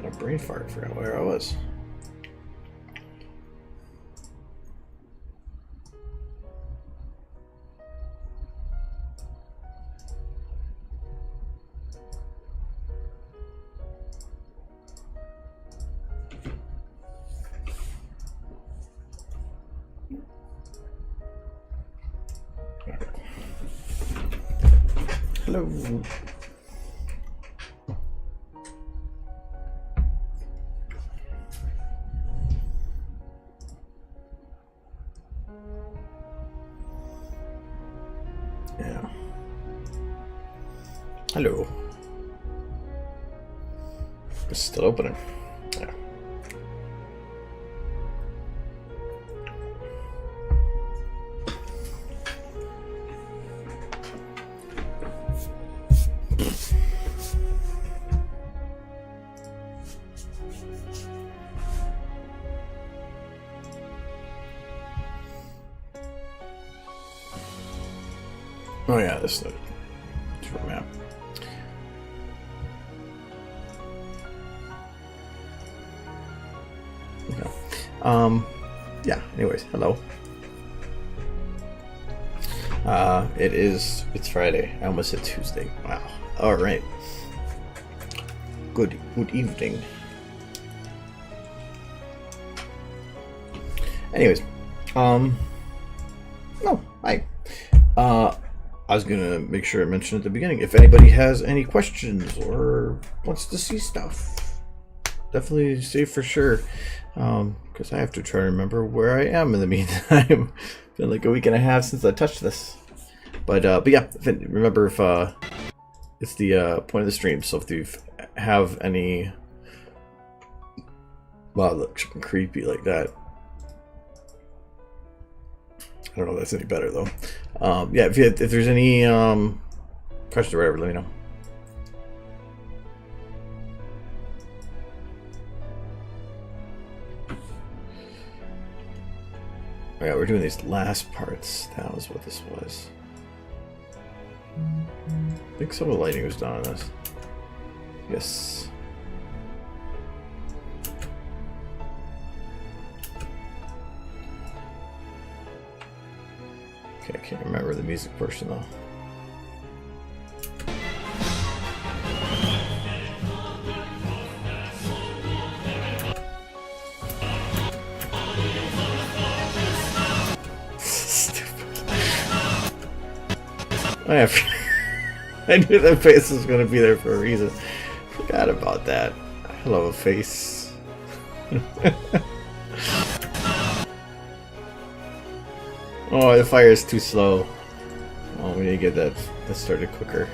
had a brain fart. I forgot where I was. Hello. Yeah. Hello. It's still opening. Yeah. Oh yeah, this is the tour map. Okay. Yeah, anyways, hello. It's Friday. I almost said Tuesday. Wow. Alright. Good evening. Anyways, no, hi. I was gonna make sure I mentioned at the beginning, if anybody has any questions or wants to see stuff, definitely say for sure. Because I have to try to remember where I am in the meantime. It's been like a week and a half since I touched this. But yeah, remember if it's the point of the stream. So if you have any, wow, it looks creepy like that. I don't know if that's any better though. Yeah, if there's any questions or whatever, let me know. Oh yeah, we're doing these last parts. That was what this was. I think some of the lighting was done on this. Yes. Okay, I can't remember the music portion though. I knew that face was going to be there for a reason. Forgot about that. Hello, face. Oh, the fire is too slow. Oh, we need to get that started quicker.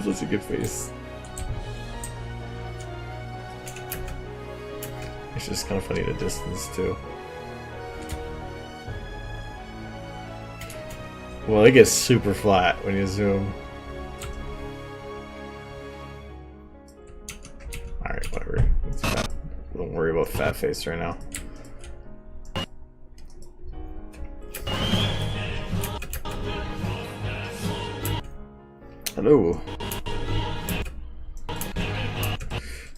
That's a good face. It's just kind of funny at a distance too. Well, it gets super flat when you zoom. Alright, whatever. It's fat. Don't worry about fat face right now. Hello.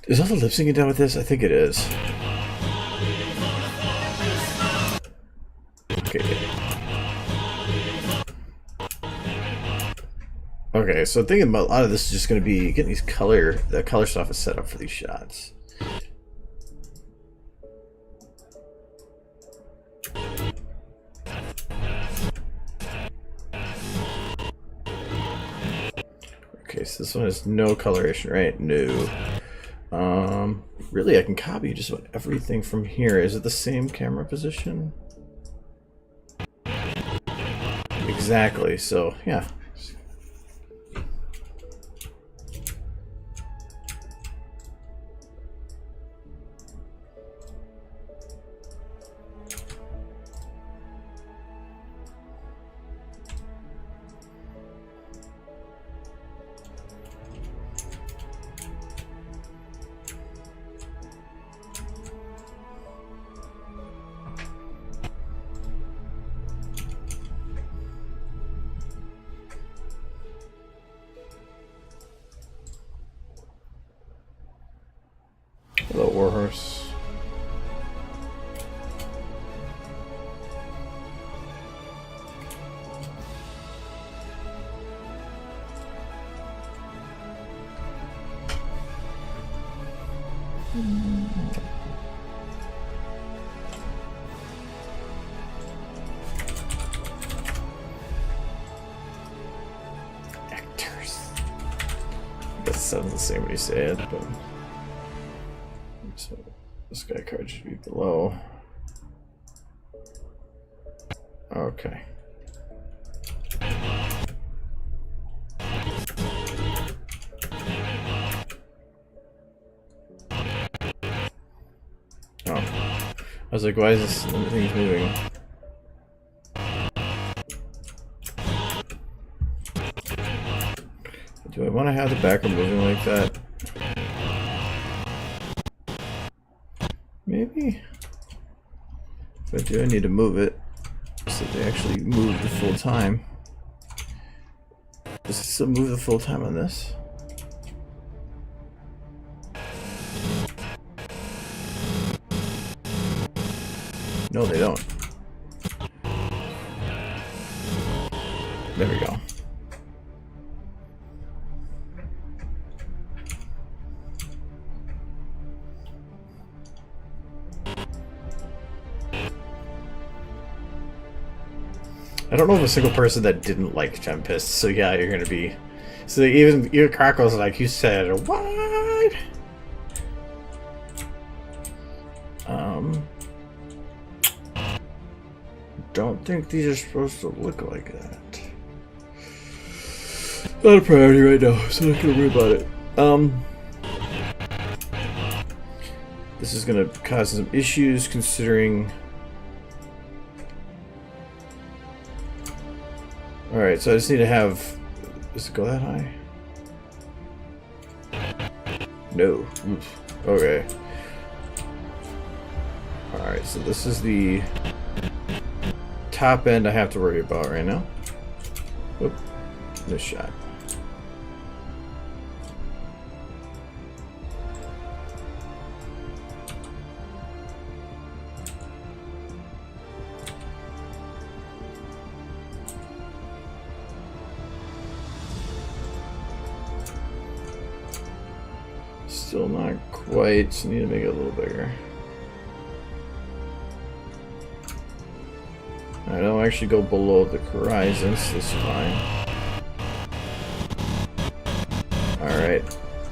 Is all the lip syncing done with this? I think it is. Okay. Okay, so thinking about a lot of this is just going to be getting the color stuff is set up for these shots. Okay, so this one has no coloration, right? No. Really, I can copy just about everything from here. Is it the same camera position? Exactly, so yeah. Actors. I guess it sounds the same when you say it, but so this guy card should be below. Okay. Oh. I was like, why is this thing's moving? Do I want to have the backer moving like that? Maybe? If I do, I need to move it so they actually move the full time. Does it still move the full time on this? No, they don't. There we go. I don't know of a single person that didn't like Gem Pists, so yeah, you're gonna be. So even your Crackles, like you said, what? Don't think these are supposed to look like that. Not a priority right now, so I'm not gonna worry about it. This is gonna cause some issues considering. Alright, so I just need to have. Does it go that high? No. Oof. Okay. Alright, so this is the top end I have to worry about right now. Oop. This shot. Still not quite, so need to make it a little bigger. I don't actually go below the horizon, so this is fine. Alright,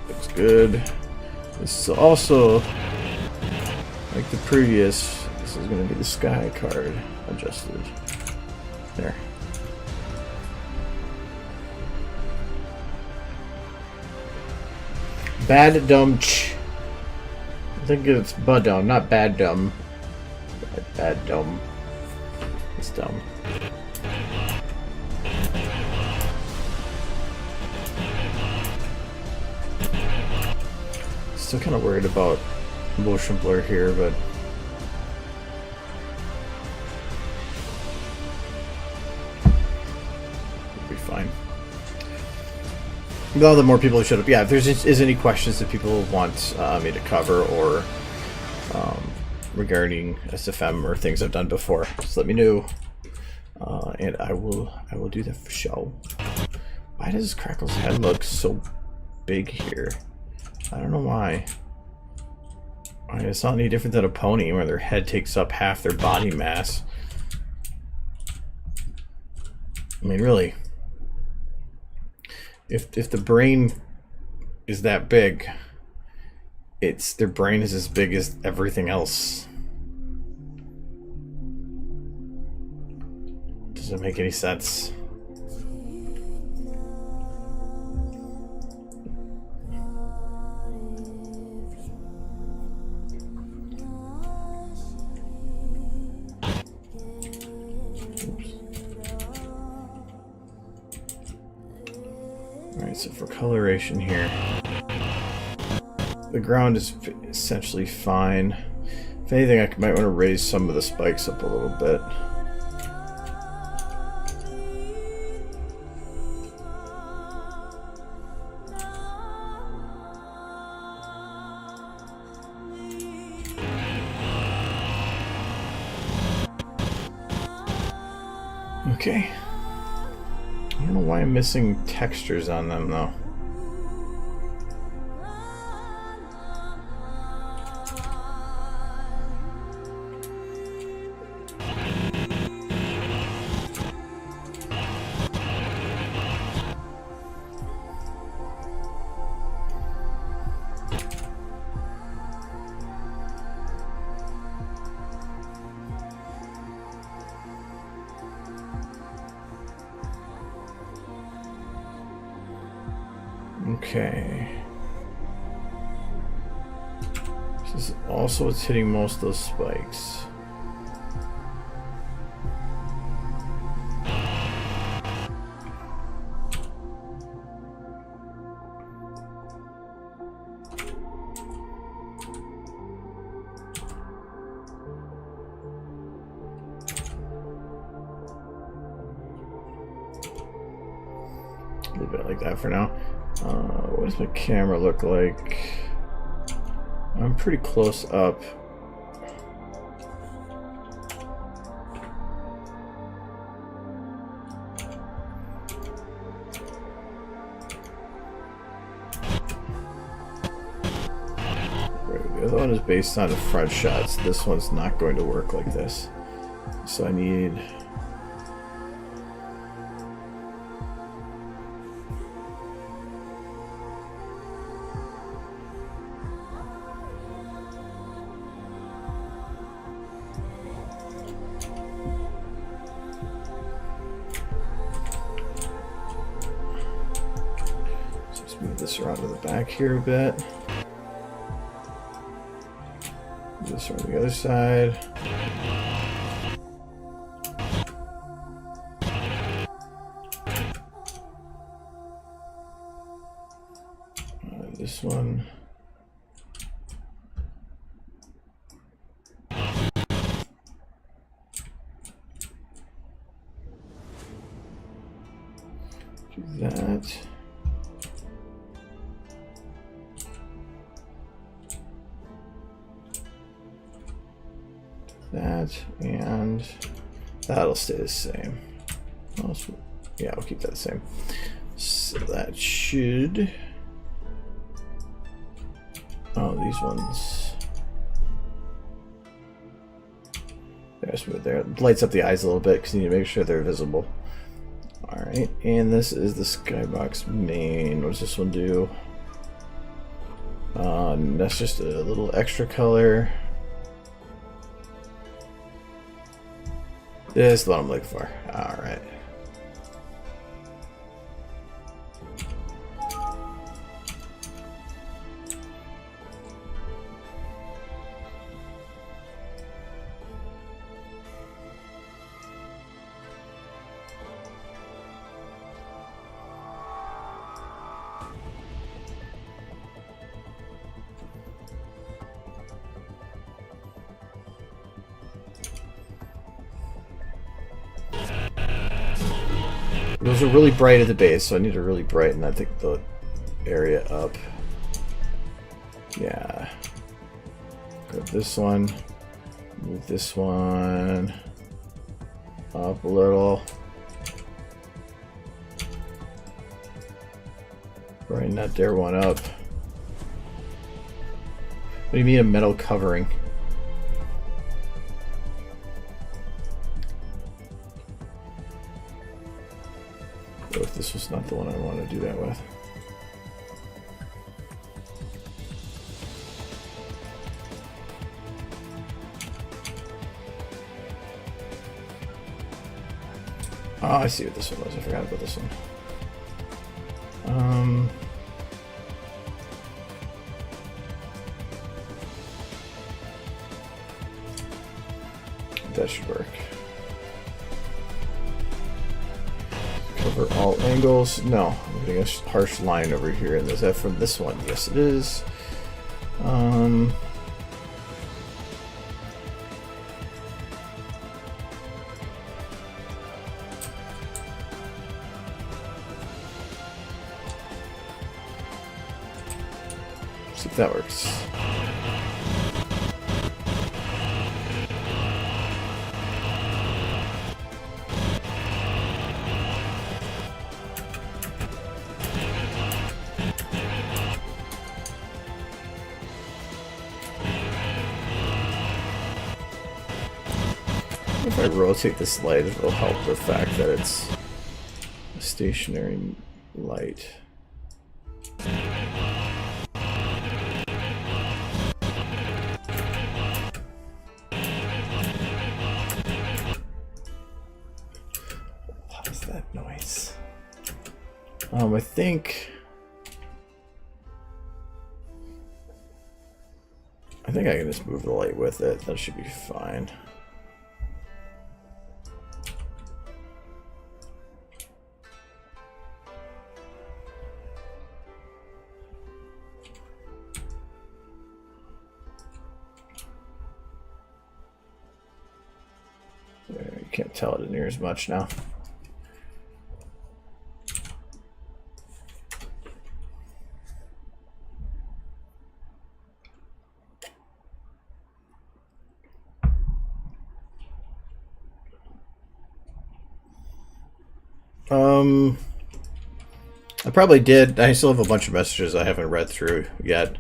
looks good. This is also, like the previous, this is going to be the sky card adjusted. There. Bad dumb ch. I think it's bad dumb, not bad dumb. Bad dumb. It's dumb. Still kind of worried about motion blur here, but it'll be fine. Well, the more people who showed up, yeah. If there's any questions that people want me to cover or regarding SFM or things I've done before, just let me know, and I will do that for show. Why does Crackle's head look so big here? I don't know why. I mean, it's not any different than a pony where their head takes up half their body mass. I mean, really. If the brain is that big, their brain is as big as everything else. Doesn't make any sense. Alright, so for coloration here, the ground is essentially fine. If anything, I might want to raise some of the spikes up a little bit. Okay. I don't know why I'm missing textures on them though. Okay. This is also what's hitting most of those spikes. Leave it like that for now. What does my camera look like? I'm pretty close up. The other one is based on the front shots. This one's not going to work like this. So I need... move this around to the back here a bit. Move this around the other side. This one. Do that. That, and that'll stay the same. Yeah, I'll keep that the same. So that should... Oh, these ones. There's where there. It lights up the eyes a little bit because you need to make sure they're visible. Alright, and this is the skybox main. What does this one do? That's just a little extra color. This is what I'm looking for. Alright. Those are really bright at the base, so I need to really brighten, I think, the area up. Yeah. Grab this one. Move this one up a little. Brighten that there one up. What do you mean a metal covering? If this was not the one I want to do that with. Oh, I see what this one was. I forgot about this one. That should work. Cover all angles. No, I'm getting a harsh line over here. And is that from this one? Yes, it is. See if that works. If I rotate this light, it will help the fact that it's a stationary light. What is that noise? I think think I can just move the light with it. That should be fine. You can't tell it in here as much now. I probably did. I still have a bunch of messages I haven't read through yet.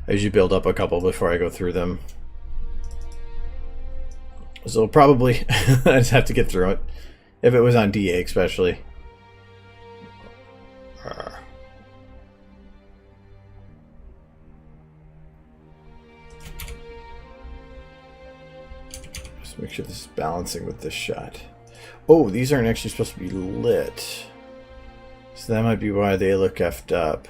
I usually build up a couple before I go through them. So probably I just have to get through it. If it was on DA especially. Just make sure this is balancing with this shot. Oh, these aren't actually supposed to be lit. So that might be why they look effed up.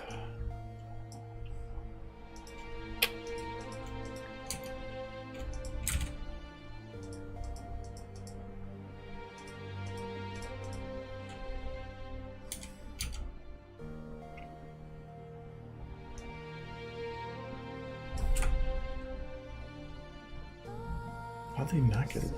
How'd they not get lit?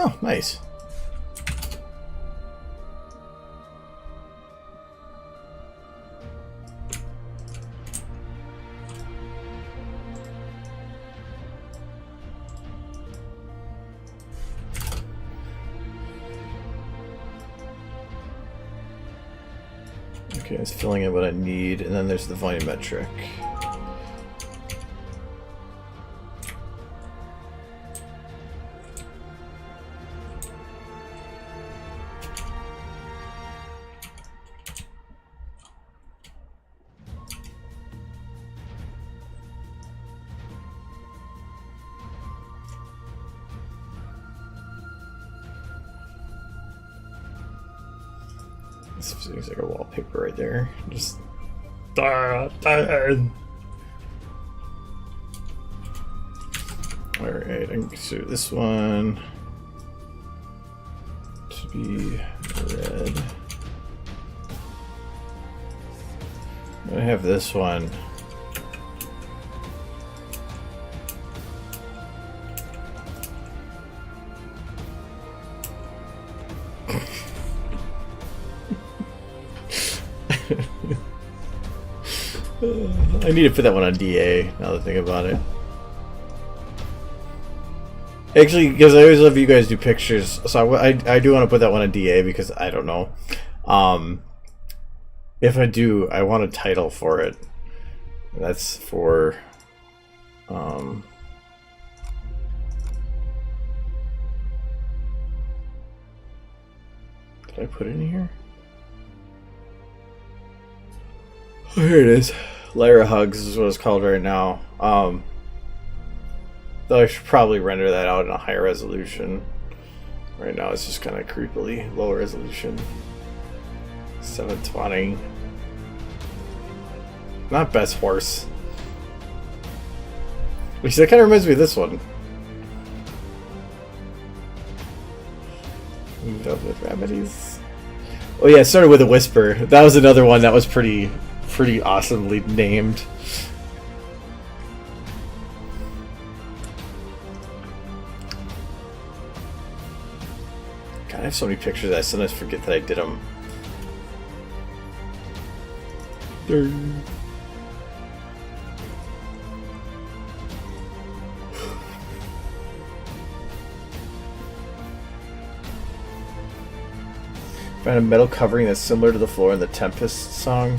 Oh, nice. Okay, it's filling in what I need, and then there's the volumetric. This seems like a wallpaper right there. Just alright, I can consider this one to be red. I have this one. I need to put that one on DA, now that I think about it. Actually, because I always love you guys do pictures, so I do want to put that one on DA because I don't know. If I do, I want a title for it. That's for... Did I put it in here? Oh, here it is. Lyra Hugs is what it's called right now. Though I should probably render that out in a higher resolution. Right now it's just kind of creepily low resolution. 720. Not best horse. Which that kind of reminds me of this one. Moved up with remedies. Oh yeah, it started with a whisper. That was another one that was pretty awesomely named. God, I have so many pictures that I sometimes forget that I did them. Found a metal covering that's similar to the floor in the Tempest song.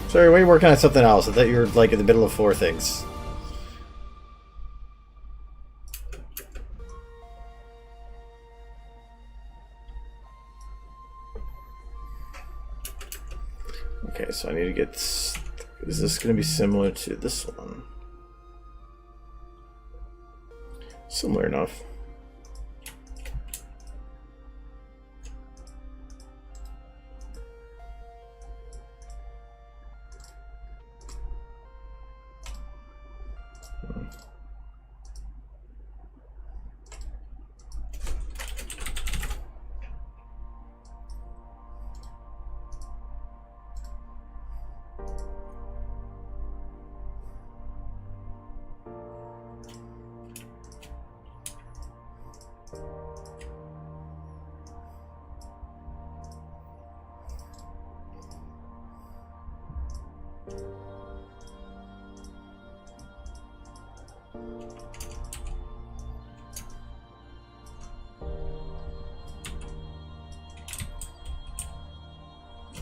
Sorry, why are you working on something else? I thought you were like in the middle of 4 things. Okay, so I need to get... Is this going to be similar to this one? Similar enough.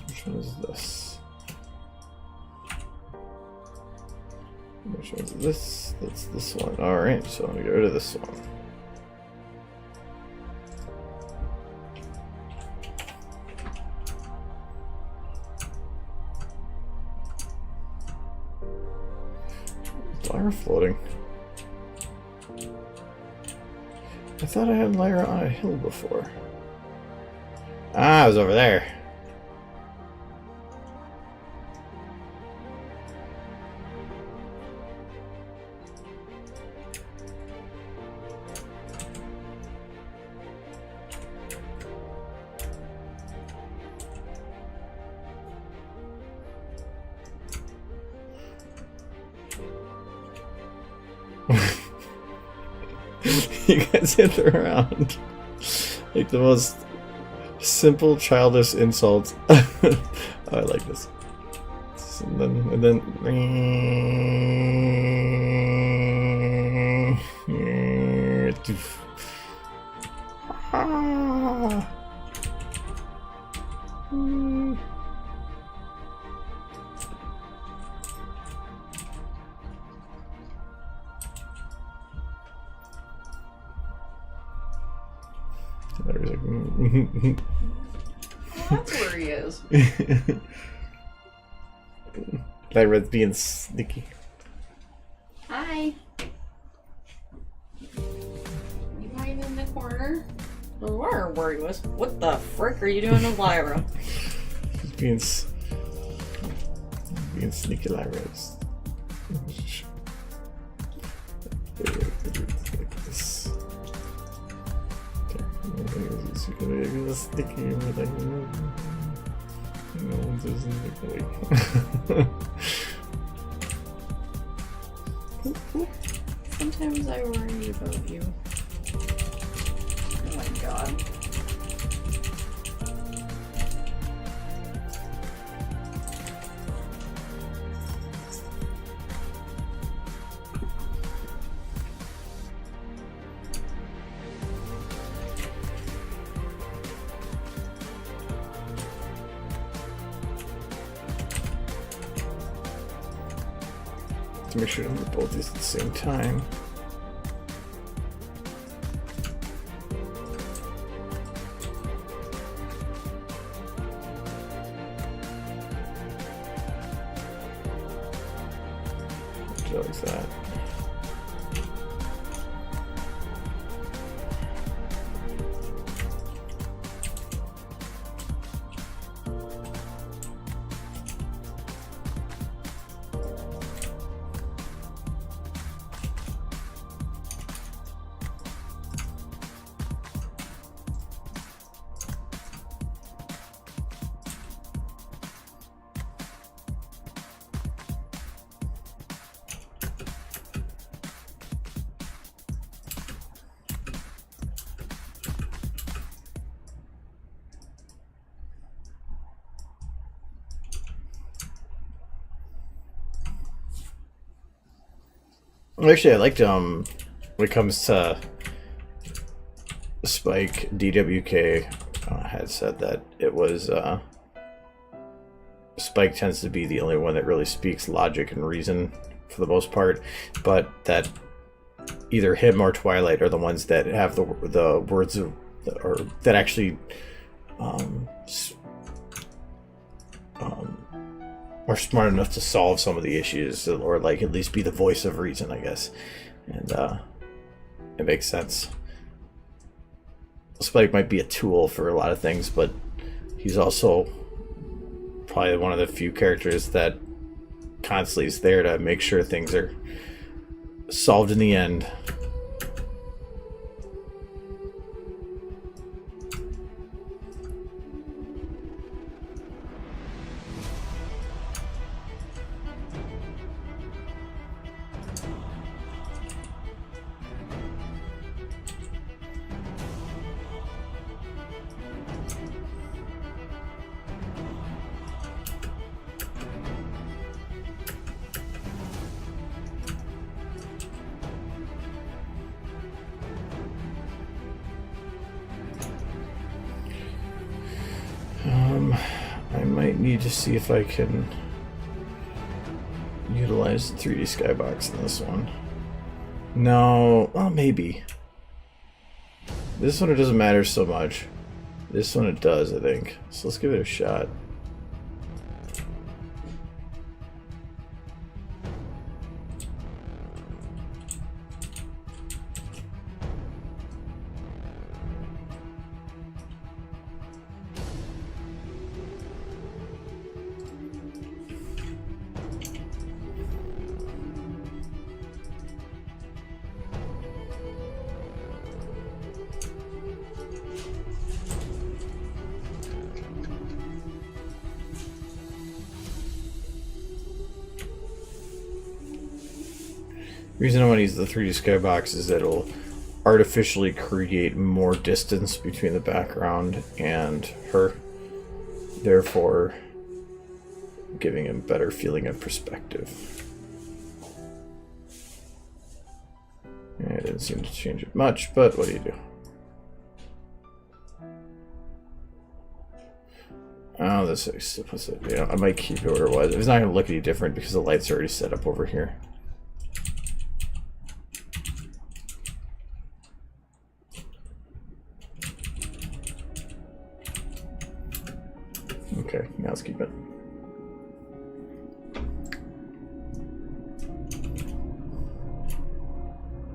Which one is this? Which one's this? That's this one. Alright, so I'm gonna get rid of this one. Lyra floating. I thought I had Lyra on a hill before. Ah, I was over there. You guys hit around like the most simple childish insults. Oh, I like this. And then That's where he is. Lyra's being sneaky. Hi. You hiding in the corner? I was wondering where he was. What the frick are you doing to Lyra? being sneaky, Lyra's. Like this. Okay. Sticky, but like, no one doesn't. Sometimes I worry about you. Oh my god. To make sure to do both these at the same time. Like that. Actually, I liked when it comes to Spike, DWK had said that it was Spike tends to be the only one that really speaks logic and reason for the most part, but that either him or Twilight are the ones that have the words of, or that actually or smart enough to solve some of the issues, or like at least be the voice of reason, I guess. And it makes sense. Spike might be a tool for a lot of things, but he's also probably one of the few characters that constantly is there to make sure things are solved in the end. I might need to see if I can utilize the 3D skybox in this one. No, well, maybe. This one it doesn't matter so much. This one it does, I think. So let's give it a shot. The reason I want to use the 3D skybox is that it'll artificially create more distance between the background and her, therefore giving a better feeling of perspective. Yeah, it didn't seem to change it much, but what do you do? Oh, this is, yeah, I might keep it where it was. It's not going to look any different because the lights are already set up over here. Okay, now let's keep it.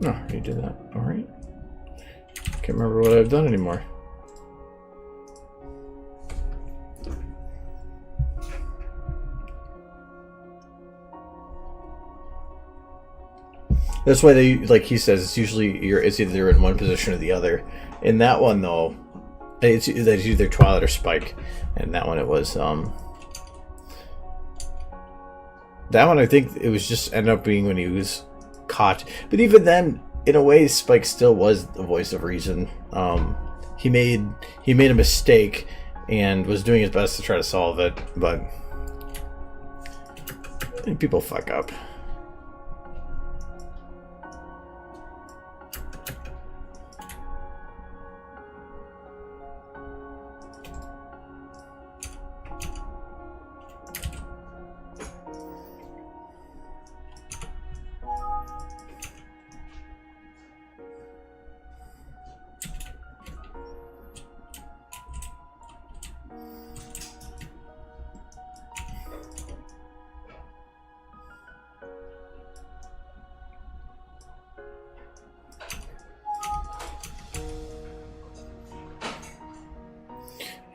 No, you did that. All right. Can't remember what I've done anymore. That's why they, like he says, it's usually it's either in one position or the other. In that one though, it's either Twilight or Spike, and that one it was that one I think it was just ended up being when he was caught. But even then, in a way, Spike still was the voice of reason. He made a mistake and was doing his best to try to solve it, but I think people fuck up.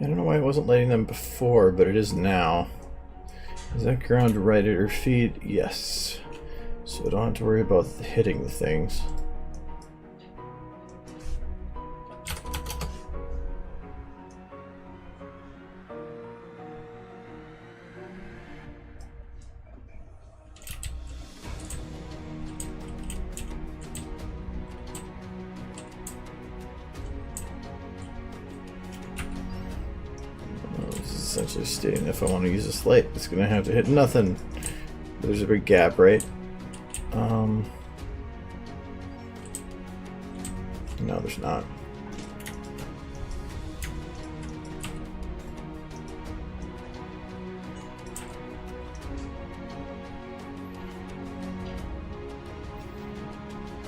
I don't know why it wasn't letting them before, but it is now. Is that ground right at her feet? Yes. So I don't have to worry about hitting the things. Essentially stating if I want to use this light, it's going to have to hit nothing. There's a big gap, right? No, there's not.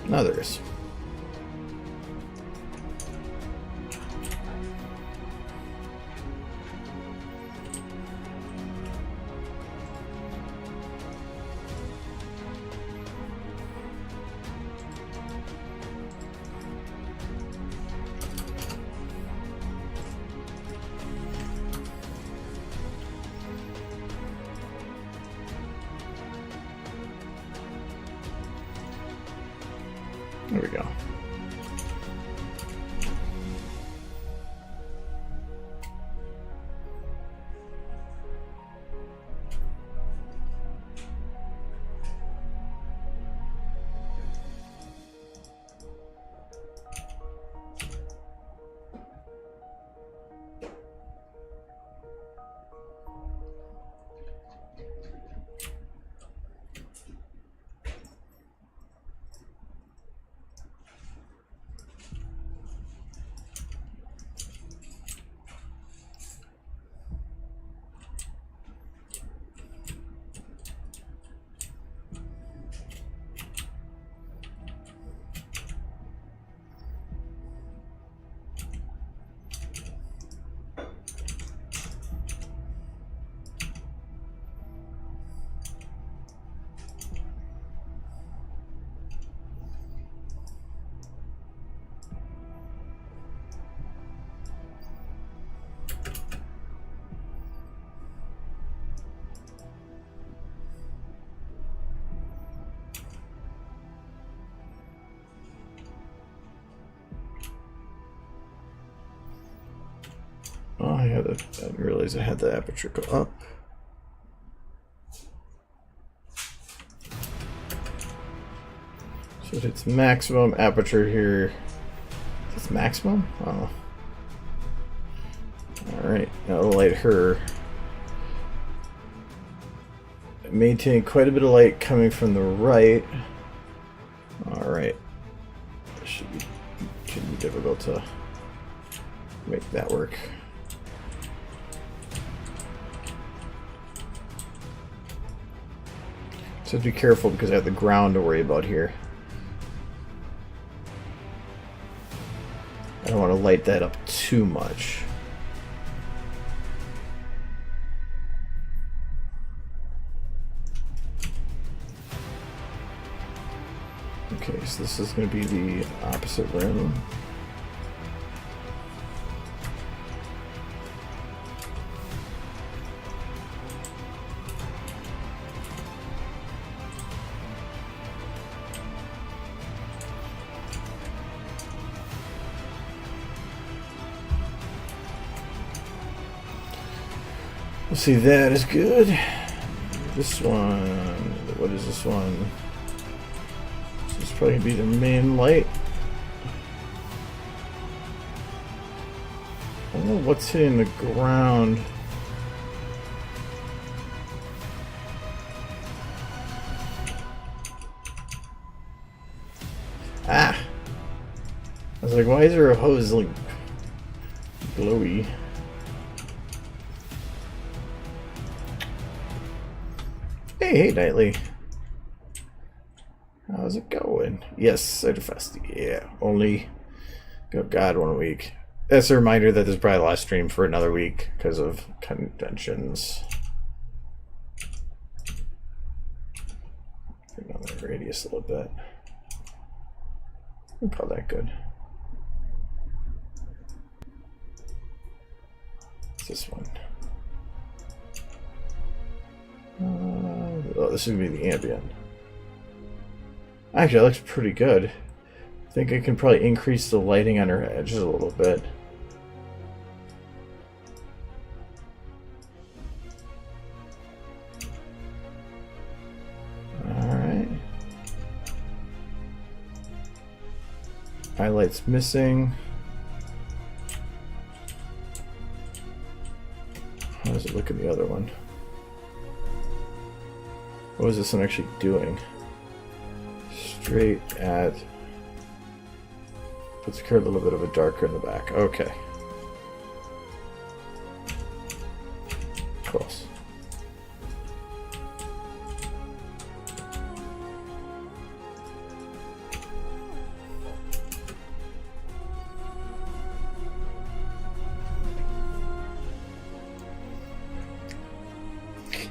No, there is. There we go. Oh, yeah, I didn't realize I had the aperture go up. So it's maximum aperture here. It's maximum? Oh. Alright, now I'll light her. Maintain quite a bit of light coming from the right. Alright. This shouldn't be difficult to make that work. So be careful because I have the ground to worry about here. I don't want to light that up too much. Okay, so this is going to be the opposite room. We'll see, that is good. This one, what is this one? This is probably gonna be the main light. I don't know what's hitting the ground. Ah! I was like, why is there a hose like glowy? Hey, Nightly. How's it going? Yes, Ciderfest. Yeah, only, oh God, 1 week. That's a reminder that there's probably a live stream for another week because of conventions. Bring down the radius a little bit. I'm probably that good. What's this one? Oh, this is going to be the ambient. Actually, that looks pretty good. I think I can probably increase the lighting on her edges a little bit. Alright. Highlights missing. How does it look in the other one? What is this one actually doing? Straight at... Puts her a little bit of a darker in the back. Okay. Close.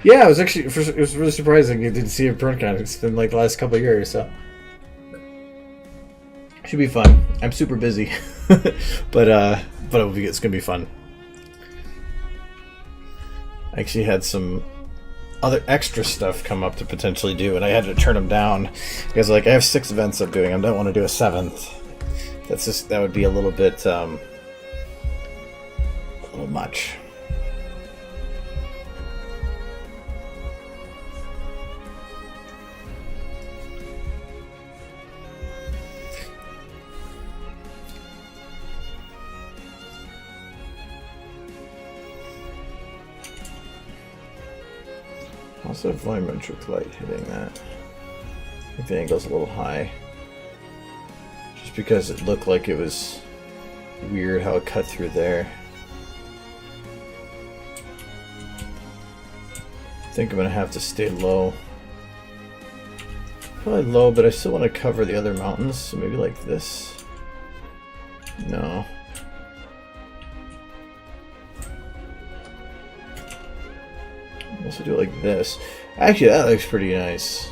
Yeah, it was actually, it was really surprising you didn't see a print on it. It's been like the last couple of years, so should be fun. I'm super busy, but it's gonna be fun. I actually had some other extra stuff come up to potentially do, and I had to turn them down because like I have 6 events I'm doing. I don't want to do a 7th. That would be a little bit a little much. Also, volumetric light hitting that. I think the angle's a little high. Just because it looked like it was weird how it cut through there. I think I'm gonna have to stay low. Probably low, but I still want to cover the other mountains, so maybe like this. No. Also do it like this. Actually, that looks pretty nice.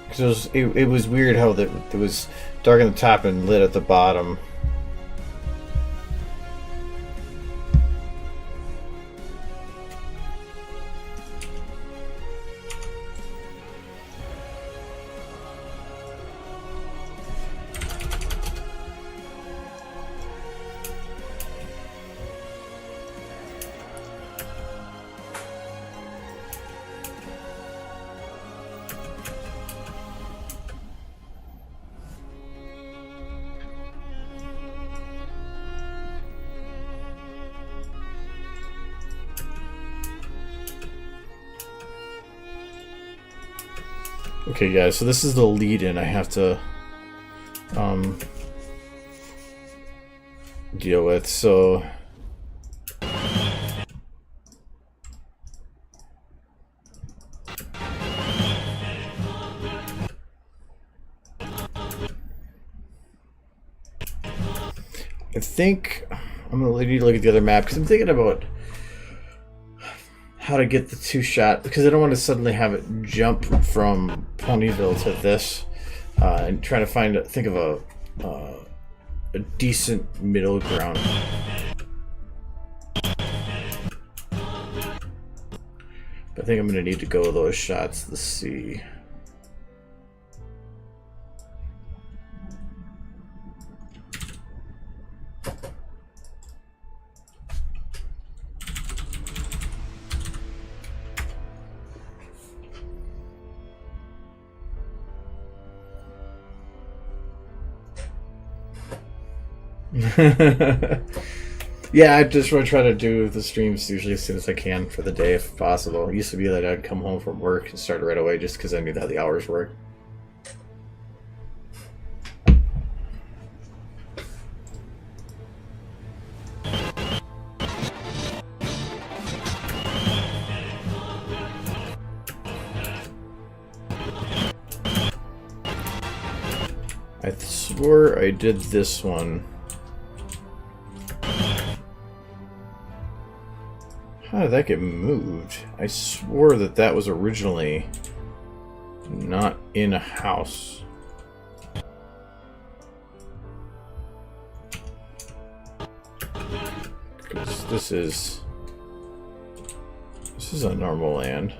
Because it was weird how it was dark on the top and lit at the bottom. Okay, guys, so this is the lead-in I have to deal with, so I think I'm gonna need to look at the other map because I'm thinking about how to get the 2-shot, because I don't want to suddenly have it jump from Ponyville to this, and trying to think of a decent middle ground. But I think I'm going to need to go those shots to see. Yeah, I just want to try to do the streams usually as soon as I can for the day if possible. It used to be that I'd come home from work and start right away just because I knew how the hours worked. I swore I did this one. How did that get moved? I swore that that was originally not in a house. Because this is a normal land.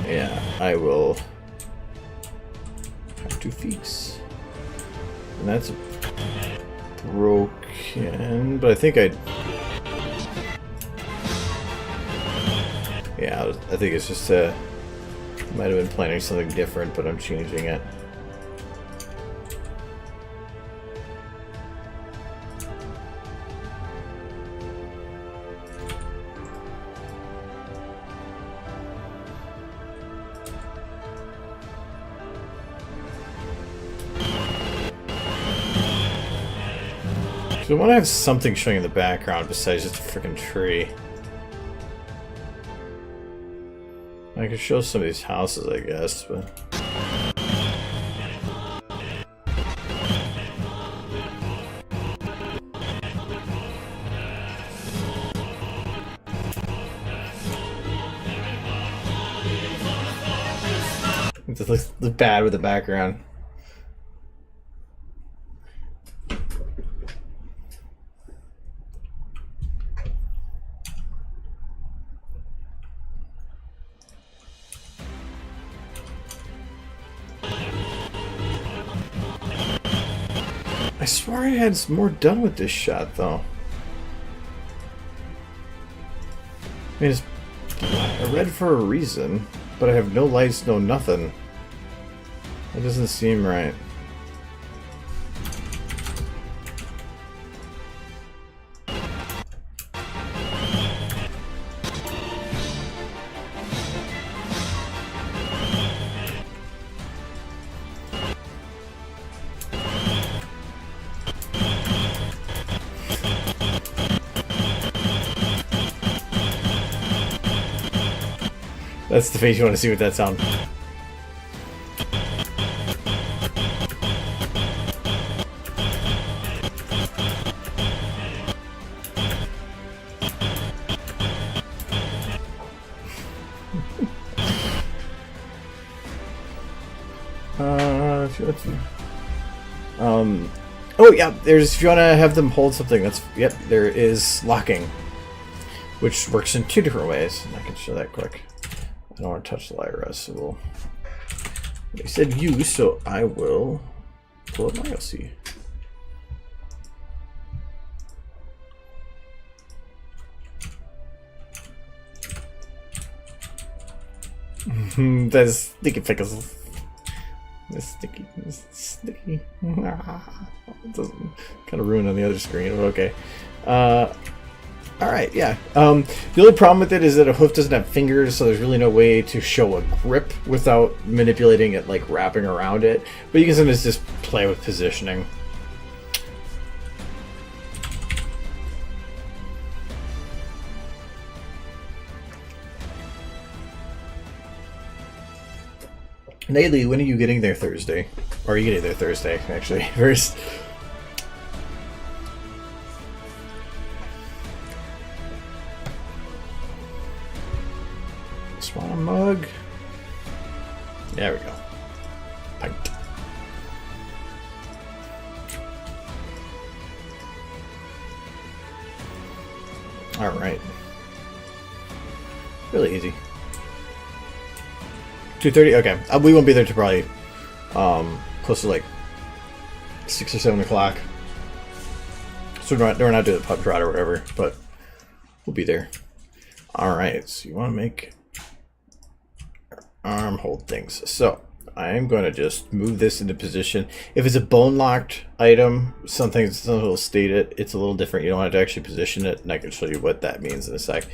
Yeah, I will have to fix. And that's broken, but I think yeah, I think it's just might have been planning something different, but I'm changing it. So I want to have something showing in the background besides just a freaking tree. I could show some of these houses, I guess, but... It just looks bad with the background. I swear I had more done with this shot, though. I mean, I read for a reason, but I have no lights, no nothing. That doesn't seem right. That's the face you want to see with that sound. Oh yeah, there's, if you want to have them hold something, that's, yep, there is locking, which works in two different ways, and I can show that quick. I don't want to touch the Lyra, so we'll... They said use, so I will pull up my LC. That's sticky pickles. It's sticky. It's sticky. It doesn't kind of ruin on the other screen. Okay. Alright, yeah. The only problem with it is that a hoof doesn't have fingers, so there's really no way to show a grip without manipulating it, like wrapping around it. But you can sometimes just play with positioning. Nayli, when are you getting there Thursday? Or are you getting there Thursday, actually? First. Swan mug. There we go. Pint. Alright. Really easy. 2:30? Okay. We won't be there till probably close to like 6 or 7 o'clock. So we're not doing the pub trot or whatever, but we'll be there. Alright, so you want to make arm hold things. So I'm going to just move this into position. If it's a bone locked item, something will state it. It's a little different. You don't have to actually position it, and I can show you what that means in a sec.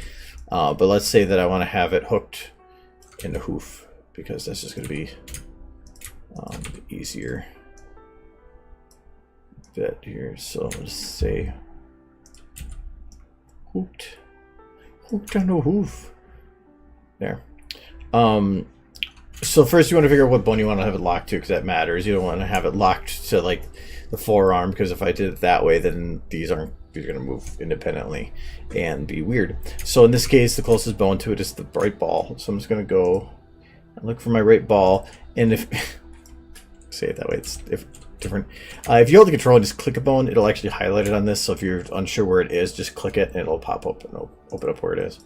But let's say that I want to have it hooked in the hoof, because that's just going to be easier bit here. So let's say hooked on the hoof. There. So first you want to figure out what bone you want to have it locked to, because that matters. You don't want to have it locked to like the forearm, because if I did it that way, then these are going to move independently and be weird. So in this case, the closest bone to it is the right ball. So I'm just going to go and look for my right ball, and if say it that way, it's different. If you hold the control and just click a bone, it'll actually highlight it on this. So if you're unsure where it is, just click it and it'll pop up and it'll open up where it is.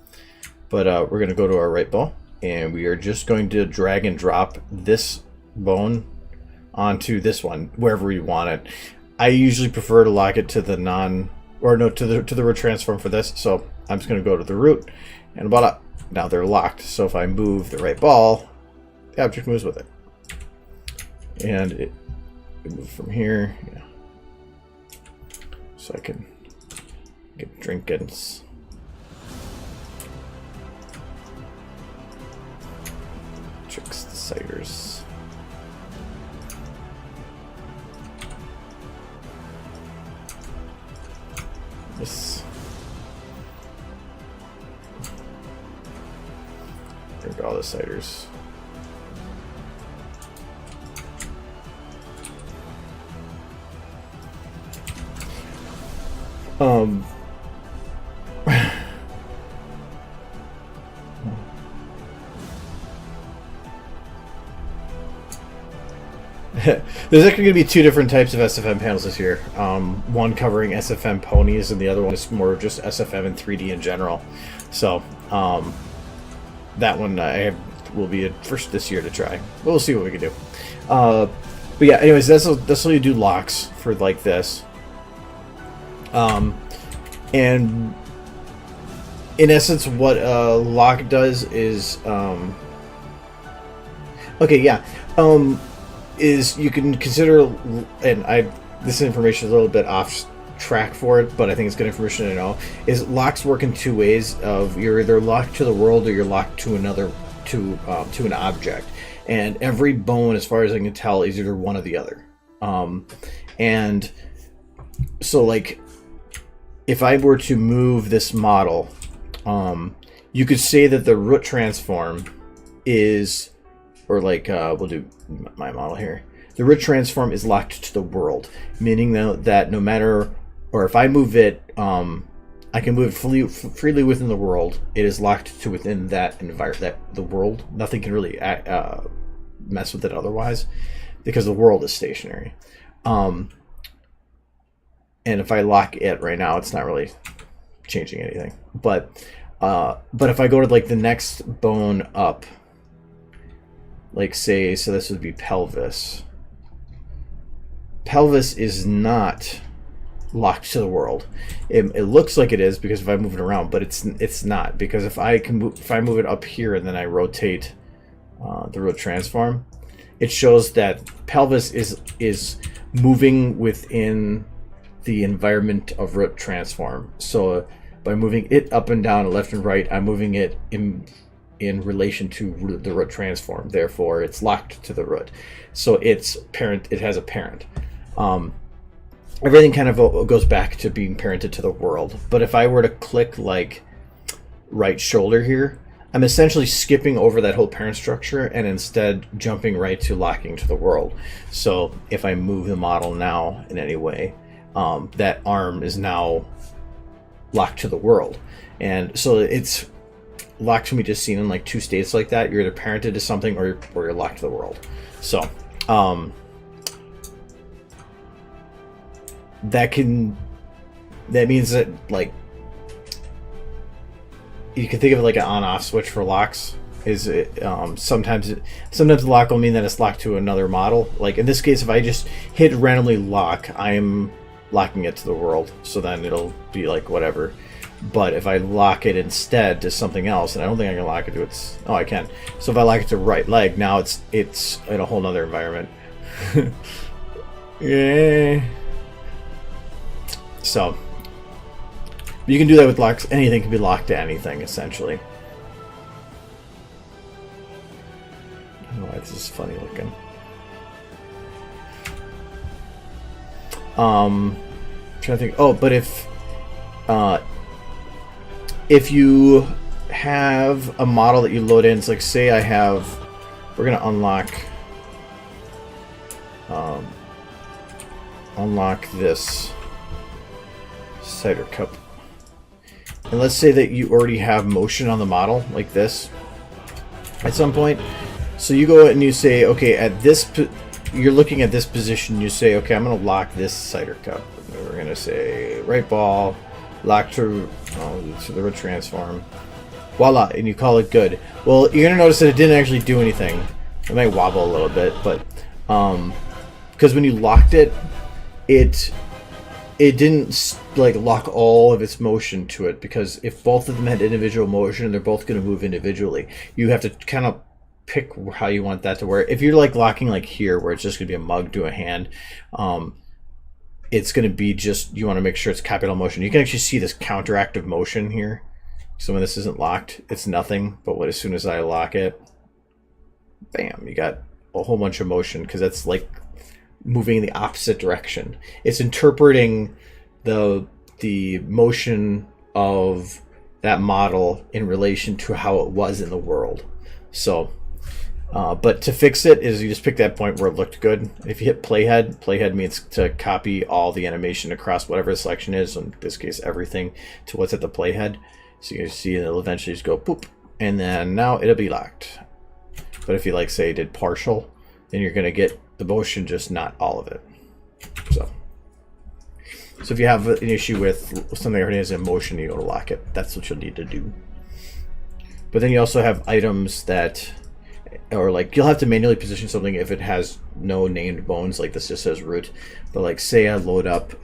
But we're going to go to our right ball, and we are just going to drag and drop this bone onto this one wherever we want it. I usually prefer to lock it to the to the root transform for this. So I'm just going to go to the root and voila. Now they're locked. So if I move the right ball, the object moves with it, and it moves from here. Yeah. So I can get drinkins. Tricks the ciders. This. Drink all the ciders. There's actually going to be two different types of SFM panels this year. One covering SFM ponies, and the other one is more just SFM and 3D in general. So that one will be a first this year to try. But we'll see what we can do. But yeah, anyways, that's how you do locks for like this. And in essence, what a lock does is is you can consider, and this information is a little bit off track for it, but I think it's good information to know, is locks work in two ways. Of you're either locked to the world or you're locked to another, to an object, and every bone, as far as I can tell, is either one or the other. And so like if I were to move this model, you could say that the root transform is, or like we'll do my model here. The root transform is locked to the world, meaning that no matter, or if I move it, I can move it freely within the world. It is locked to within that environment, the world. Nothing can really mess with it otherwise, because the world is stationary. And if I lock it right now, it's not really changing anything. But if I go to like the next bone up, like say, so this would be pelvis. Pelvis is not locked to the world. It looks like it is because if I move it around, but it's not, because if I move it up here and then I rotate the root transform, it shows that pelvis is moving within the environment of root transform. So by moving it up and down, left and right, I'm moving it in relation to the root transform. Therefore, it's locked to the root. So it has a parent. Everything kind of goes back to being parented to the world. But if I were to click like right shoulder here, I'm essentially skipping over that whole parent structure and instead jumping right to locking to the world. So if I move the model now in any way, that arm is now locked to the world. And so it's locked can be just seen in like two states like that. You're either parented to something or you're locked to the world. So that means that like you can think of it like an on-off switch for locks. Is it sometimes the lock will mean that it's locked to another model. Like in this case, if I just hit randomly lock, I'm locking it to the world. So then it'll be like whatever. But if I lock it instead to something else, and I don't think I can lock it to its... Oh, I can. So if I lock it to right leg, now it's in a whole nother environment. Yeah. So you can do that with locks. Anything can be locked to anything, essentially. I don't know why this is funny looking. I'm trying to think. Oh, but if you have a model that you load in, it's like say we're gonna unlock this cider cup, and let's say that you already have motion on the model like this at some point. So you go and you say, okay, you're looking at this position, you say, okay, I'm gonna lock this cider cup. We're gonna say right ball, lock to the root transform, voila, and you call it good. Well, you're gonna notice that it didn't actually do anything. It might wobble a little bit, but because when you locked it, it didn't like lock all of its motion to it, because if both of them had individual motion, they're both going to move individually. You have to kind of pick how you want that to work. If you're like locking like here, where it's just going to be a mug to a hand, it's going to be just, you want to make sure it's capital motion. You can actually see this counteractive motion here. So when this isn't locked, it's nothing. But as soon as I lock it, bam, you got a whole bunch of motion, because that's like moving in the opposite direction. It's interpreting the motion of that model in relation to how it was in the world. So but to fix it is you just pick that point where it looked good. If you hit playhead means to copy all the animation across whatever the selection is, in this case everything, to what's at the playhead. So you see it'll eventually just go boop, and then now it'll be locked. But if you like say did partial, then you're gonna get the motion, just not all of it. So if you have an issue with something that already has a motion, you go to lock it. That's what you'll need to do. But then you also have items that, or like you'll have to manually position something if it has no named bones, like this just says root. But like say I load up,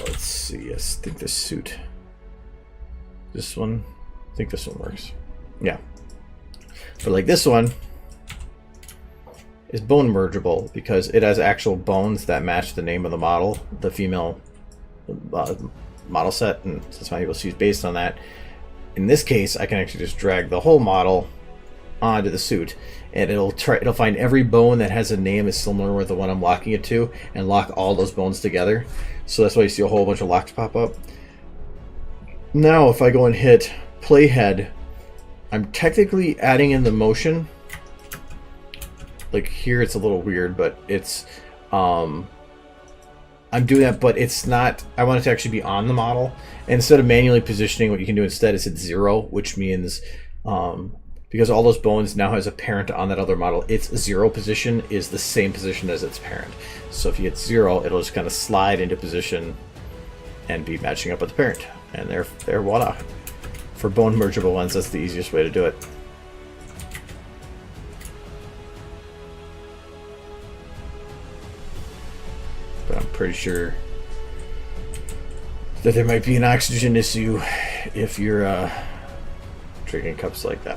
let's see, I think this suit, this one, I think this one works. Yeah. But like this one is bone mergeable because it has actual bones that match the name of the model, the female model set, and that's why you'll see based on that. In this case, I can actually just drag the whole model onto the suit, and it'll find every bone that has a name is similar with the one I'm locking it to, and lock all those bones together. So that's why you see a whole bunch of locks pop up. Now, if I go and hit playhead, I'm technically adding in the motion. Like here, it's a little weird, but it's I'm doing that, but it's not. I want it to actually be on the model. And instead of manually positioning, what you can do instead is hit 0, which means because all those bones now has a parent on that other model, its 0 position is the same position as its parent. So if you hit 0, it'll just kind of slide into position and be matching up with the parent. And there, voila. For bone mergeable ones, that's the easiest way to do it. But I'm pretty sure that there might be an oxygen issue if you're drinking cups like that.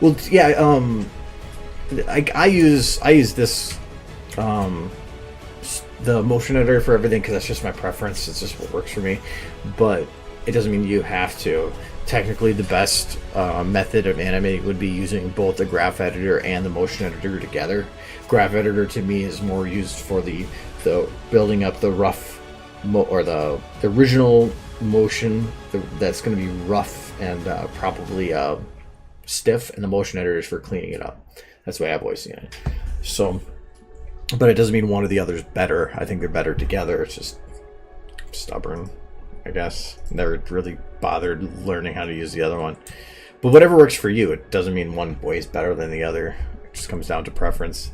Well, yeah, I use this the motion editor for everything because that's just my preference. It's just what works for me, but it doesn't mean you have to. Technically, the best method of animating would be using both the graph editor and the motion editor together. Graph editor to me is more used for the building up the rough or the original motion that's going to be rough and probably stiff, and the motion editor is for cleaning it up. That's the way I've always seen it. So, but it doesn't mean one or the other is better. I think they're better together. It's just stubborn, I guess. Never really bothered learning how to use the other one. But whatever works for you, it doesn't mean one way is better than the other. It just comes down to preference.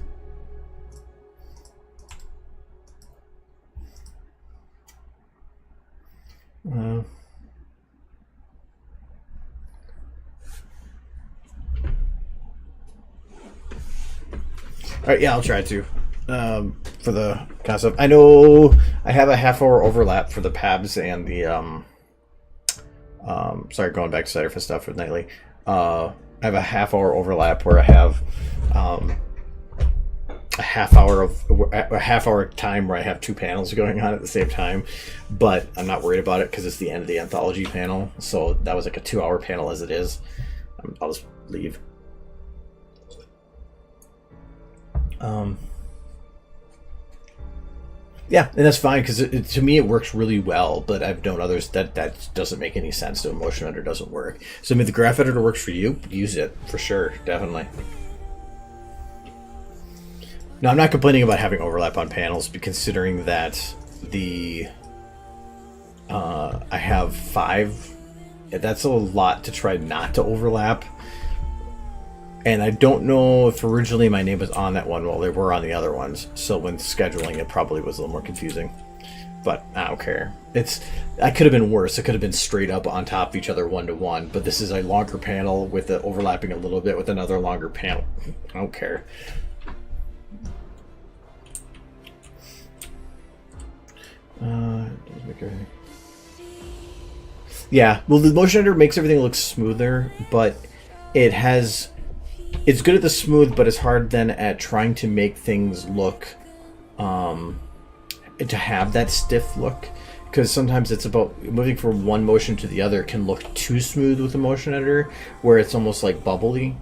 Alright, yeah, I'll try to. For the concept. I know I have a half-hour overlap for the PABs and the sorry, going back to Cider for stuff for nightly. I have a half-hour overlap where I have a half-hour time where I have 2 panels going on at the same time, but I'm not worried about it because it's the end of the anthology panel. So that was like a 2-hour panel as it is. I'll just leave. Yeah, and that's fine because to me it works really well, but I've known others that doesn't make any sense. The motion editor doesn't work. So I mean, the graph editor works for you. Use it for sure, definitely. Now, I'm not complaining about having overlap on panels, but considering that I have 5, that's a lot to try not to overlap. And I don't know if originally my name was on that one while they were on the other ones. So when scheduling, it probably was a little more confusing. But I don't care. I could have been worse. It could have been straight up on top of each other 1-to-1. But this is a longer panel with it overlapping a little bit with another longer panel. I don't care. Doesn't make everything. Yeah, well, the motion editor makes everything look smoother, but it's good at the smooth, but it's hard then at trying to make things look, to have that stiff look, because sometimes it's about moving from one motion to the other can look too smooth with the motion editor, where it's almost like bubbly.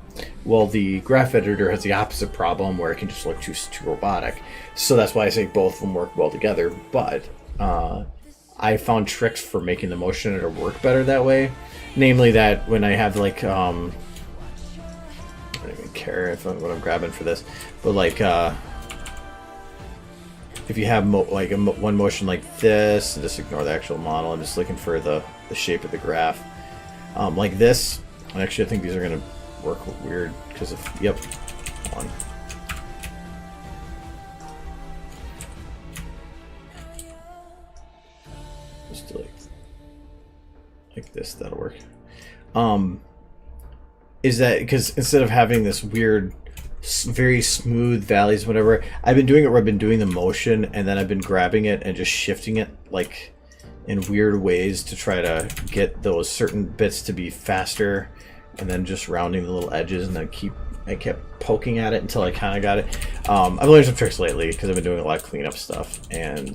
Well, the graph editor has the opposite problem, where it can just look too robotic. So that's why I say both of them work well together, but I found tricks for making the motion editor work better that way. Namely that when I have like, I don't even care what I'm grabbing for this, but like, if you have one motion like this, just ignore the actual model. I'm just looking for the shape of the graph. Like this, and actually I think these are going to work weird because of, yep, one. Just like this, that'll work. Is that because instead of having this weird, very smooth valleys, whatever, I've been doing it where I've been doing the motion and then I've been grabbing it and just shifting it like in weird ways to try to get those certain bits to be faster, and then just rounding the little edges, and then I kept poking at it until I kind of got it. I've learned some tricks lately because I've been doing a lot of cleanup stuff, and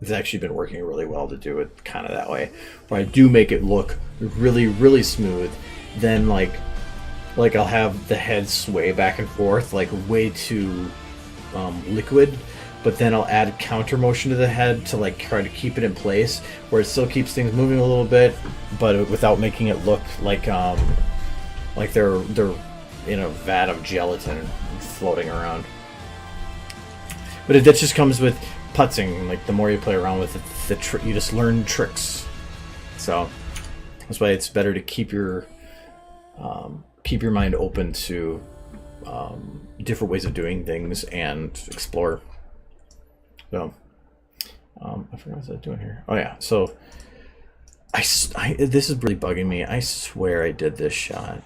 it's actually been working really well to do it kind of that way, where I do make it look really, really smooth. Then like I'll have the head sway back and forth like way too liquid, but then I'll add counter motion to the head to like try to keep it in place where it still keeps things moving a little bit, but without making it look like they're in a vat of gelatin floating around. But that just comes with putzing. Like the more you play around with it, you just learn tricks. So that's why it's better to keep your mind open to different ways of doing things and explore. So I forgot what I was doing here. Oh yeah, so this is really bugging me. I swear I did this shot.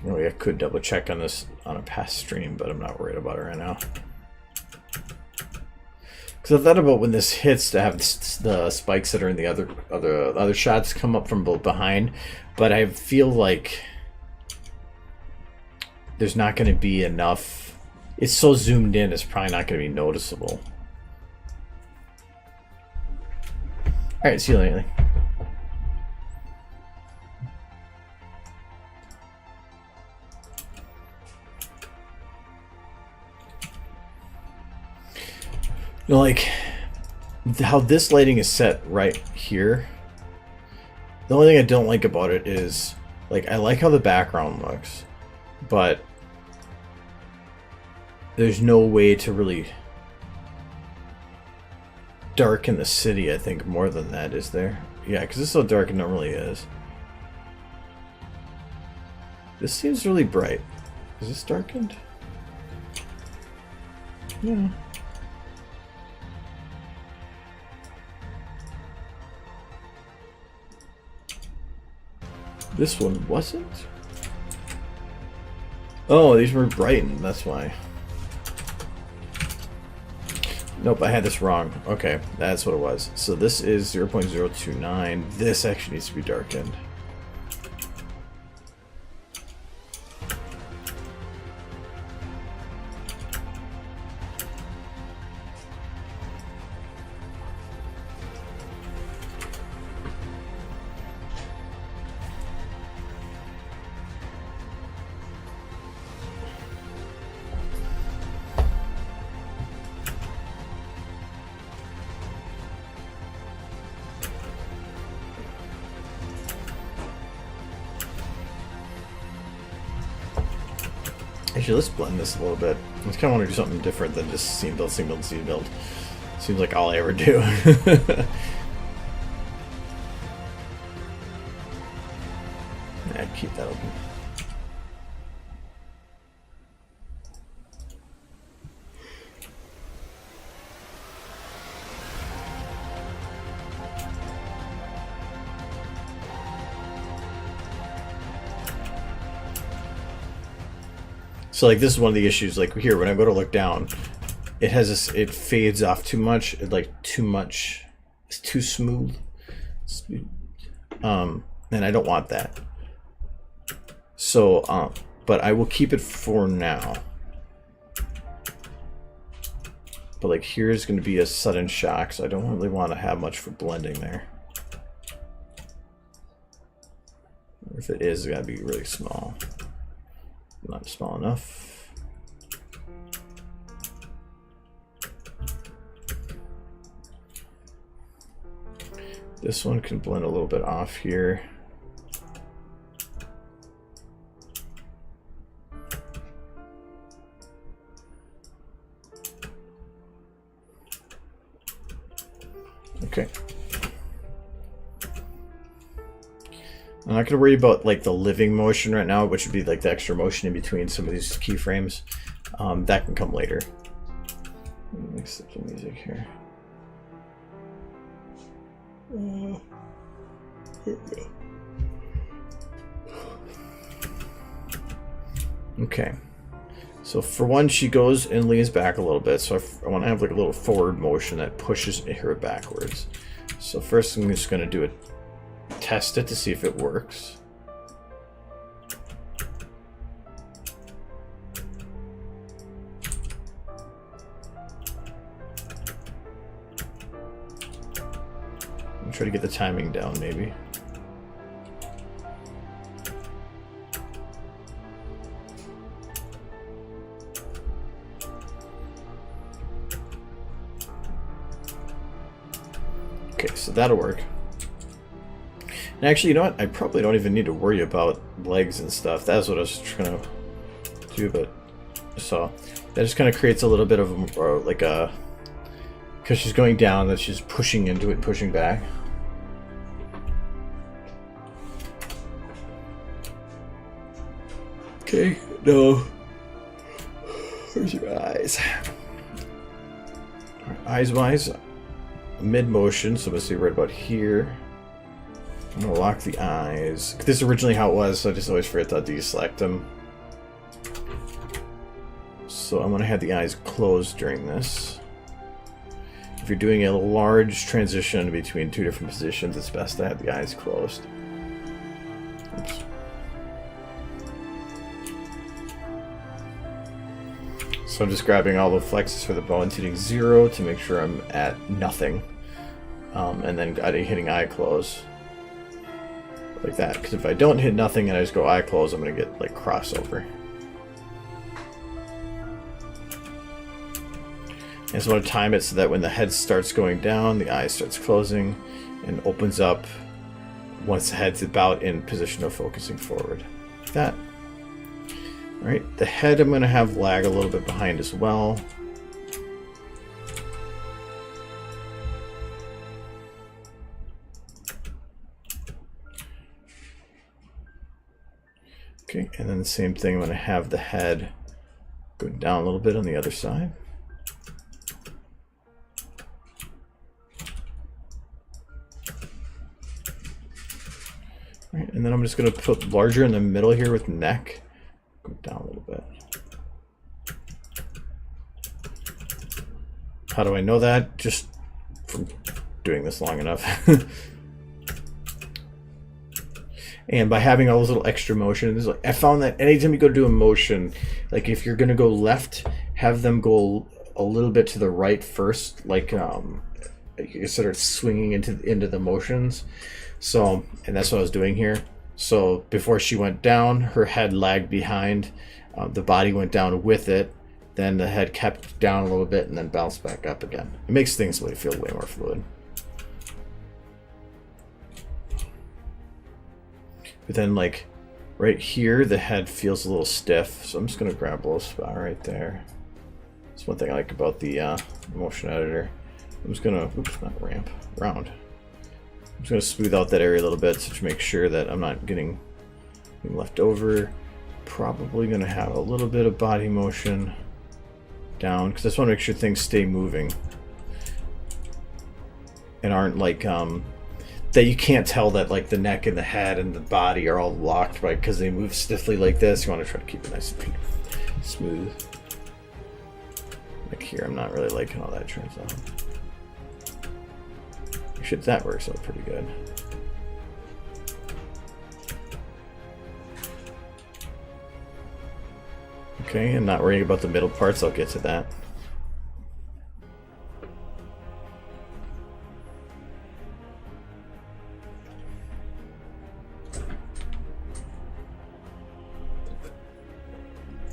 I could double check on this on a past stream, but I'm not worried about it right now. Because I thought about when this hits to have the spikes that are in the other shots come up from behind, but I feel like there's not going to be enough. It's so zoomed in, it's probably not going to be noticeable. All right, see you later. You know, like how this lighting is set right here. The only thing I don't like about it is, like, I like how the background looks, but there's no way to really darken the city, I think, more than that, is there? Yeah, because it's so dark it normally is. This seems really bright. Is this darkened? Yeah. This one wasn't? Oh, these were brightened, that's why. Nope, I had this wrong. Okay, that's what it was. So this is 0.029. This actually needs to be darkened. Actually, let's blend this a little bit. I just kind of want to do something different than just scene build, scene build, scene build. Seems like all I ever do. Yeah, keep that open. So like this is one of the issues, like here when I go to look down, it has this, it fades off too much, it's too smooth. And I don't want that. So but I will keep it for now. But like here's going to be a sudden shock, so I don't really want to have much for blending there. Or if it is, it's got to be really small. Not small enough. This one can blend a little bit off here. Okay. I'm not going to worry about like the living motion right now, which would be like the extra motion in between some of these keyframes. That can come later. Let me mix up the music here. Okay. So for one, she goes and leans back a little bit. So I want to have like a little forward motion that pushes her backwards. So first I'm just going to do it. Test it to see if it works. And try to get the timing down, maybe. Okay, so that'll work. And actually, you know what? I probably don't even need to worry about legs and stuff. That's what I was trying to do, but so that just kind of creates a little bit of like a, because she's going down, that she's pushing into it, pushing back. Okay, no. Where's your eyes? Eyes wise, mid motion, so let's see right about here. I'm gonna lock the eyes. This is originally how it was, so I just always forget to deselect them. So I'm gonna have the eyes closed during this. If you're doing a large transition between two different positions, it's best to have the eyes closed. Oops. So I'm just grabbing all the flexes for the bow and hitting 0 to make sure I'm at nothing. And then hitting eye close. Like that, because if I don't hit nothing and I just go eye close, I'm going to get like crossover. I just want to time it so that when the head starts going down, the eye starts closing and opens up once the head's about in position of focusing forward. Like that. Alright, the head I'm going to have lag a little bit behind as well. Okay, and then the same thing, I'm going to have the head go down a little bit on the other side. All right, and then I'm just going to put larger in the middle here with neck. Go down a little bit. How do I know that? Just from doing this long enough. And by having all those little extra motions, like I found that anytime you go do a motion, like if you're gonna go left, have them go a little bit to the right first, like you sort of swinging into the motions. So, and that's what I was doing here. So before she went down, her head lagged behind, the body went down with it, then the head kept down a little bit and then bounced back up again. It makes things feel way more fluid. But then like right here, the head feels a little stiff. So I'm just gonna grab a little spot right there. That's one thing I like about the motion editor. I'm just gonna, oops, not ramp, round. I'm just gonna smooth out that area a little bit to make sure that I'm not getting left over. Probably gonna have a little bit of body motion down because I just want to make sure things stay moving and aren't like that you can't tell that like the neck and the head and the body are all locked, right? Because they move stiffly like this. You want to try to keep it nice and smooth. Like here, I'm not really liking how that turns out. Actually, that works out pretty good. Okay, I'm not worrying about the middle parts. I'll get to that.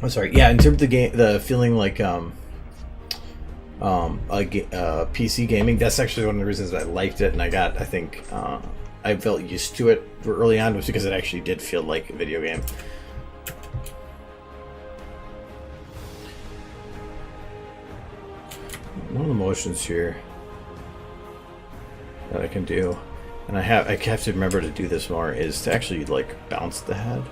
I'm sorry. Yeah, in terms of the game, the feeling like PC gaming. That's actually one of the reasons I liked it, and I think I felt used to it early on, was because it actually did feel like a video game. One of the motions here that I can do, and I have to remember to do this more, is to actually like bounce the head.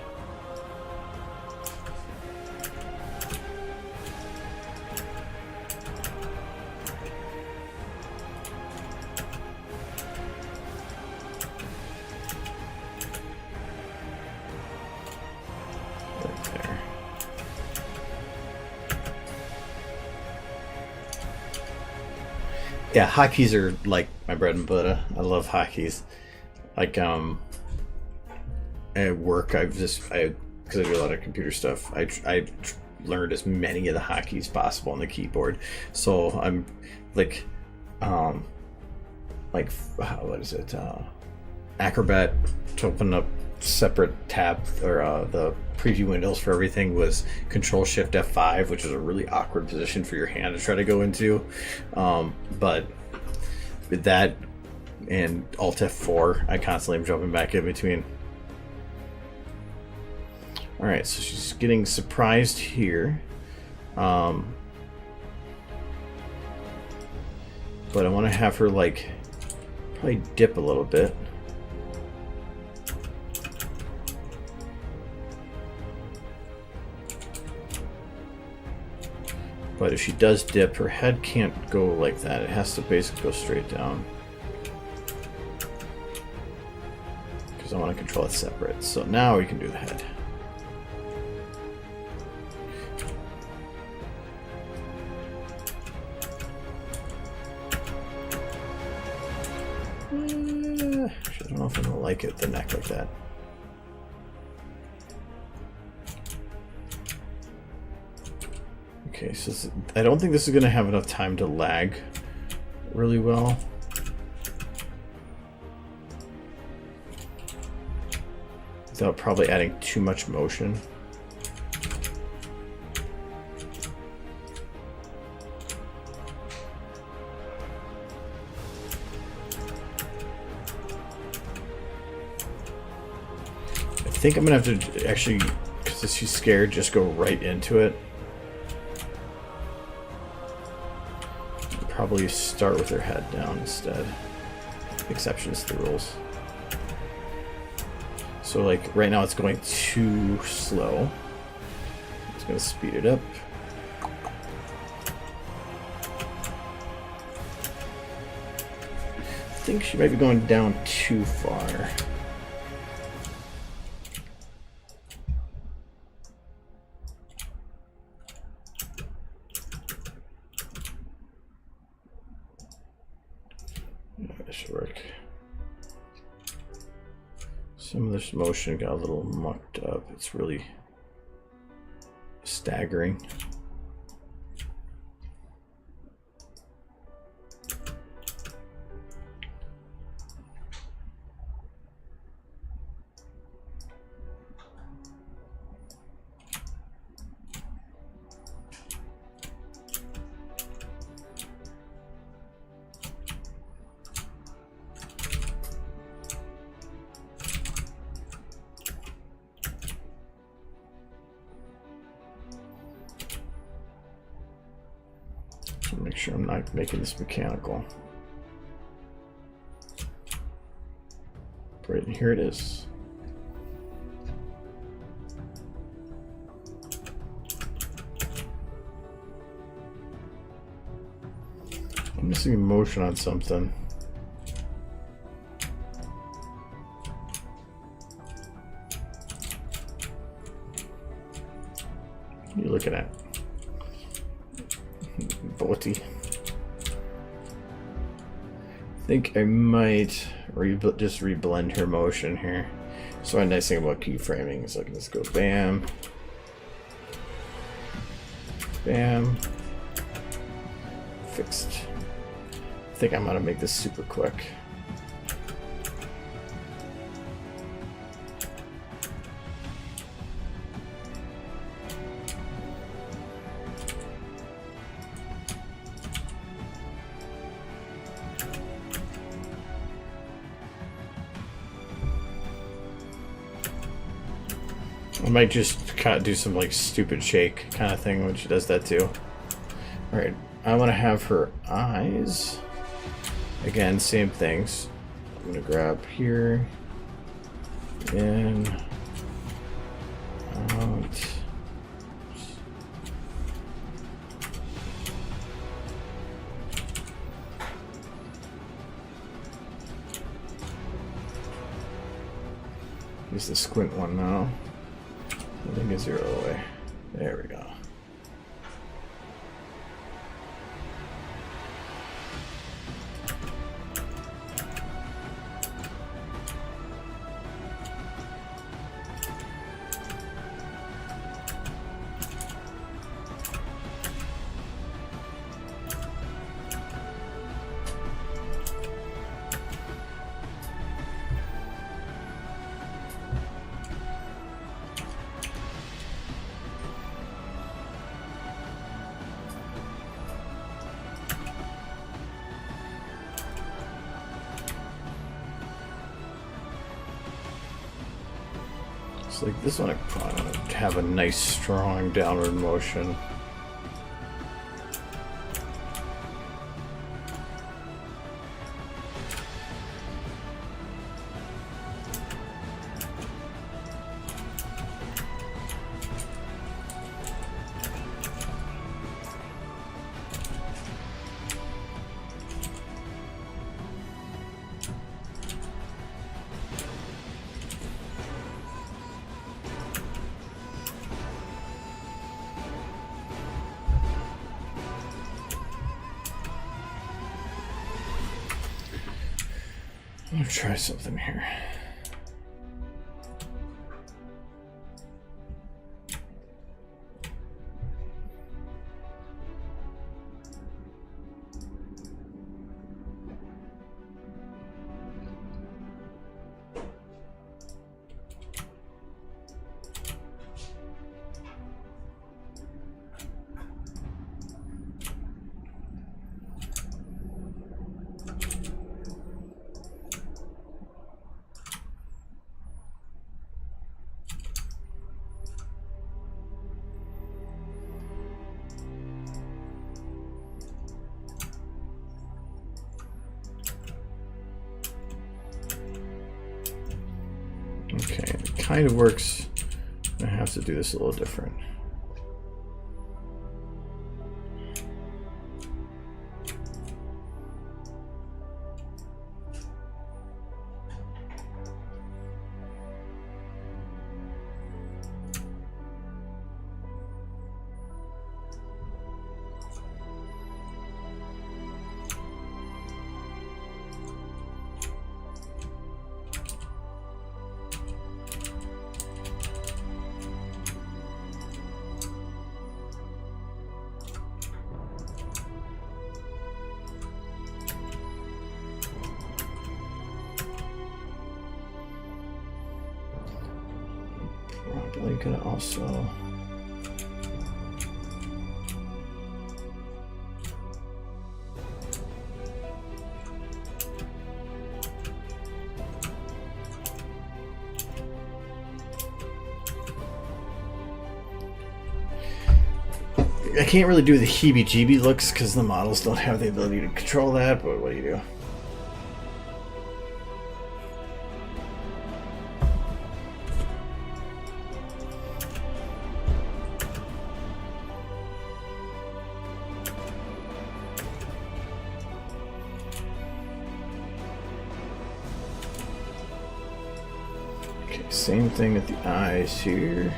Yeah, hotkeys are like my bread and butter. I love hotkeys. Like at work, because I do a lot of computer stuff. I learned as many of the hotkeys possible on the keyboard. So I'm like what is it? Acrobat to open up separate tab, or the preview windows for everything was Control Shift F5, which is a really awkward position for your hand to try to go into. But with that and Alt F4, I constantly am jumping back in between. All right, so she's getting surprised here. But I want to have her like probably dip a little bit. But if she does dip, her head can't go like that. It has to basically go straight down. Because I want to control it separate. So now we can do the head. I don't know if I'm going to like it, the neck like that. Okay, so I don't think this is going to have enough time to lag really well. Without probably adding too much motion. I think I'm going to have to actually, because she's scared, just go right into it. Probably start with her head down instead. Exceptions to the rules. So like right now it's going too slow. It's going to speed it up. I think she might be going down too far. That should work. Some of this motion got a little mucked up. It's really staggering. Make sure I'm not making this mechanical. Right, and here it is. I'm missing motion on something. What are you looking at? Butty. I think I might just reblend her motion here. So a nice thing about keyframing is I can just go bam, bam, fixed. I think I'm gonna make this super quick. I might just kind of do some like stupid shake kind of thing when she does that too. Alright, I want to have her eyes. Again, same things. I'm going to grab here. In. Out. Use the squint one now. I think it's 0 away. There we go. Like this one, I probably want to have a nice strong downward motion. I'm gonna try something here. Okay, it kind of works. I have to do this a little different. Probably gonna also I can't really do the heebie-jeebie looks because the models don't have the ability to control that, but what do you do? Okay, same thing with the eyes here.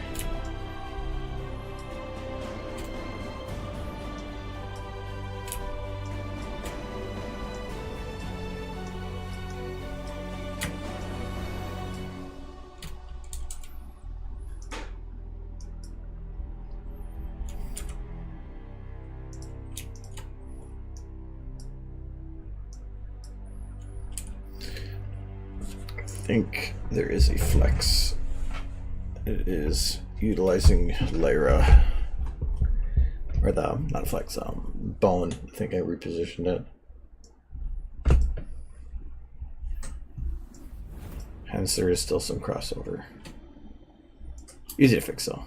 I think there is a flex. It is utilizing Lyra, or the not flex, bone. I think I repositioned it. Hence, there is still some crossover. Easy to fix though.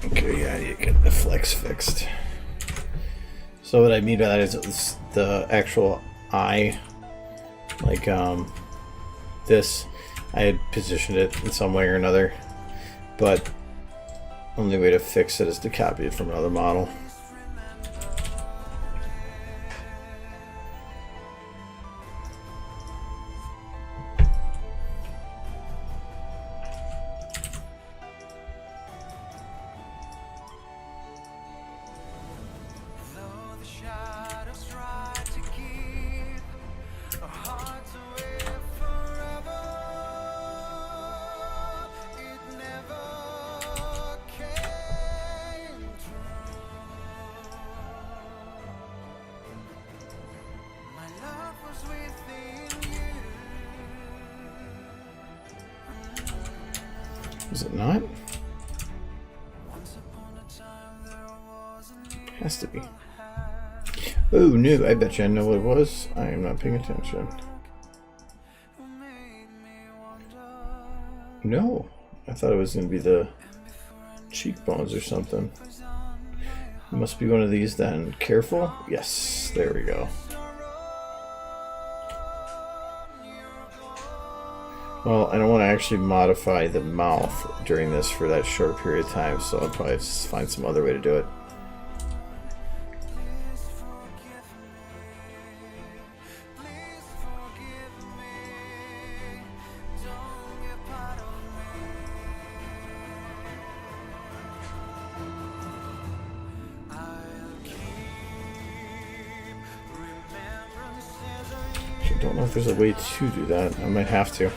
Okay, yeah, you get the flex fixed. So what I mean by that is it's the actual eye, like this. I had positioned it in some way or another, but only way to fix it is to copy it from another model. Is it not? Has to be. Oh no, I bet you I know what it was. I am not paying attention. No, I thought it was going to be the cheekbones or something. It must be one of these then. Careful. Yes, there we go. Well, I don't want to actually modify the mouth during this for that short period of time, so I'll probably just find some other way to do it. I don't know if there's a way to do that. I might have to.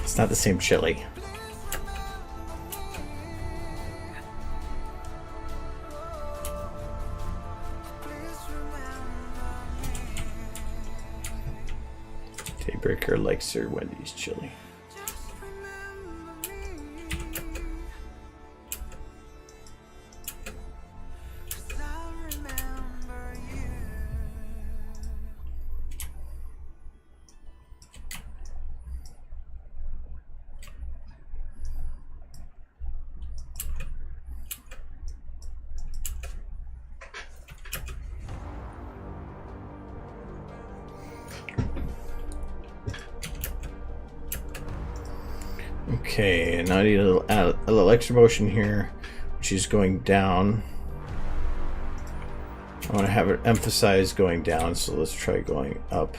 It's not the same chili. Daybreaker likes Sir Wendy's chili. Okay, now I need a little extra motion here, which is going down. I want to have it emphasize going down, so let's try going up.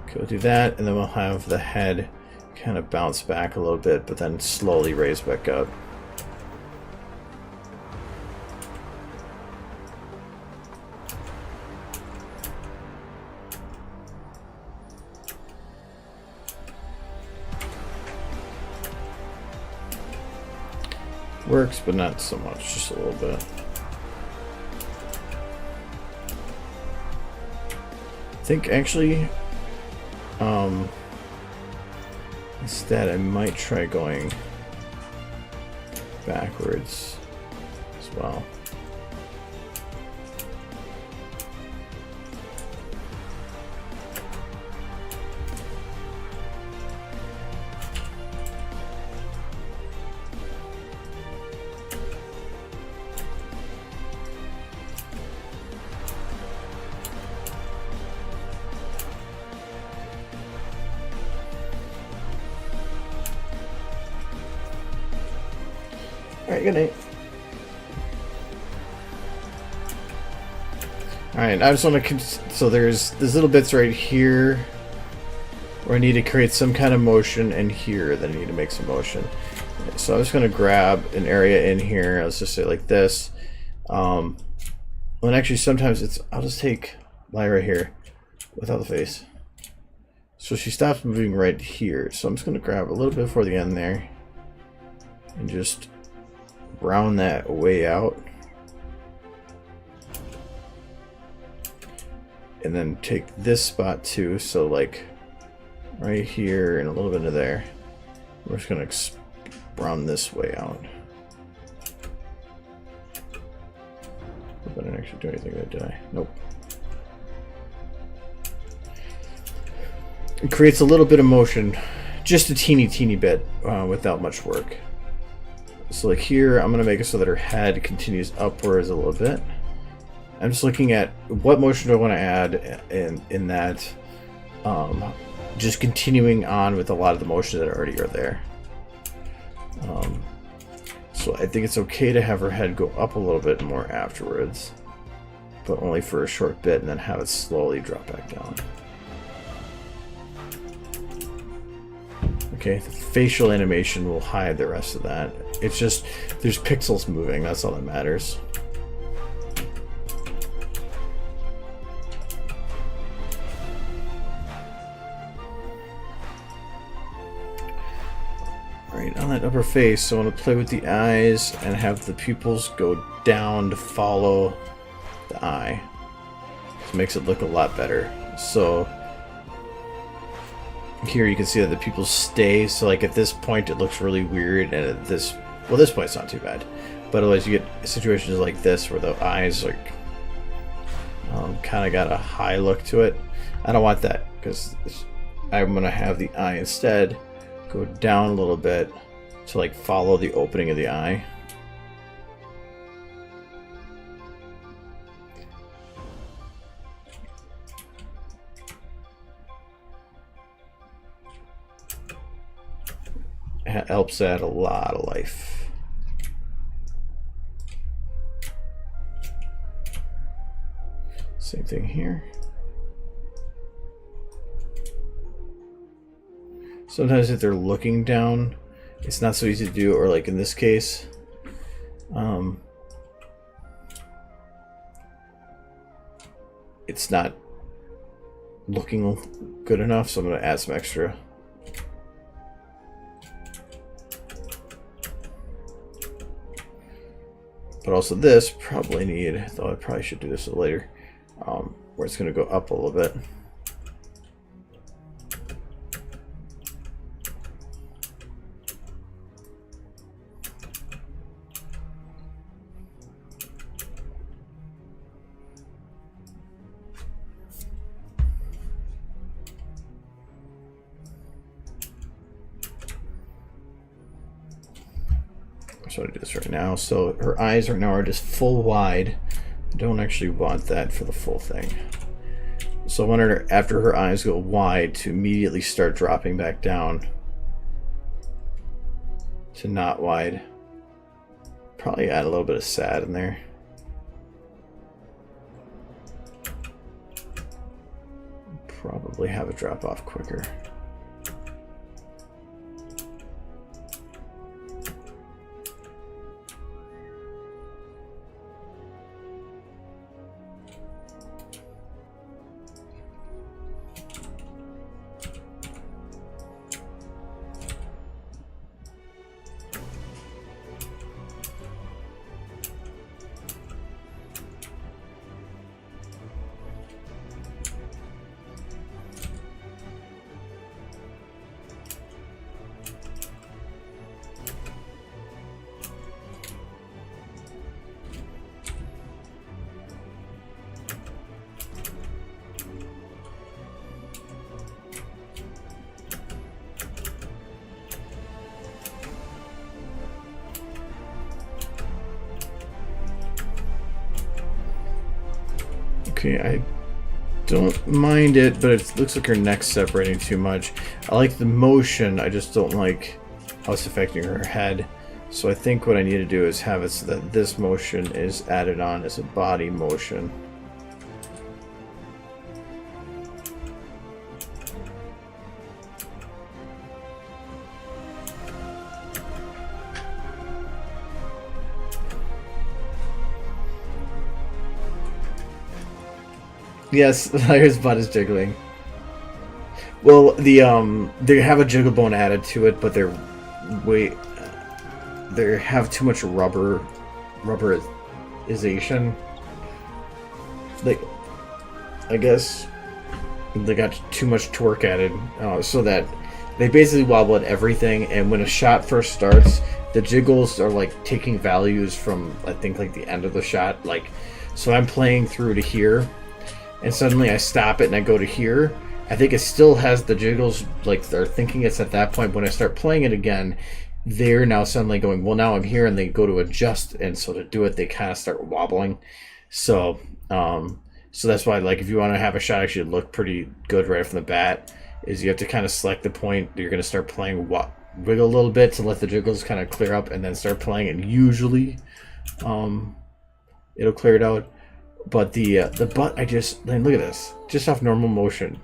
Okay, we'll do that, and then we'll have the head kind of bounce back a little bit, but then slowly raise back up. Works, but not so much, just a little bit. I think actually, instead I might try going backwards as well. Alright, good night. Alright, I just want to... So there's little bits right here where I need to create some kind of motion, and here that I need to make some motion. So I'm just going to grab an area in here. Let's just say like this. And actually sometimes it's... I'll just take Lyra right here without the face. So she stops moving right here. So I'm just going to grab a little bit before the end there and just round that way out. And then take this spot too. So like right here and a little bit of there. We're just going to round this way out. I didn't actually do anything there, did I? Nope. It creates a little bit of motion, just a teeny bit, without much work. So like here, I'm going to make it so that her head continues upwards a little bit. I'm just looking at what motion do I want to add in that, just continuing on with a lot of the motions that already are there. So I think it's okay to have her head go up a little bit more afterwards, but only for a short bit, and then have it slowly drop back down. Okay, the facial animation will hide the rest of that. It's just, there's pixels moving, that's all that matters. Alright, on that upper face, so I want to play with the eyes and have the pupils go down to follow the eye. This makes it look a lot better. So here you can see that the pupils stay, so like at this point it looks really weird, and at this, well, this point's not too bad, but otherwise you get situations like this where the eyes like kind of got a high look to it. I don't want that, because I'm going to have the eye instead go down a little bit to like follow the opening of the eye. It helps add a lot of life. Same thing here. Sometimes if they're looking down, it's not so easy to do, or like in this case, it's not looking good enough, so I'm going to add some extra. But also this probably need, though I probably should do this later, where it's going to go up a little bit. So I do this right now. So her eyes right now are just full wide. I don't actually want that for the full thing. So I want her, after her eyes go wide, to immediately start dropping back down to not wide. Probably add a little bit of sad in there. Probably have it drop off quicker. Okay, I don't mind it, but it looks like her neck's separating too much. I like the motion, I just don't like how it's affecting her head. So I think what I need to do is have it so that this motion is added on as a body motion. Yes, Liar's butt is jiggling. Well, they have a jiggle bone added to it, but they have too much rubberization. Like, I guess they got too much torque added, so that they basically wobble at everything. And when a shot first starts, the jiggles are like taking values from, I think, like the end of the shot. Like, so I'm playing through to here, and suddenly I stop it and I go to here. I think it still has the jiggles, like they're thinking it's at that point. When I start playing it again, they're now suddenly going, well, now I'm here, and they go to adjust, and so to do it, they kind of start wobbling. So, so that's why, like, if you want to have a shot actually look pretty good right from the bat, is you have to kind of select the point that you're going to start playing, wiggle a little bit to let the jiggles kind of clear up, and then start playing, and usually, it'll clear it out. But the butt, look at this, just off normal motion.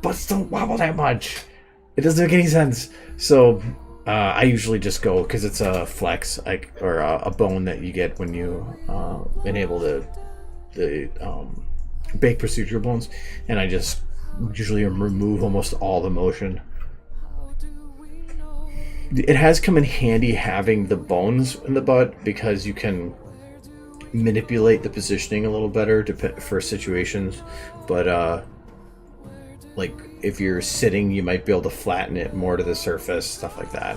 Butts don't wobble that much. It doesn't make any sense. So I usually just go, because it's a flex, or a bone that you get when you enable the bake procedural bones, and I just usually remove almost all the motion. It has come in handy having the bones in the butt, because you can manipulate the positioning a little better for situations, but like if you're sitting, you might be able to flatten it more to the surface, stuff like that.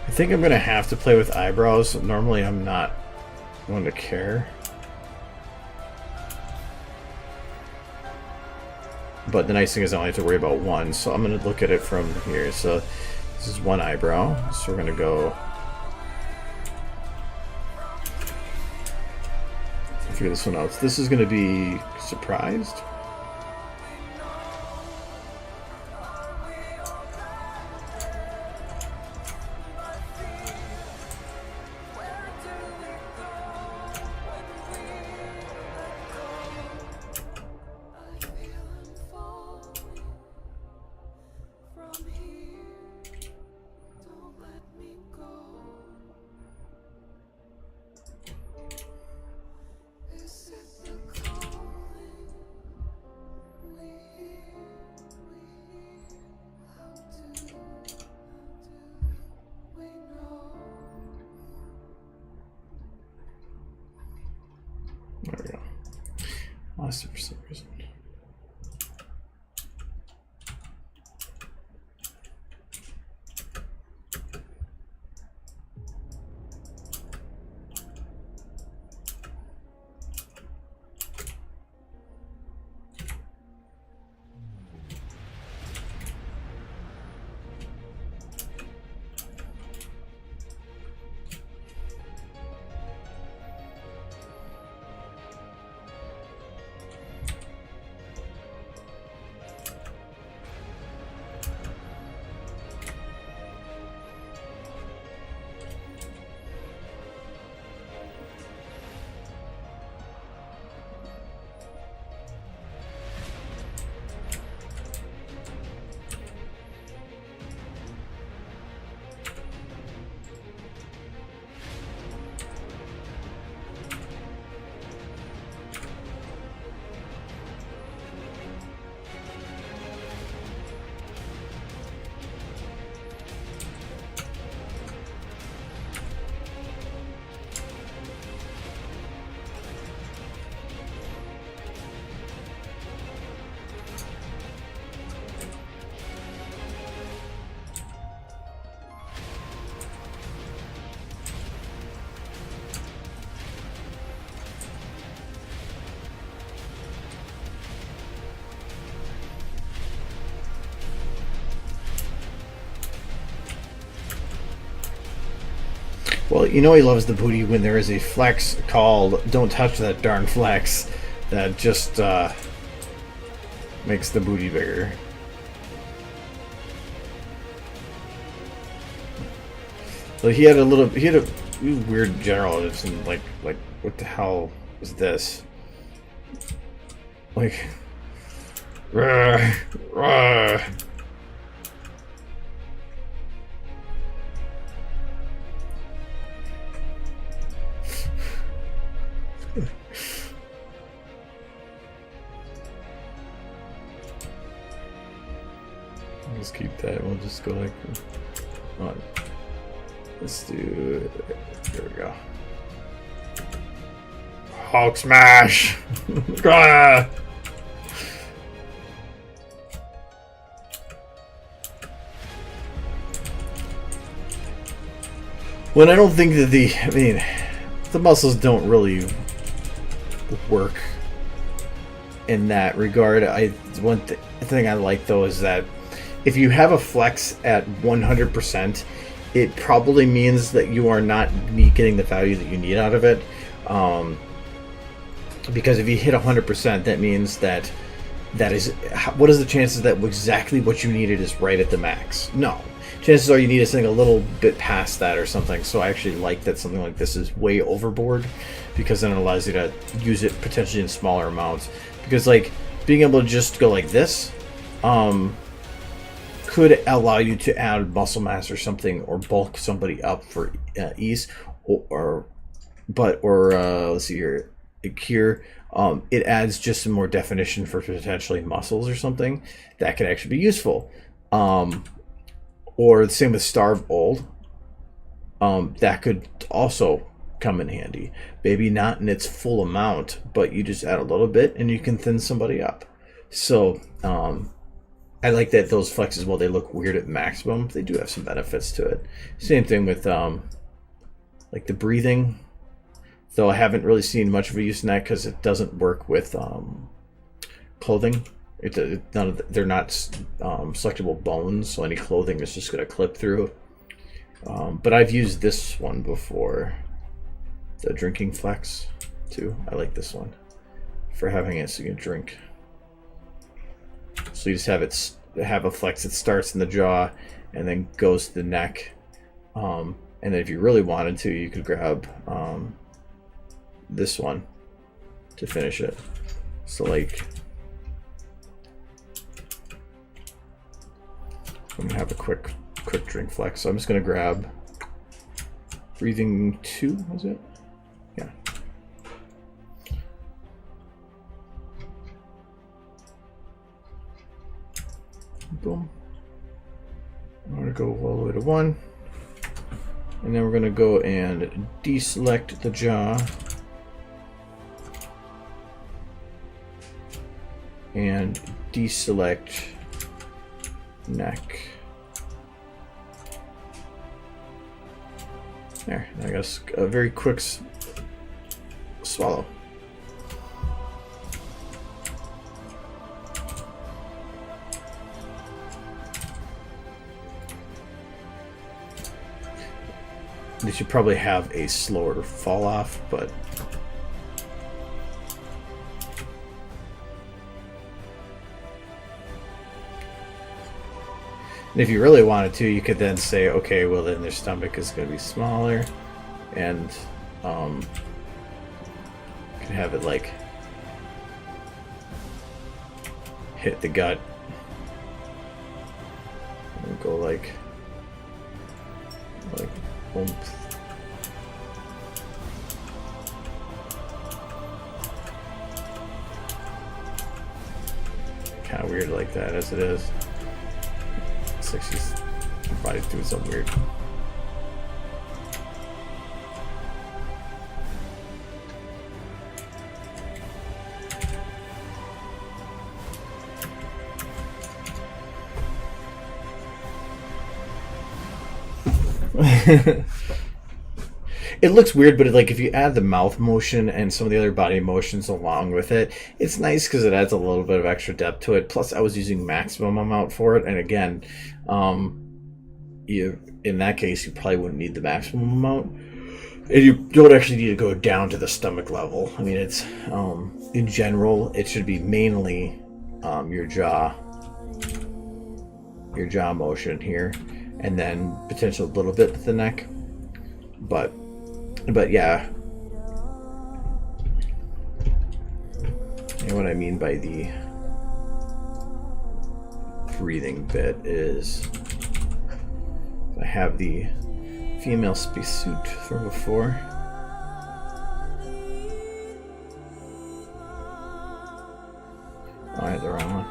I think I'm gonna have to play with eyebrows. Normally I'm not one to care, but the nice thing is I only have to worry about one, so I'm gonna look at it from here. So this is one eyebrow, so we're gonna go figure this one out. So this is gonna be surprised. There we go. Lost it for some reason. Well, you know he loves the booty when there is a flex called "Don't touch that darn flex," that just makes the booty bigger. So he had a weird generalism, and like what the hell is this? Like, rah, rah. Let's keep that. We'll just go like on. Let's do it. There we go. Hulk smash! Ah! When I don't think that the muscles don't really work in that regard. One thing I like though is that if you have a flex at 100%, it probably means that you are not getting the value that you need out of it. Because if you hit 100%, that means that is what is the chances that exactly what you needed is right at the max? No. Chances are you need something a little bit past that or something. So I actually like that something like this is way overboard, because then it allows you to use it potentially in smaller amounts. Because like being able to just go like this could allow you to add muscle mass or something, or bulk somebody up for ease, or let's see here. Here, it adds just some more definition for potentially muscles or something that could actually be useful. Or the same with starve old. That could also come in handy. Maybe not in its full amount, but you just add a little bit and you can thin somebody up. So I like that those flexes, while they look weird at maximum, they do have some benefits to it. Same thing with like the breathing. Though I haven't really seen much of a use in that because it doesn't work with clothing. They're not selectable bones, so any clothing is just going to clip through. But I've used this one before, the drinking flex too. I like this one for having it so you can drink. So you just have a flex that starts in the jaw and then goes to the neck. And then if you really wanted to, you could grab this one to finish it. So like, I'm gonna have a quick drink flex. So I'm just gonna grab breathing 2, was it? Yeah. Boom. I'm gonna go all the way to 1. And then we're gonna go and deselect the jaw. And deselect neck. There, I guess a very quick swallow. They should probably have a slower fall off, but and if you really wanted to, you could then say, okay, well then their stomach is going to be smaller, and you can have it like hit the gut and go like boom. Kind of weird like that as it is. It's like she's body's doing something weird. It looks weird, but like if you add the mouth motion and some of the other body motions along with it, it's nice because it adds a little bit of extra depth to it. Plus, I was using maximum amount for it, and again, in that case, you probably wouldn't need the maximum amount. And you don't actually need to go down to the stomach level. I mean, it's in general, it should be mainly your jaw motion here, and then potential a little bit at the neck. But yeah. And what I mean by the breathing bit is, I have the female spacesuit from before. Oh, I had the wrong one.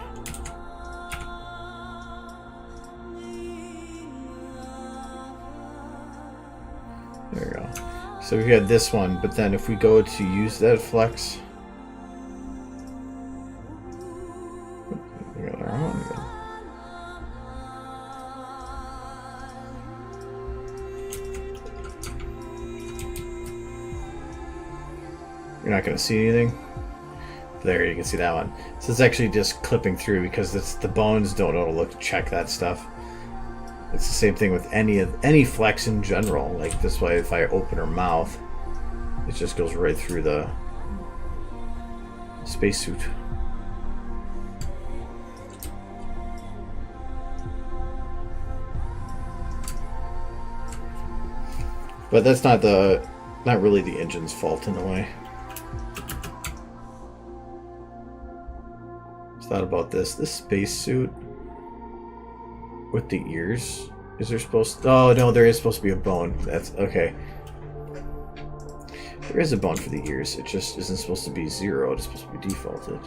There we go. So we had this one, but then if we go to use that flex, we got the wrong one again. You're not going to see anything. There, you can see that one. So it's actually just clipping through because the bones don't know to look to check that stuff. It's the same thing with any flex in general. Like this way, if I open her mouth, it just goes right through the spacesuit. But that's not really the engine's fault in a way. It's not about this spacesuit with the ears. Is there supposed to... Oh no, there is supposed to be a bone. That's okay. There is a bone for the ears. It just isn't supposed to be 0. It's supposed to be defaulted.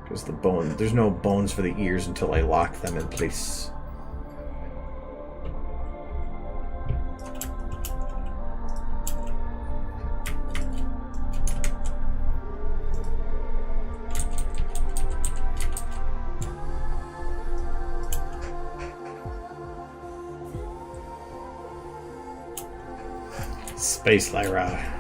Because there's no bones for the ears until I lock them in place. Space Lyra.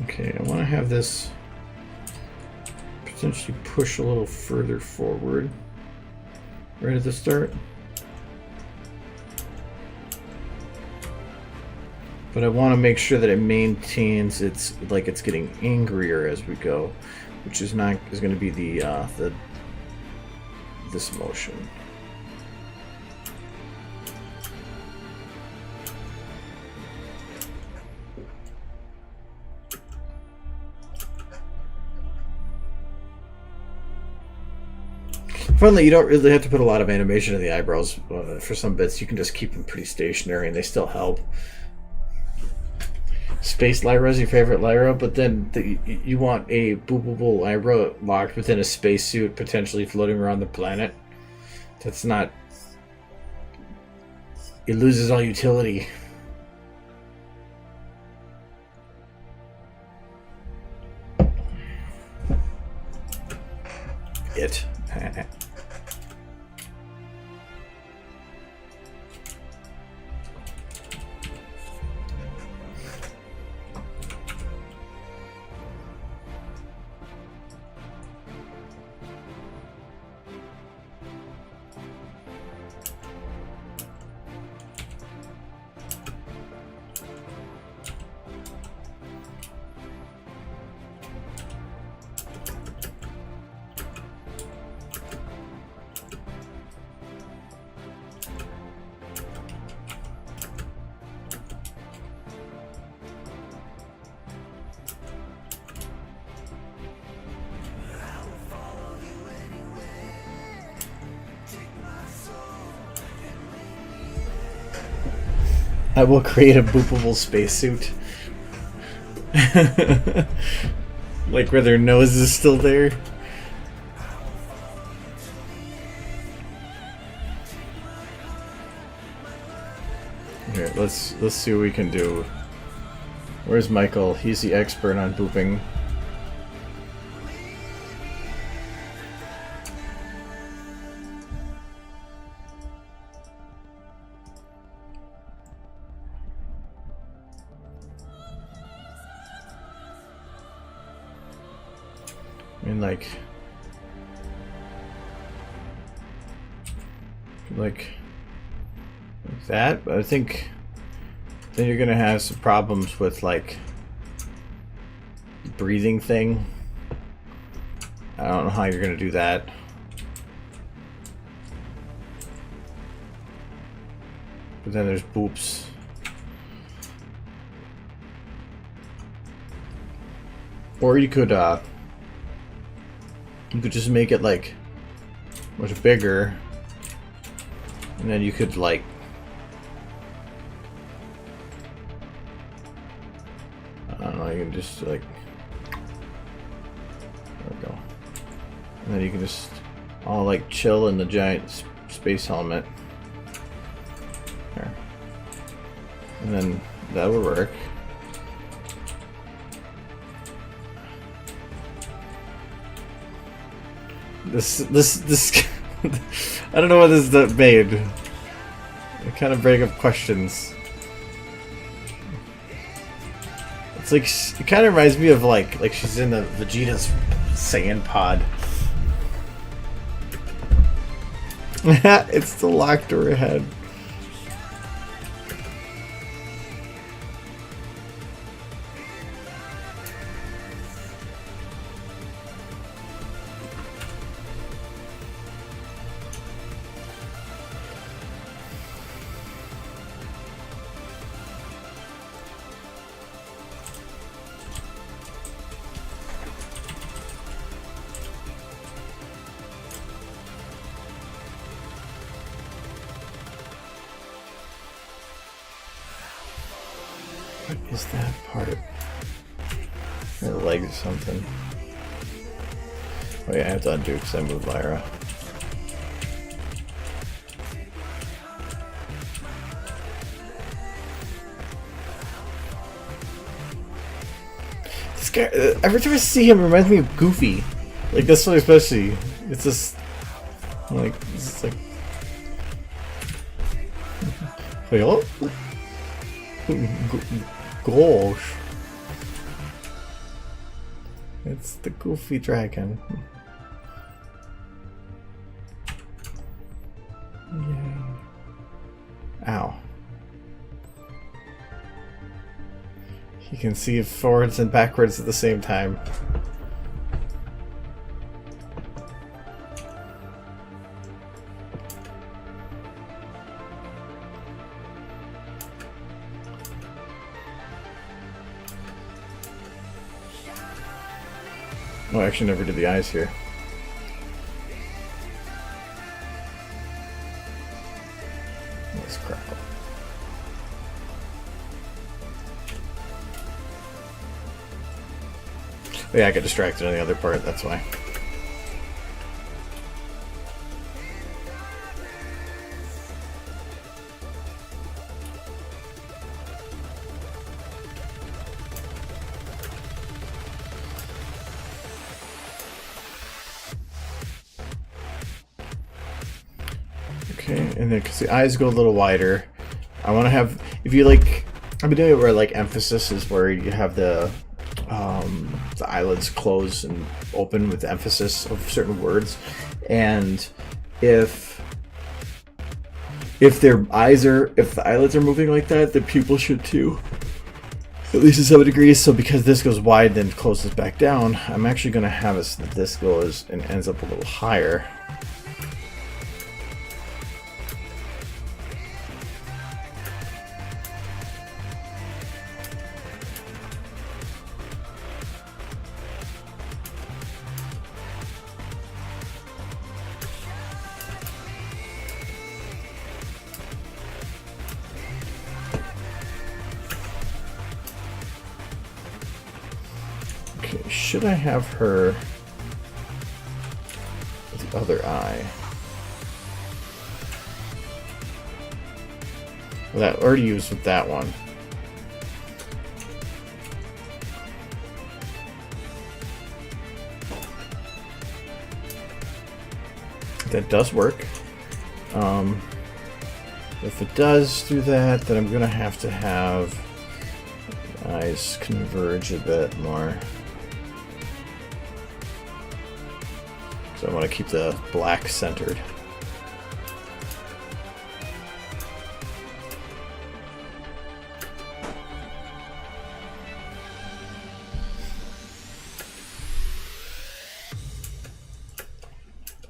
Okay, I want to have this potentially push a little further forward right at the start. But I want to make sure that it maintains it's getting angrier as we go, which is going to be this motion. Finally, you don't really have to put a lot of animation in the eyebrows. For some bits, you can just keep them pretty stationary, and they still help. Space Lyra is your favorite Lyra, but then you want a boopable Lyra locked within a spacesuit, potentially floating around the planet. That's not... It loses all utility. It. I will create a boopable spacesuit. Like where their nose is still there. Here, let's see what we can do. Where's Michael? He's the expert on booping. I mean, like that, but I think then you're gonna have some problems with like the breathing thing. I don't know how you're gonna do that. But then there's boops. Or you could just make it like much bigger, and then you could like I don't know, you can just like there we go, and then you can just all like chill in the giant space helmet there, and then that would work. This I don't know what this made. I kind of bring up questions. It's like it kind of reminds me of like she's in the Vegeta's sand pod. It's still locked to her head. What is that part of her leg or something? Oh yeah, I have to undo because I moved Lyra. This guy, every time I see him, it reminds me of Goofy. Like this one especially. It's just like it's like. Hello? Gosh. It's the Goofy dragon. Yay. Ow. He can see forwards and backwards at the same time. Oh, I actually never did the eyes here. Oh, yeah, I got distracted on the other part, that's why. Okay, and then because the eyes go a little wider, I want to have, if you like, I've been doing it where like emphasis is where you have the eyelids close and open with emphasis of certain words, and if the eyelids are moving like that, the pupil should too, at least to some degree. So because this goes wide then closes back down, I'm actually going to have it so that this goes and ends up a little higher. Should I have her with the other eye? Well, that already used with that one. That does work. If it does do that, then I'm gonna have to have the eyes converge a bit more. So I want to keep the black centered.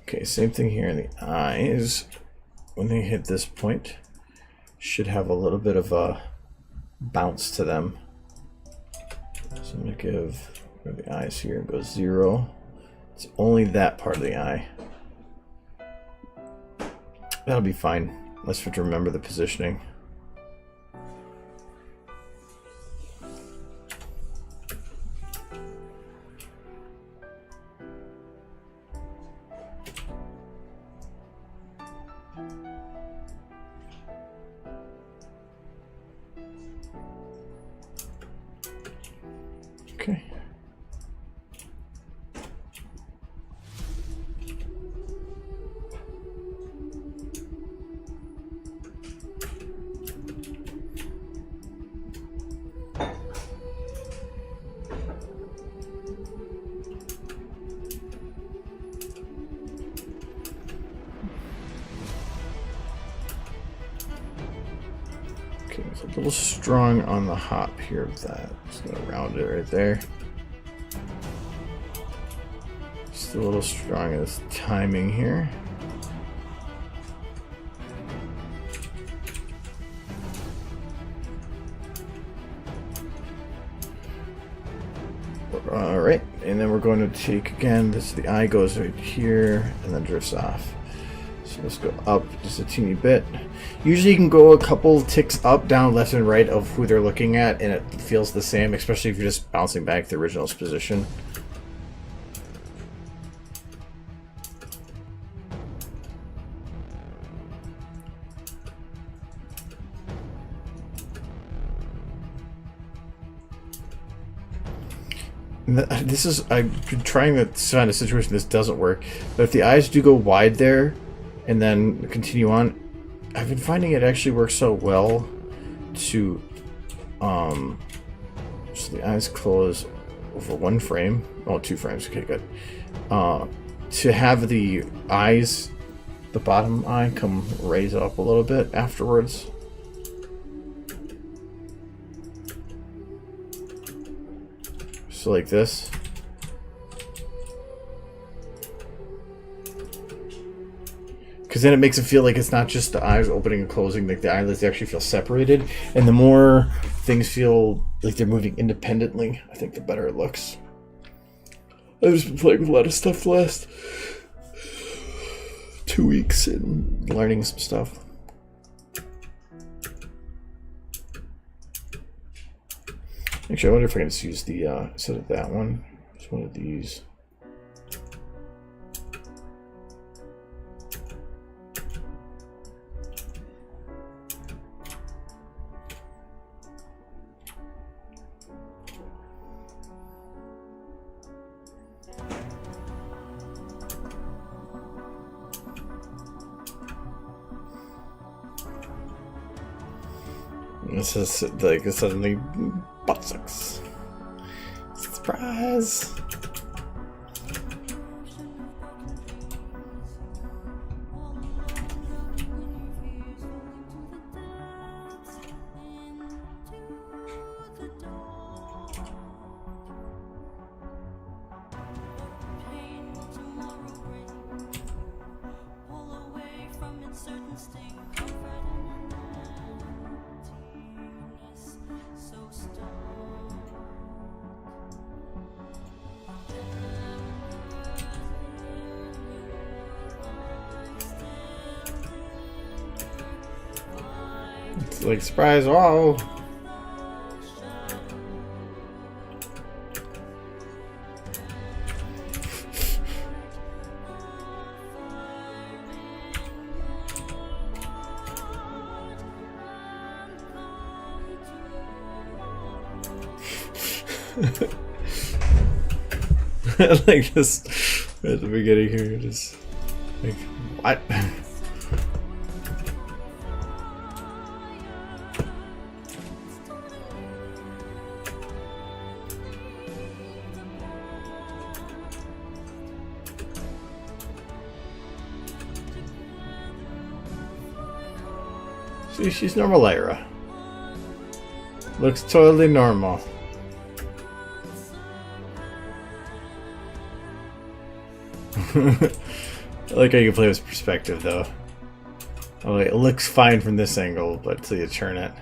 Okay, same thing here in the eyes. When they hit this point, should have a little bit of a bounce to them. So I'm going to give the eyes here, go 0. It's only that part of the eye. That'll be fine. Let's have to remember the positioning. Okay. Okay, it's a little strong on the hop here with that. Just gonna round it right there. Just a little strong in this timing here. Alright, and then we're going to take again, the eye goes right here and then drifts off. So let's go up just a teeny bit. Usually you can go a couple ticks up, down, left, and right of who they're looking at, and it feels the same, especially if you're just bouncing back the original's position. I've been trying to find a situation this doesn't work, but if the eyes do go wide there and then continue on, I've been finding it actually works so well to so the eyes close over 1 frame, 2 frames, okay, good, to have the eyes, the bottom eye, come raise up a little bit afterwards. So like this. Because then it makes it feel like it's not just the eyes opening and closing, like the eyelids actually feel separated. And the more things feel like they're moving independently, I think the better it looks. I've just been playing with a lot of stuff the last 2 weeks and learning some stuff. Actually, I wonder if I can just use the, instead of that one, It's one of these. This is like suddenly butt sucks. Surprise! It's like surprise! Wow! Like this at the beginning here, just like what? See, she's normal Lyra. Looks totally normal. I like how you can play with perspective, though. Oh, it looks fine from this angle, but until you turn it.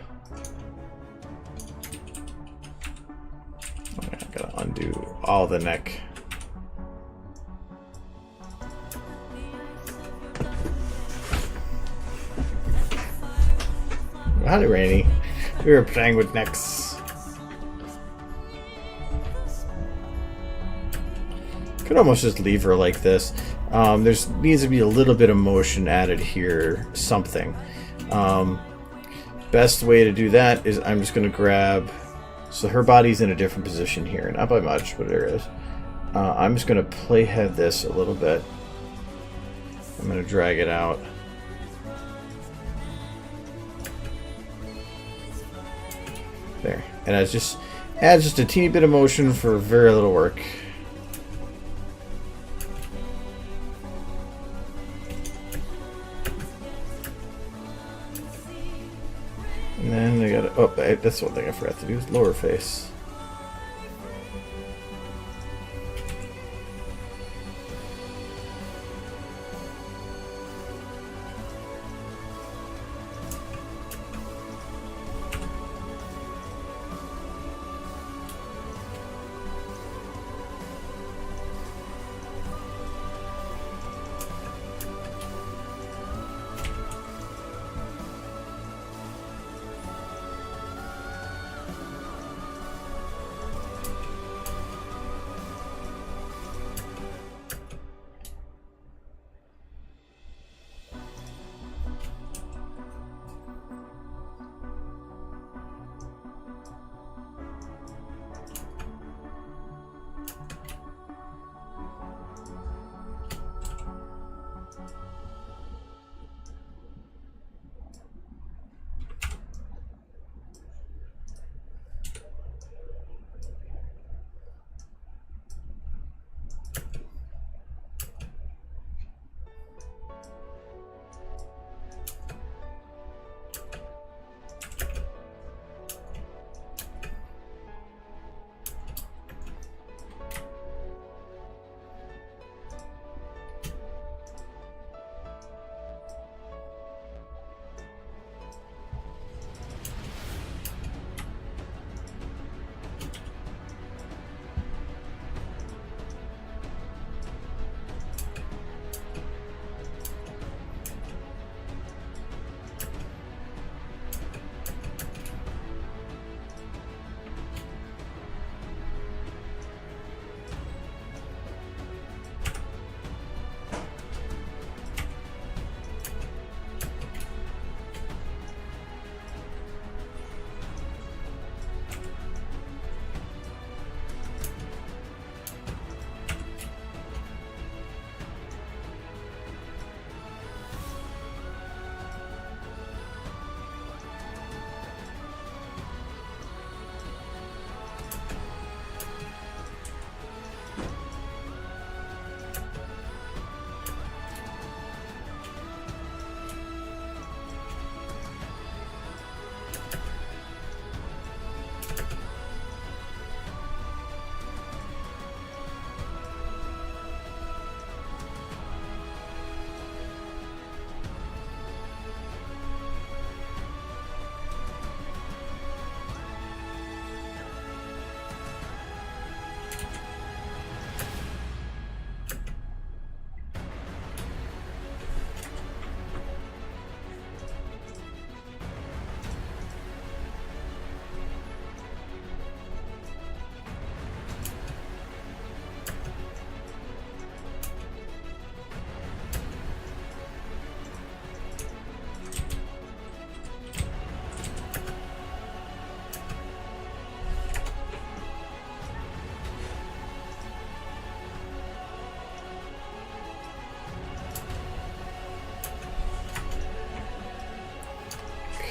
I gotta undo all the neck. Howdy, Rainy. We were playing with necks. Could almost just leave her like this. There's needs to be a little bit of motion added here, something. Best way to do that is I'm just going to grab, so her body's in a different position here, not by much, but there is. I'm just going to playhead this a little bit. I'm going to drag it out. There, and it just adds just a teeny bit of motion for very little work. And then I gotta, oh, that's one thing I forgot to do, is lower face.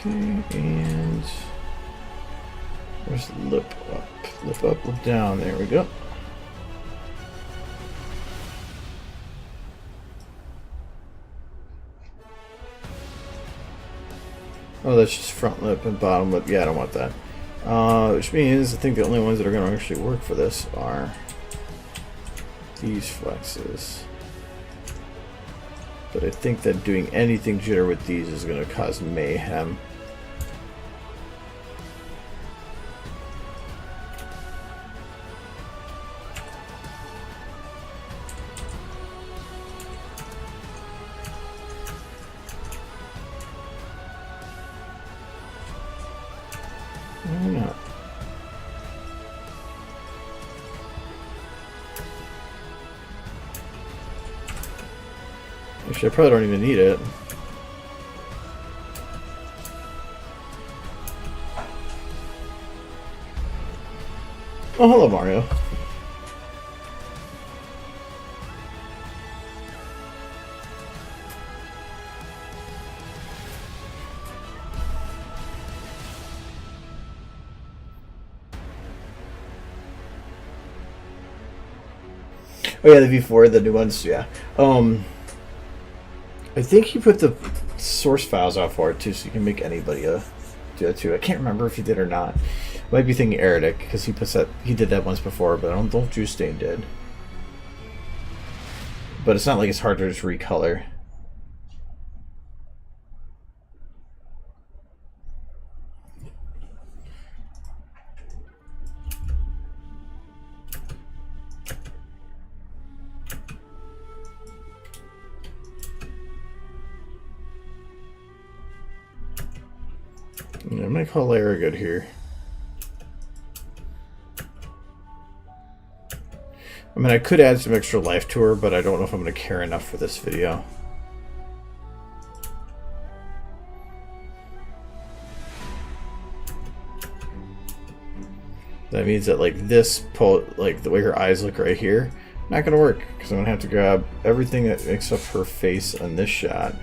Okay, and where's lip up? Lip up, lip down. There we go. Oh, that's just front lip and bottom lip. Yeah, I don't want that. Which means I think the only ones that are going to actually work for this are these flexes. But I think that doing anything jitter with these is going to cause mayhem. Why not? Actually, I probably don't even need it. Oh, hello, Mario. Oh yeah, the V4, the new ones, yeah. I think he put the source files out for it too, so you can make anybody do that too. I can't remember if he did or not. Might be thinking Eredic, because he did that once before, but I don't know if Juice Stain did. But it's not like it's hard to just recolor. Yeah, I'm gonna call Lara good here. I mean, I could add some extra life to her, but I don't know if I'm gonna care enough for this video. That means that like this like the way her eyes look right here, not gonna work because I'm gonna have to grab everything that makes up her face on this shot.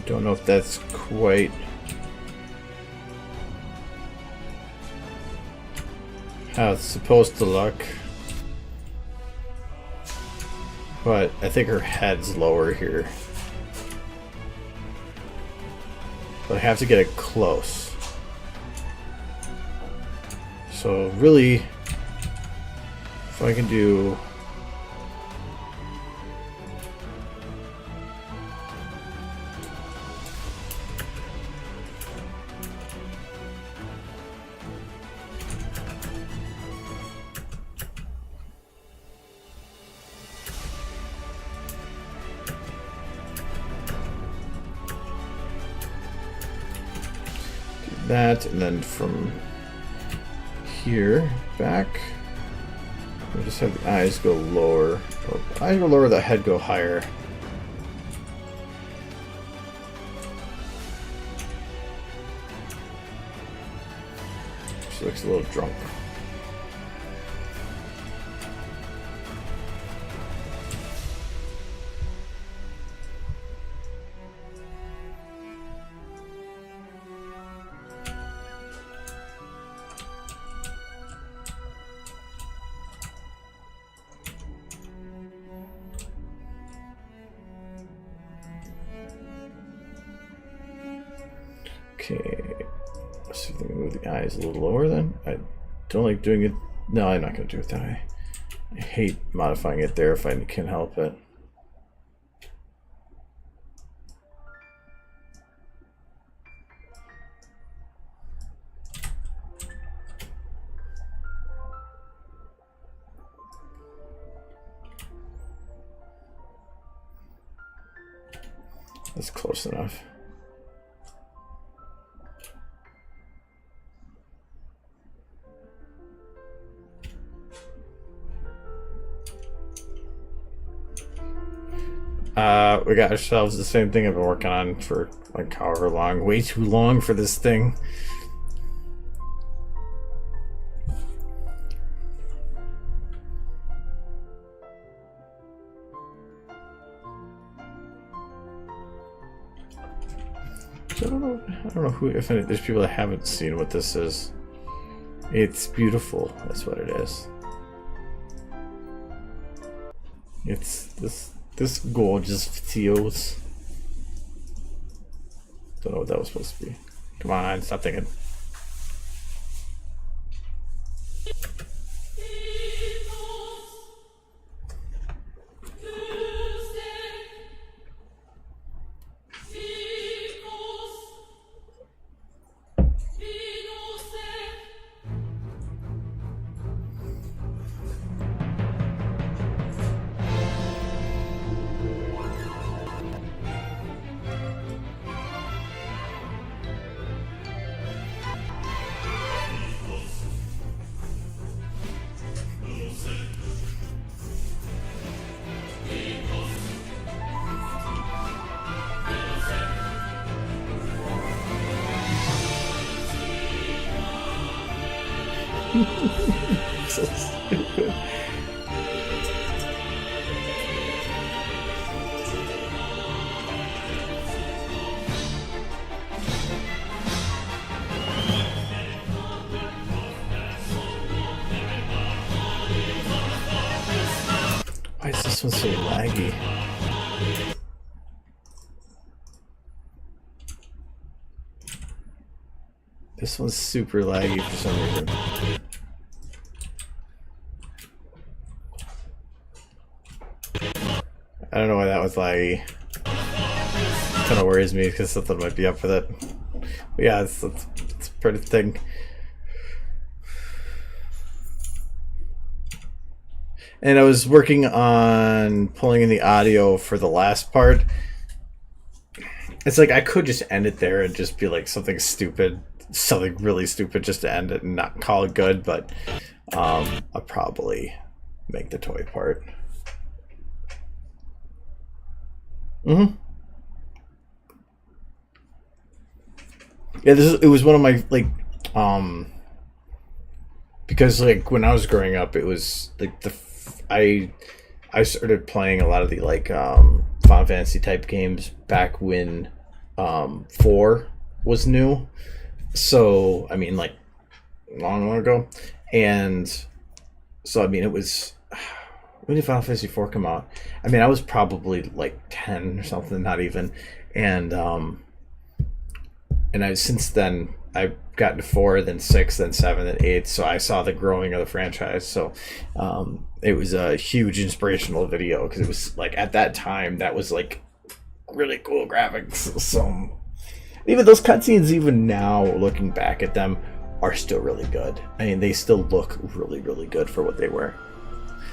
Don't know if that's quite how it's supposed to look, but I think her head's lower here. But I have to get it close. So really, if I can do that, and then from here back, we'll just have the eyes go lower. Or eyes go lower, the head go higher. She looks a little drunk. Okay, let's see if we can move the eyes a little lower then. I don't like doing it. No, I'm not going to do it that way. I hate modifying it there if I can help it. That's close enough. We got ourselves the same thing I've been working on for like however long. Way too long for this thing. I don't know who, if any, there's people that haven't seen what this is. It's beautiful. That's what it is. It's this gorgeous videos. Don't know what that was supposed to be. Come on, stop thinking. So stupid. Why is this one so laggy? This one's super laggy for some reason. I don't know why that was laggy. Kind of worries me because something might be up with it. But yeah, it's a pretty thing. And I was working on pulling in the audio for the last part. It's like I could just end it there and just be like something stupid, something really stupid just to end it and not call it good, but I'll probably make the toy part. Yeah, it was one of my like because like when I was growing up, it was like I started playing a lot of the like Final Fantasy type games back when 4 was new. So I mean, like long ago, and so I mean it was. When did Final Fantasy 4 come out? I mean, I was probably like 10 or something, not even. And I since then I've gotten to 4, then 6, then 7, then 8. So I saw the growing of the franchise. So it was a huge inspirational video because it was like at that time that was like really cool graphics. So even those cutscenes, even now looking back at them, are still really good. I mean, they still look really, really good for what they were.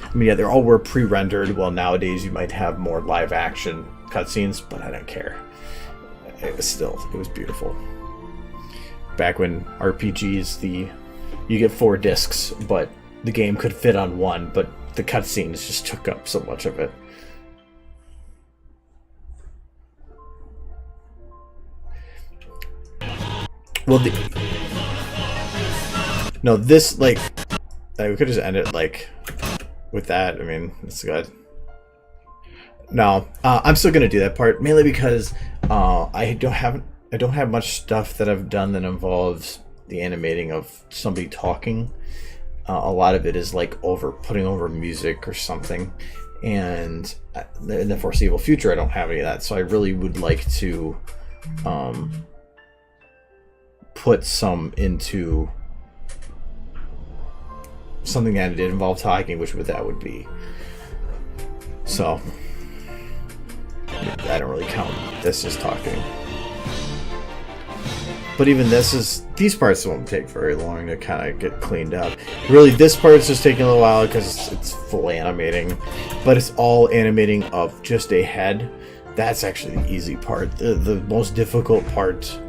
I mean, yeah, they all were pre-rendered. Well, nowadays you might have more live action cutscenes, but I don't care. It was beautiful. Back when RPGs, you get 4 discs, but the game could fit on 1, but the cutscenes just took up so much of it. Well, this like we could just end it like. With that, I mean, it's good. No, I'm still gonna do that part mainly because I don't have much stuff that I've done that involves the animating of somebody talking. A lot of it is like putting over music or something, and in the foreseeable future, I don't have any of that. So I really would like to put some into something that did involve talking, which that would be. So I don't really count this as talking. But even these parts won't take very long to kind of get cleaned up. Really, this part is just taking a little while because it's full animating, but it's all animating of just a head. That's actually the easy part. The most difficult part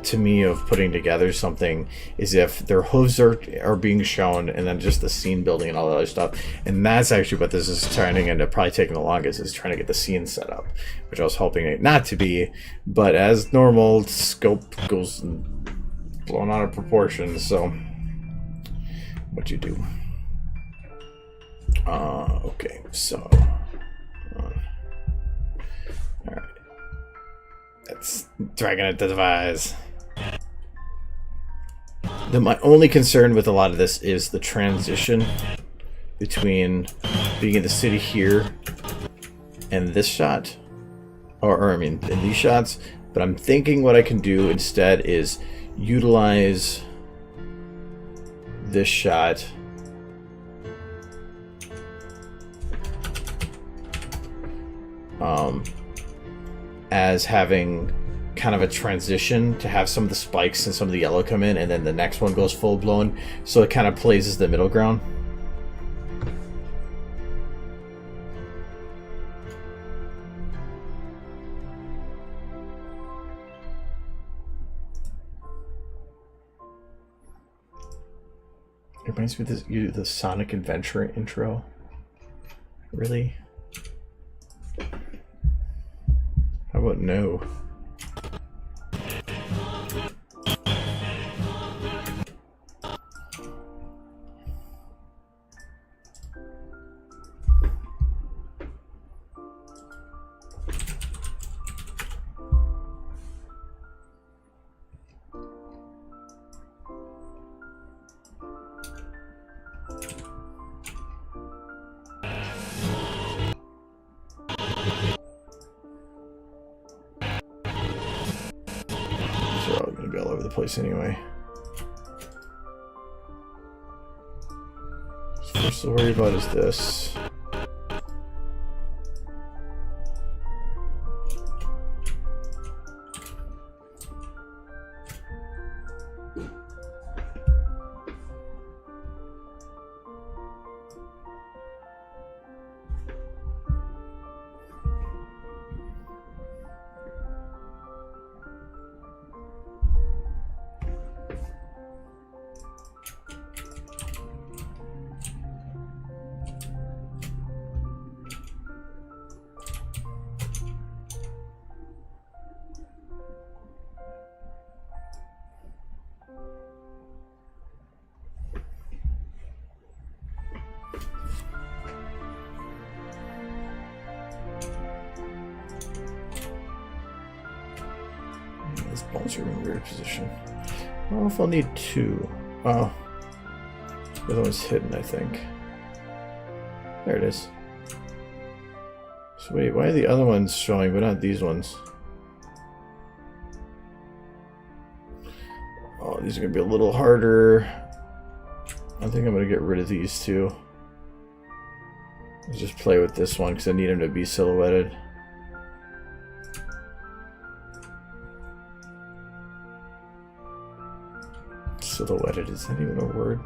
to me of putting together something is if their hooves are being shown, and then just the scene building and all that other stuff. And that's actually what this is turning into, probably taking the longest, is trying to get the scene set up, which I was hoping it not to be, but as normal, scope goes blown out of proportion. So what you do? Okay, so all right. That's dragging it to the vise. My only concern with a lot of this is the transition between being in the city here and this shot. Or I mean, in these shots. But I'm thinking what I can do instead is utilize this shot as having kind of a transition, to have some of the spikes and some of the yellow come in, and then the next one goes full blown, so it kind of plays as the middle ground. It reminds me of the Sonic Adventure intro. Really? How about no? Place anyway. So first to worry about is this. This balls are in a weird position. I don't know if I'll need two. Oh. The other one's hidden, I think. There it is. So wait, why are the other ones showing but not these ones? Oh, these are going to be a little harder. I think I'm going to get rid of these two. I'll just play with this one because I need them to be silhouetted. Silhouetted, is that even a word?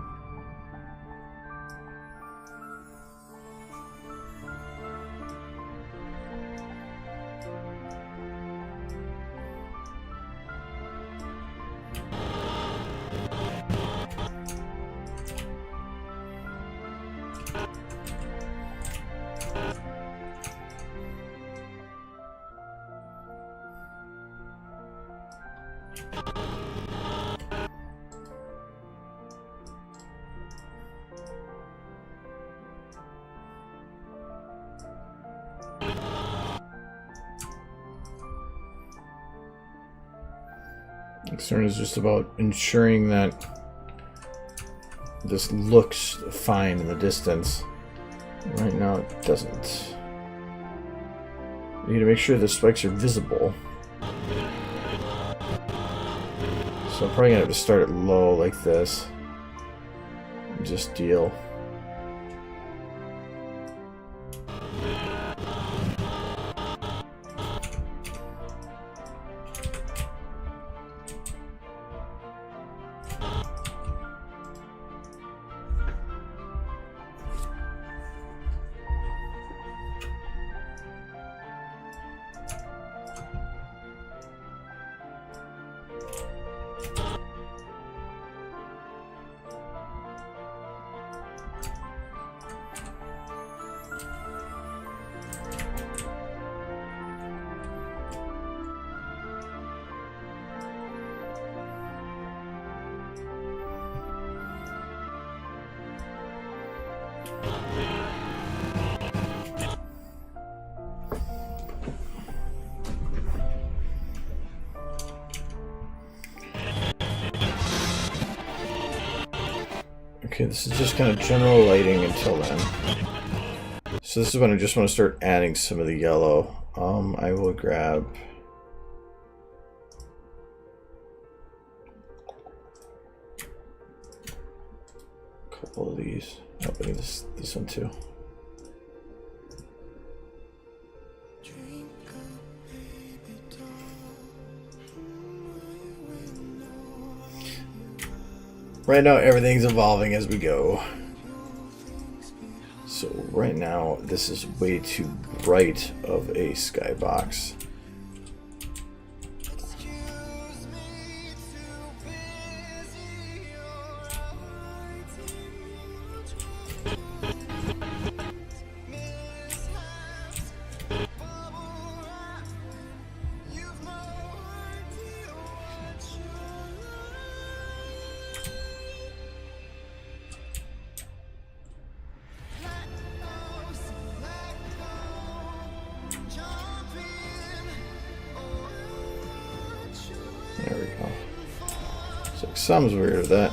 Concern is just about ensuring that this looks fine in the distance. Right now it doesn't. You need to make sure the spikes are visible. So I'm probably gonna have to start it low like this. And just deal. Okay, this is just kind of general lighting until then. So this is when I just want to start adding some of the yellow. I will grab a couple of these. Oh, I need this one too. Right now, everything's evolving as we go. So right now, this is way too bright of a skybox. There we go. So something's weird with that.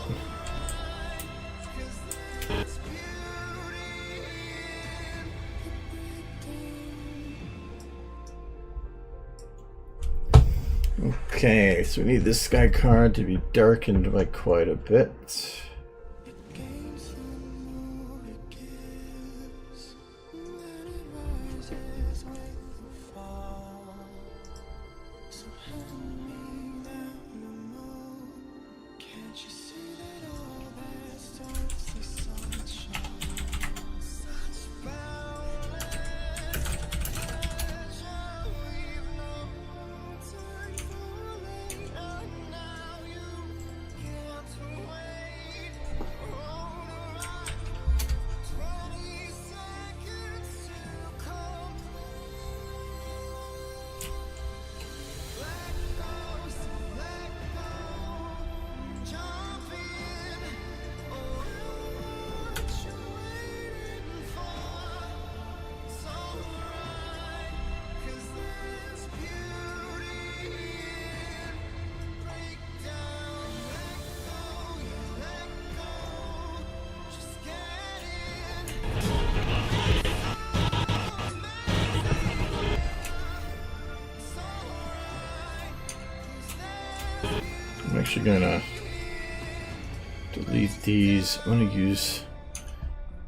Okay, so we need this sky card to be darkened by quite a bit. I'm actually gonna delete these. I'm gonna use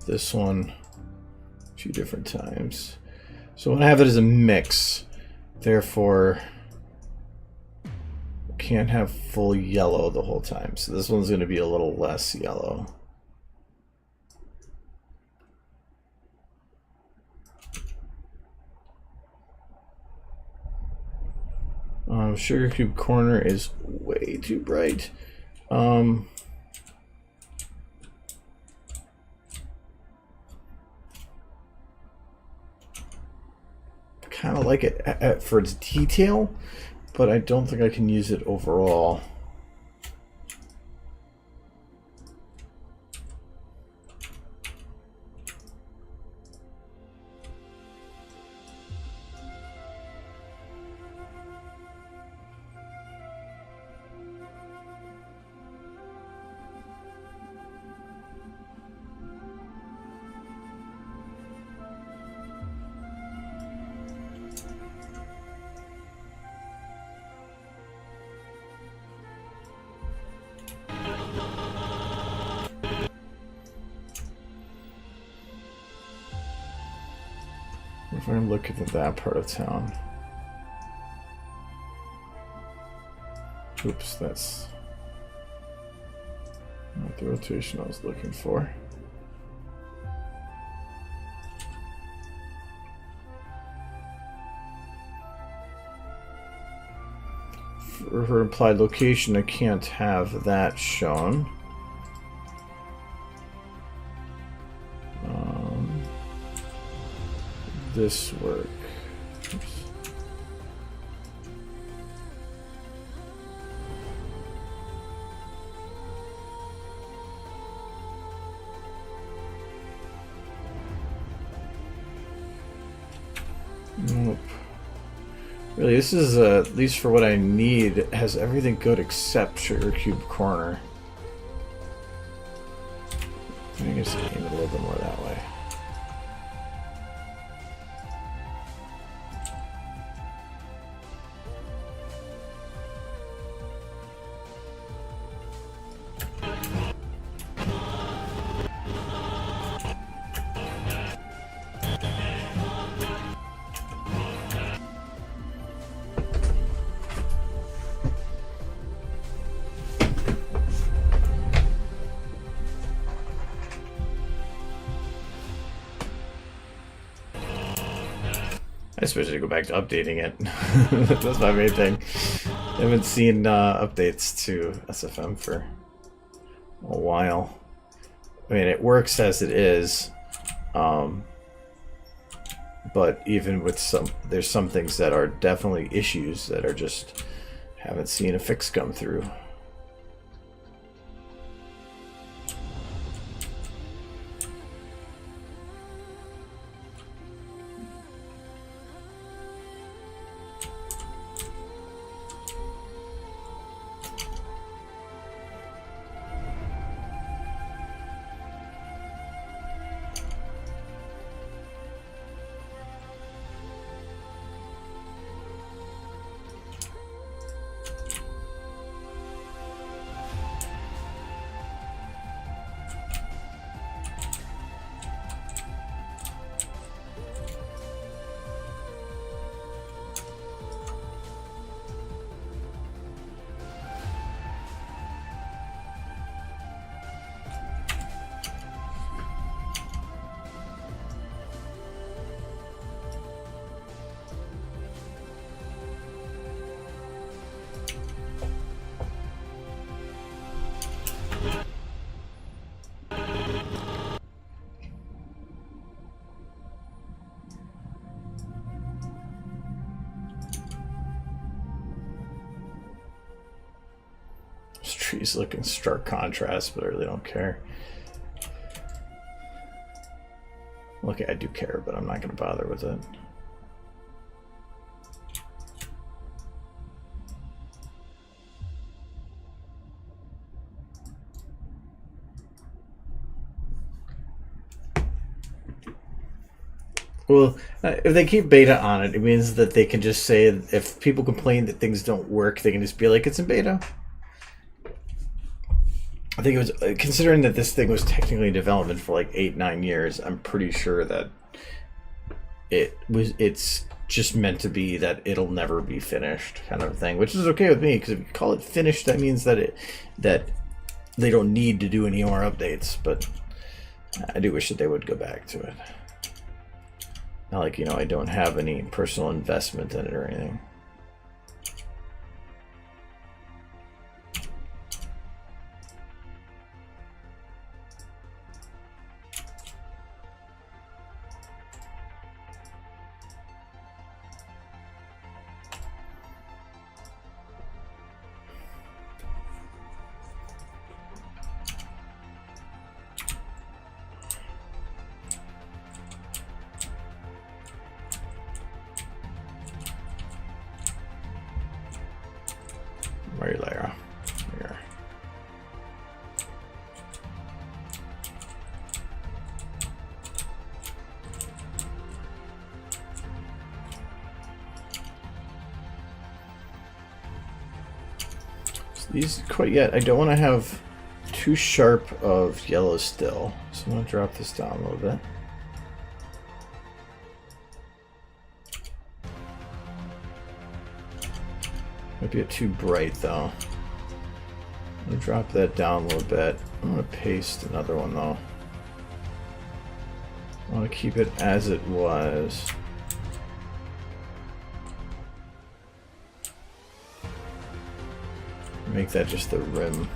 this one 2 different times. So when I have it as a mix, therefore I can't have full yellow the whole time. So this one's gonna be a little less yellow. Sugar Cube Corner is way too bright. Kind of like it for its detail, but I don't think I can use it overall. If I look at that part of town. Oops, that's not the rotation I was looking for. For her implied location, I can't have that shown. This work. Oops. Really, this is, at least for what I need, it has everything good except Sugar Cube Corner. I think I just aim it a little bit more that way. I suppose I go back to updating it. That's my main thing. I haven't seen updates to SFM for a while. I mean, it works as it is, but even with there's some things that are definitely issues that are just haven't seen a fix come through. This tree's looking stark contrast, but I really don't care. Okay, I do care, but I'm not going to bother with it. Well, if they keep beta on it, it means that they can just say, if people complain that things don't work, they can just be like, it's in beta. I think it was, considering that this thing was technically in development for like 8-9 years, I'm pretty sure that it's just meant to be that it'll never be finished kind of thing, which is okay with me, because if you call it finished, that means that they don't need to do any more updates. But I do wish that they would go back to it. Not like, you know, I don't have any personal investment in it or anything. Very layer. Here. So these quite yet. I don't want to have too sharp of yellow still, so I'm going to drop this down a little bit. Might be too bright though. I'm gonna drop that down a little bit. I'm gonna paste another one though. I want to keep it as it was. Make that just the rim.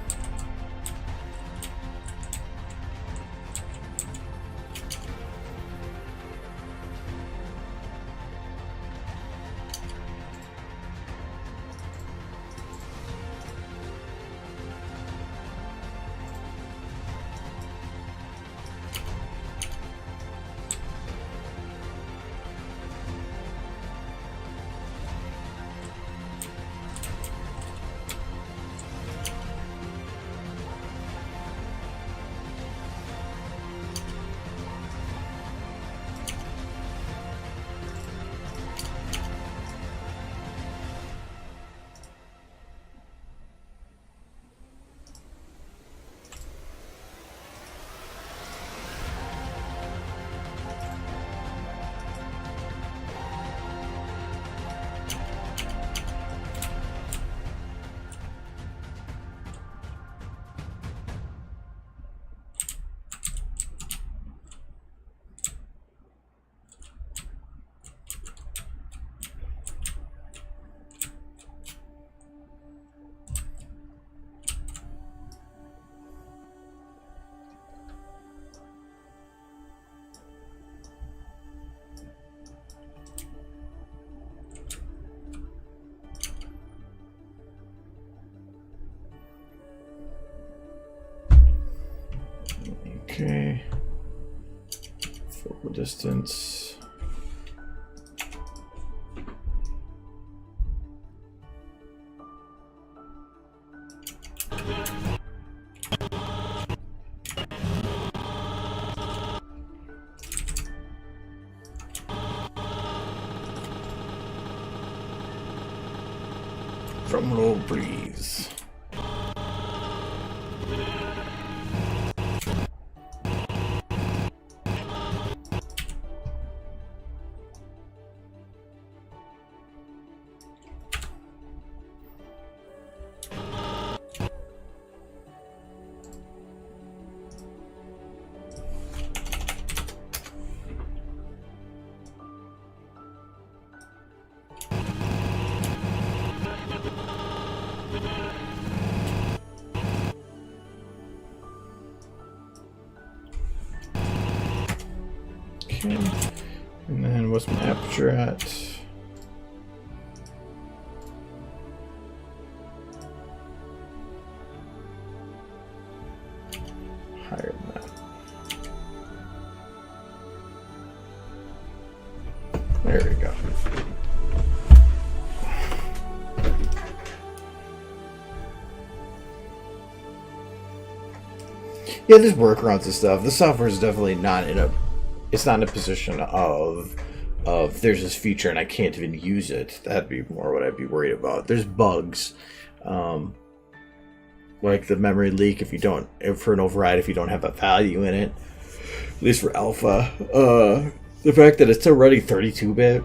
Okay. Focal distance. From low breeze. Okay. And then what's my aperture at? Higher than that. There we go. Yeah, there's workarounds and stuff. The software is definitely not in a position of there's this feature and I can't even use it. That'd be more what I'd be worried about. There's bugs, like the memory leak for an override if you don't have a value in it. At least for alpha. The fact that it's still running 32-bit.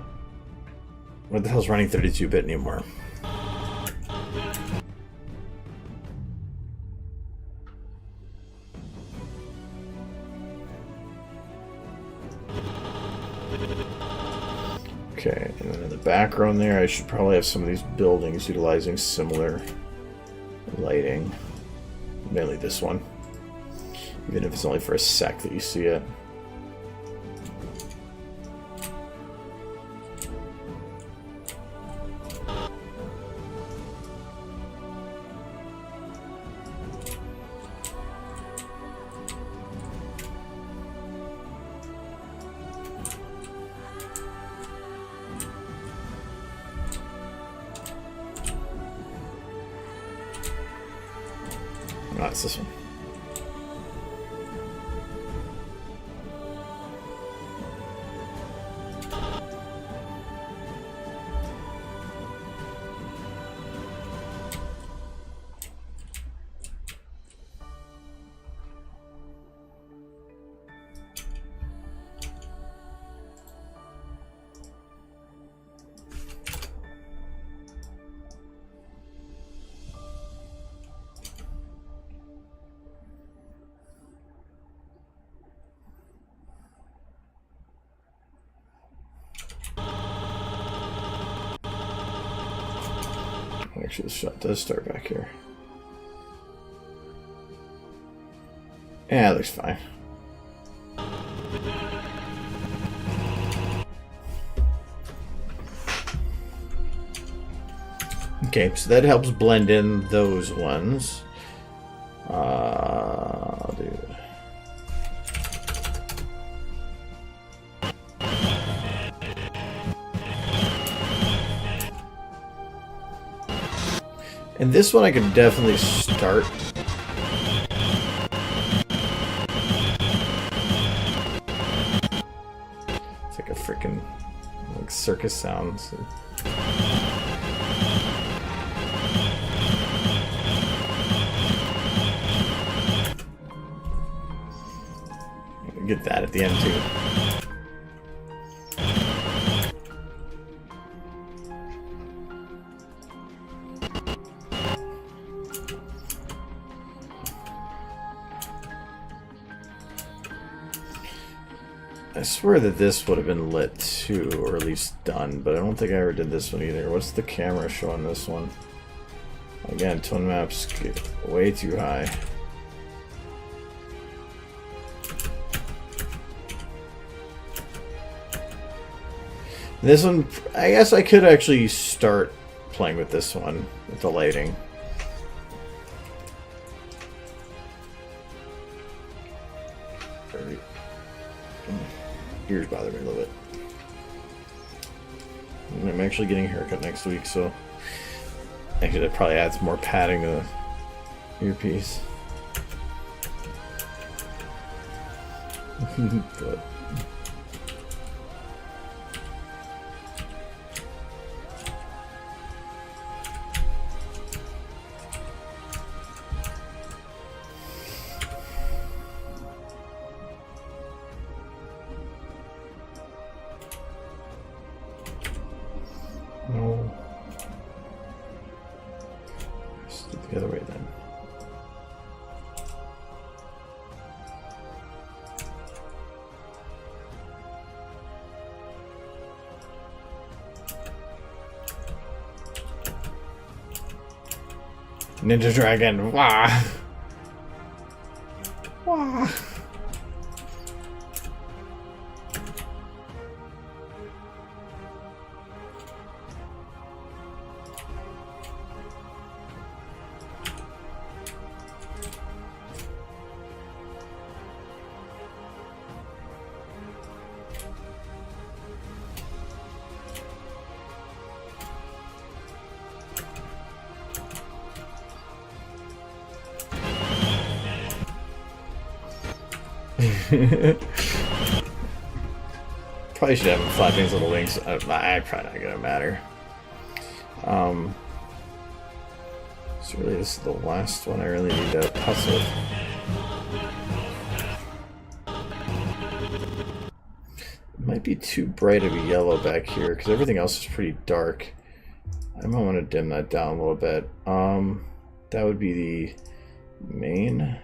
What the hell's running 32-bit anymore? Okay, and then in the background there, I should probably have some of these buildings utilizing similar lighting. Mainly this one. Even if it's only for a sec that you see it. No, it's this one. Actually, the shot does start back here. Yeah, it looks fine. Okay, so that helps blend in those ones. I'll do... And this one I could definitely start. It's like a freaking like circus sounds. Get that at the end too. I swear that this would have been lit too, or at least done, but I don't think I ever did this one either. What's the camera showing this one? Again, tone maps get way too high. This one, I guess I could actually start playing with this one, with the lighting. Very, ears bother me a little bit. And I'm actually getting a haircut next week, so actually that probably adds more padding to the earpiece. But no. Let's do it the other way then. Ninja Dragon, wah! Wah! Probably should have him flapping his little wings. I'm probably not gonna matter. So really, this is the last one I really need to hustle with. It might be too bright of a yellow back here because everything else is pretty dark. I might want to dim that down a little bit. That would be the main.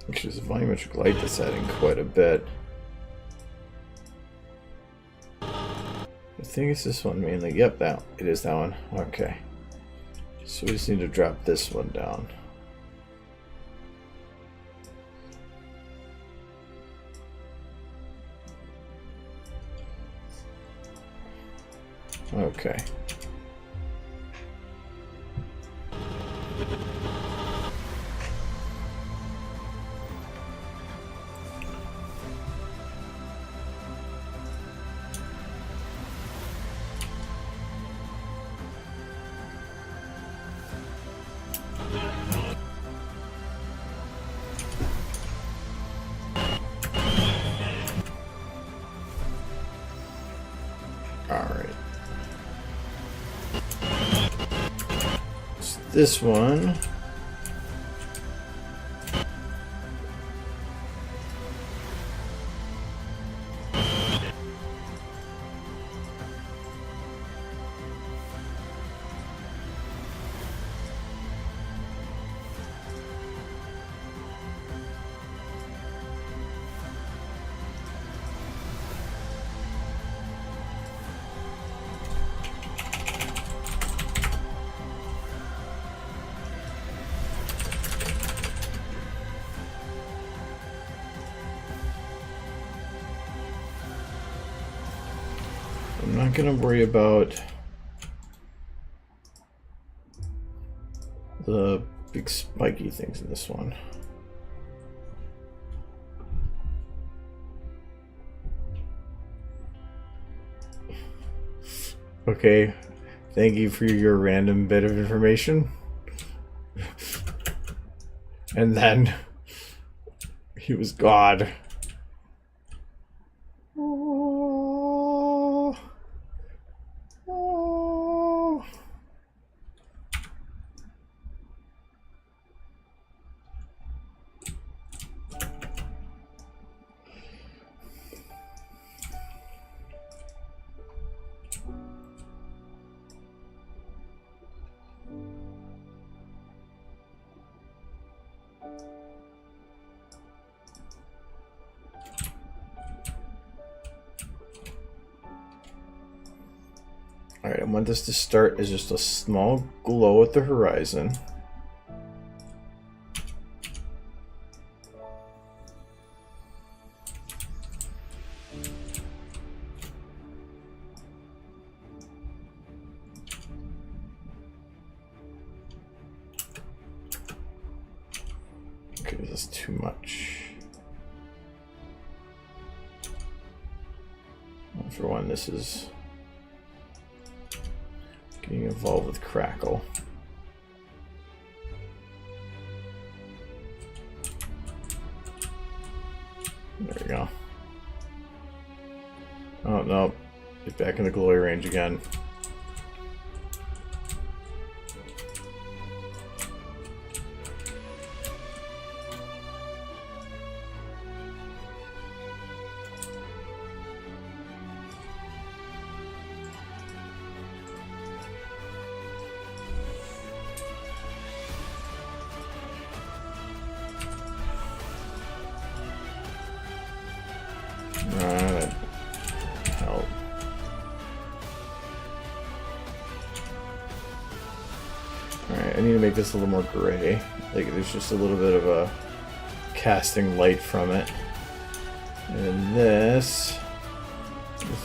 Actually, there's a volumetric light that's adding quite a bit. I think it's this one mainly. Yep, that it is that one. Okay. So we just need to drop this one down. Okay. Alright. So this one. I'm not going to worry about the big spiky things in this one. Okay, thank you for your random bit of information. And then he was God. Alright, I want this to start as just a small glow at the horizon. Okay, this is too much. Well, for one, this is getting involved with crackle. There we go. Oh no, get back in the glowy range again. Help. Alright, I need to make this a little more gray. Like there's just a little bit of a casting light from it. And this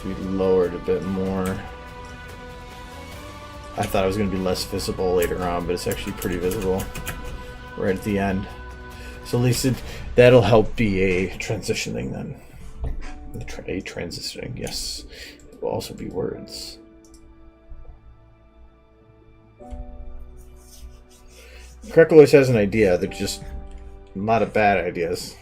we lowered a bit more. I thought it was going to be less visible later on, but it's actually pretty visible right at the end. So at least that'll help be a transitioning then. A transitioning, yes. It will also be words. Crackle always has an idea. They're just not a bad ideas.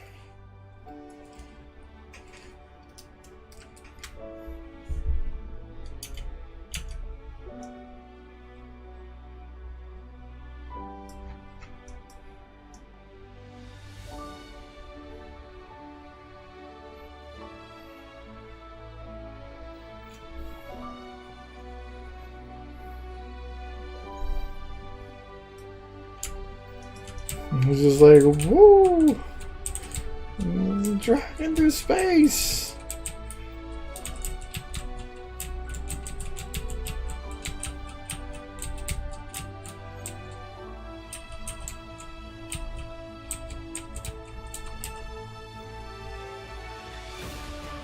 It's just like, woo! Dragging through space!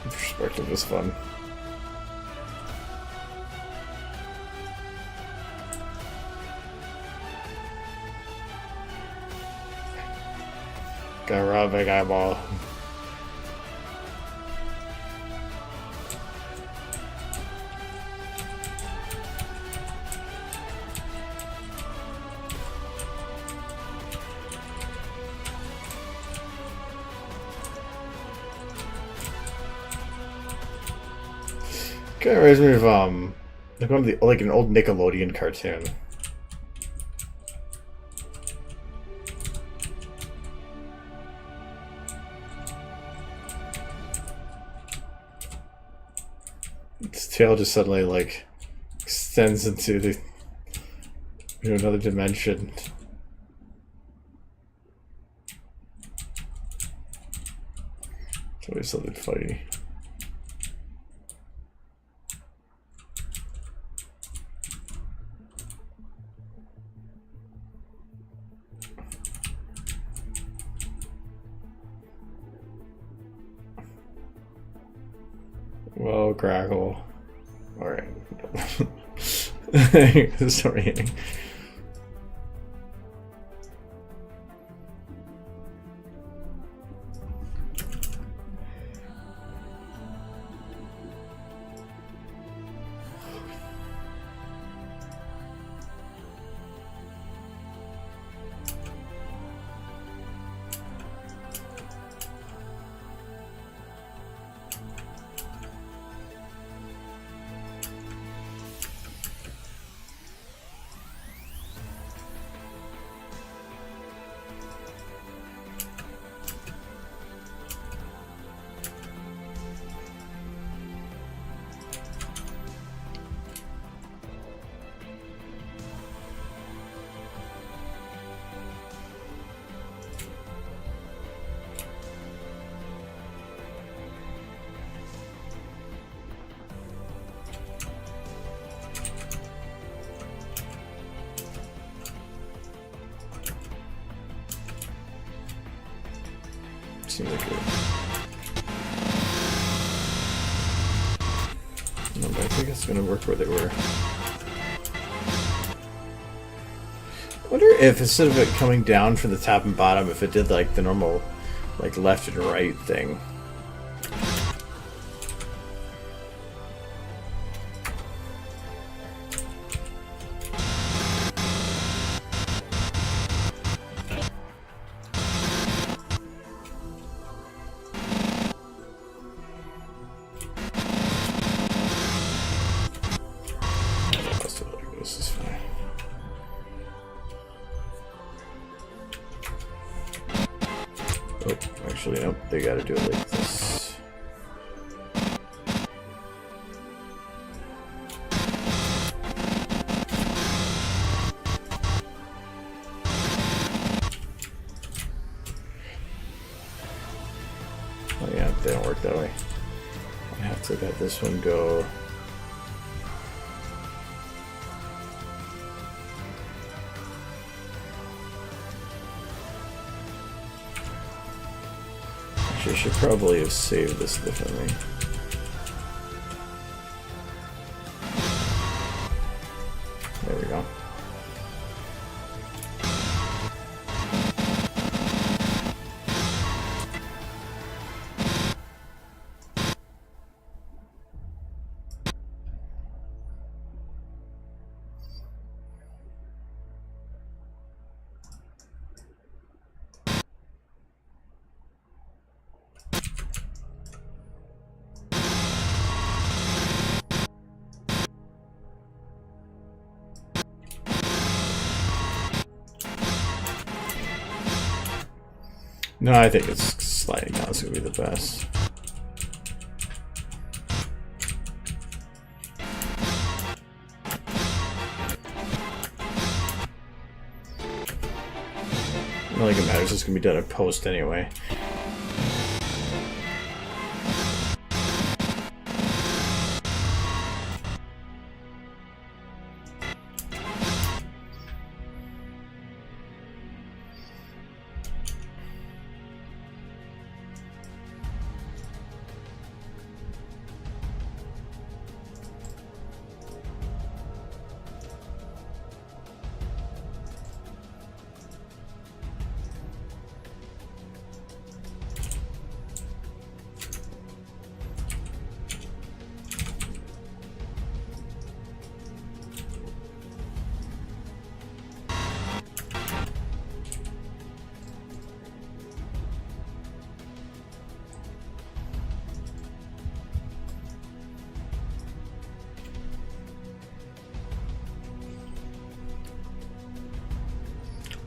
Perspective is fun. Got a real big eyeball. Kind of reminds me of like one of the like an old Nickelodeon cartoon. Its tail just suddenly like extends into another dimension. It's always something funny. Well, crackle. Alright. Sorry. Seems like it. No, but I think it's gonna work where they were. I wonder if instead of it coming down from the top and bottom, if it did like the normal, like left and right thing. This is fine. Oh, actually, nope. They gotta do it like this. Oh yeah, they don't work that way. I have to let this one go. I should probably have saved this differently. There we go. No, I think it's sliding down is going to be the best. I don't think it matters, it's going to be done in post anyway.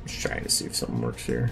Trying to see if something works here.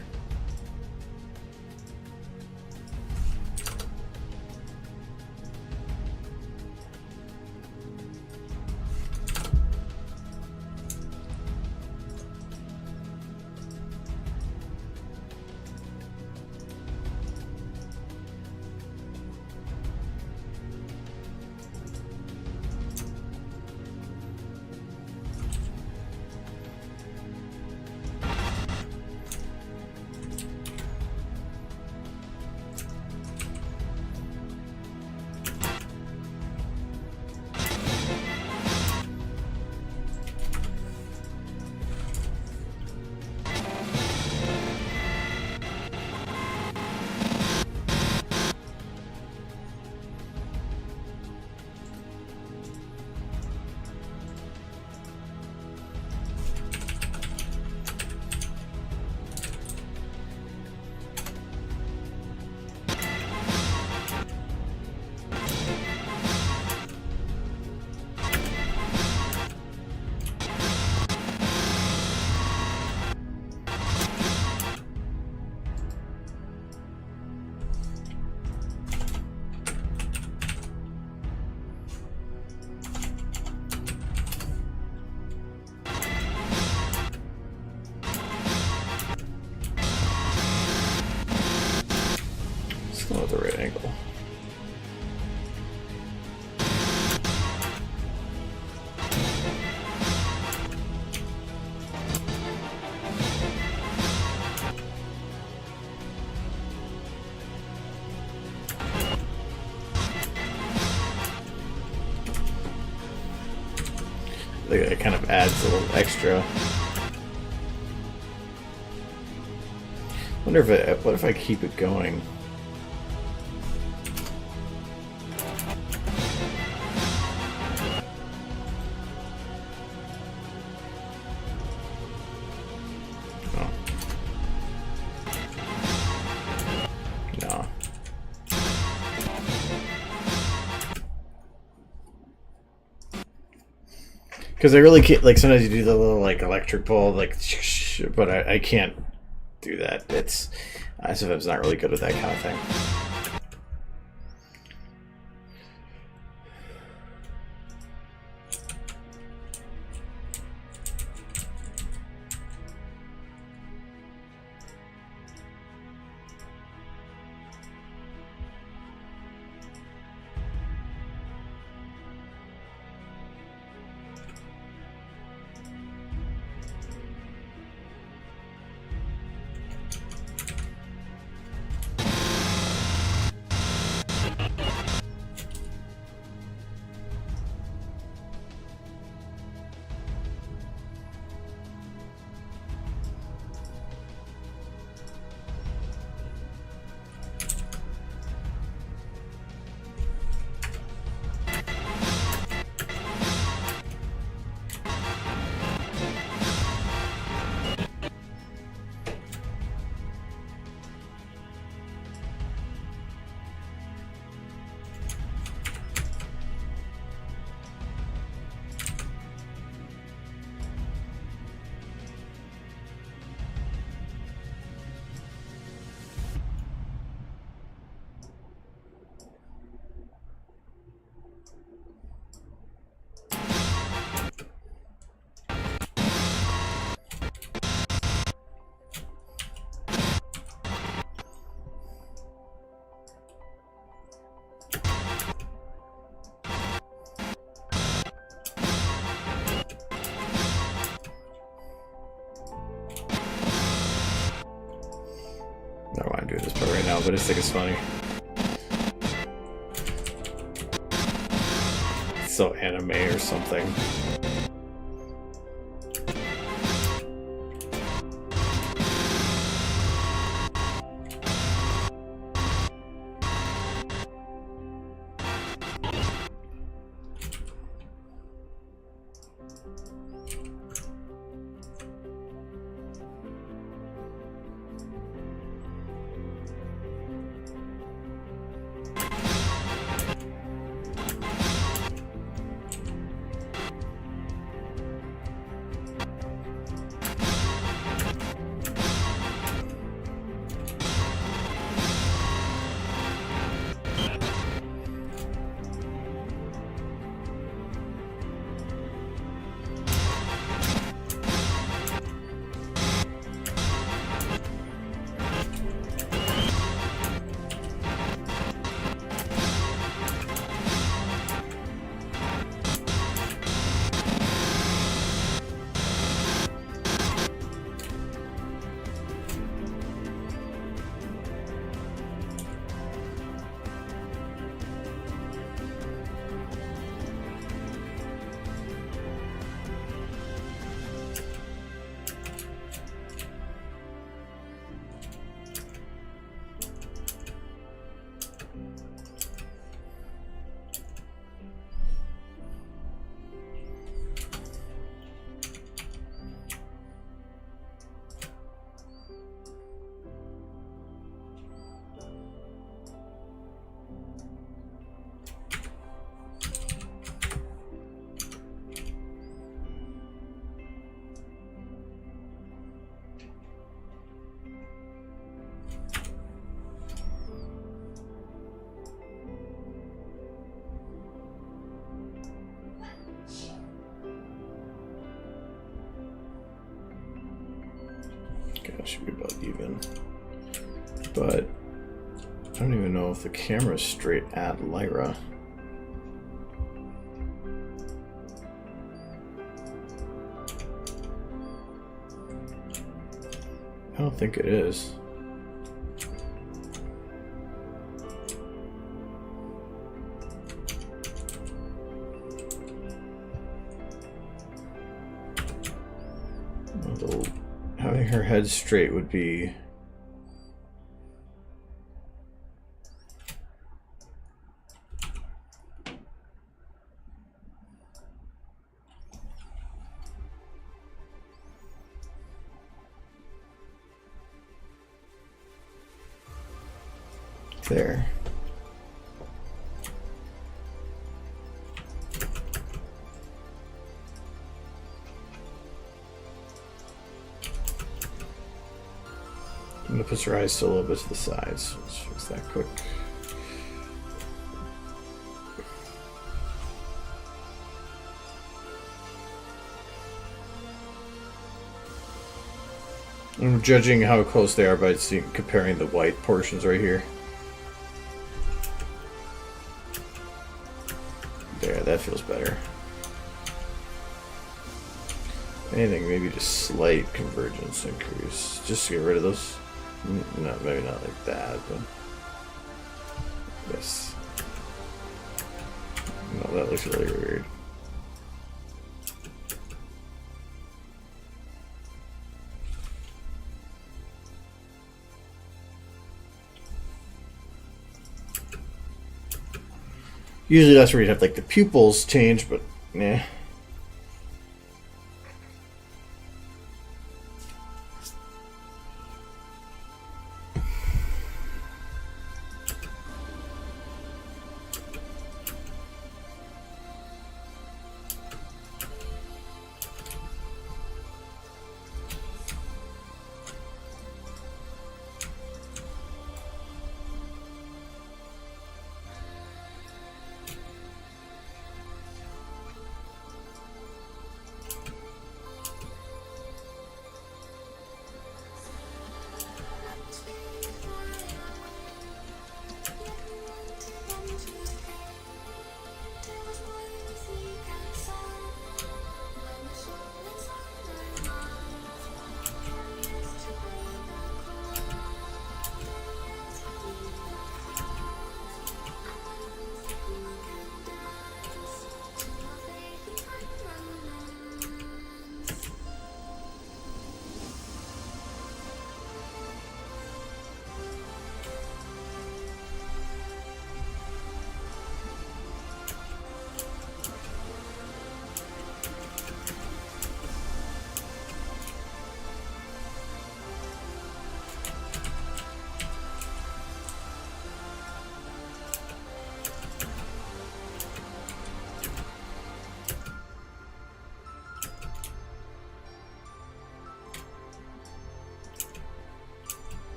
Still at the right angle. it kind of adds a little extra. Wonder if what if I keep it going? Oh. No. Because I really can't, like, sometimes you do the little, like, electric pull, like, but I can't do that. It's SFM's not really good at that kind of thing. I don't want to do this part right now, but I just think it's funny. It's so anime or something. Okay, that should be about even. But I don't even know if the camera's straight at Lyra. I don't think it is. Having her head straight would be... there. I'm gonna push her eyes still a little bit to the sides. Let's fix that quick. I'm judging how close they are by comparing the white portions right here. There, that feels better. Anything, maybe just slight convergence increase. Just to get rid of those. No, maybe not like that, but yes. No, that looks really weird. Usually that's where you'd have like the pupils change, but nah.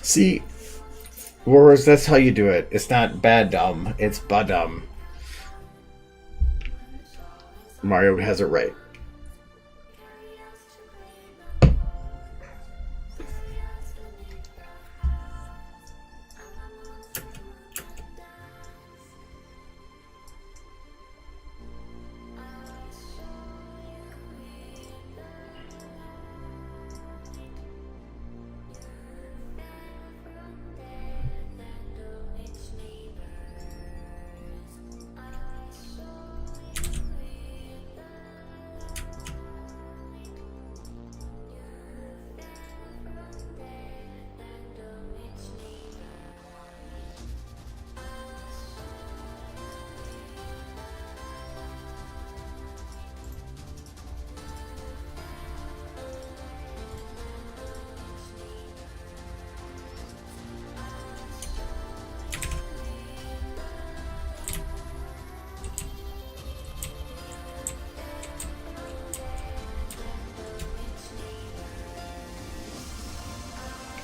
See, Warriors, that's how you do it. It's not bad dumb, it's ba-dumb. Mario has it right.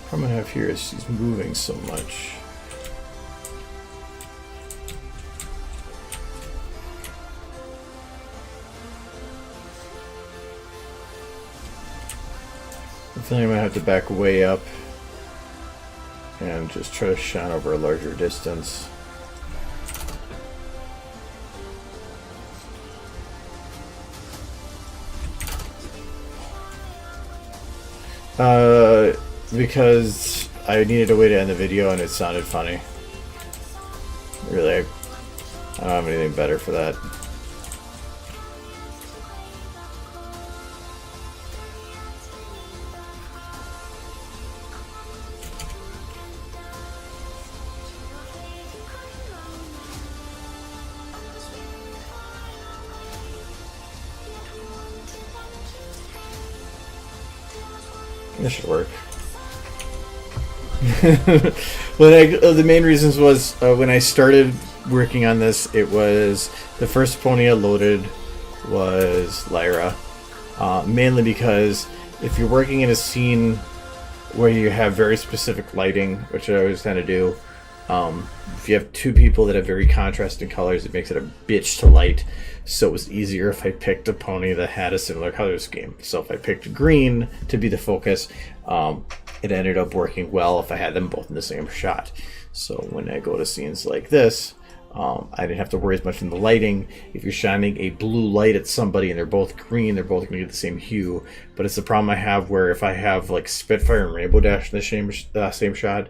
What I'm gonna have here is she's moving so much. I think I might have to back way up and just try to shine over a larger distance. Because I needed a way to end the video and it sounded funny. Really, I don't have anything better for that. This should work. The main reasons was when I started working on this, it was the first pony I loaded was Lyra. Mainly because if you're working in a scene where you have very specific lighting, which I always tend to do, if you have two people that have very contrasting colors, it makes it a bitch to light. So it was easier if I picked a pony that had a similar color scheme. So if I picked green to be the focus, it ended up working well if I had them both in the same shot. So when I go to scenes like this, I didn't have to worry as much in the lighting. If you're shining a blue light at somebody and they're both green, they're both going to get the same hue. But it's the problem I have where if I have like Spitfire and Rainbow Dash in the same shot,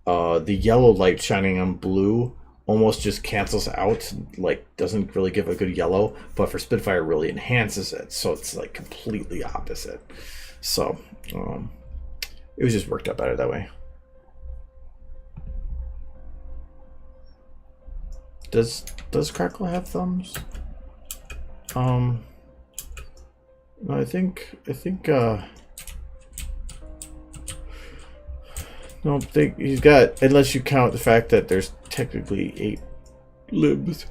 the yellow light shining on blue almost just cancels out, like doesn't really give a good yellow, but for Spitfire really enhances it, so it's like completely opposite. So it was just worked out better that way. Does Crackle have thumbs? No, I think no, he's got, unless you count the fact that there's technically 8 libs.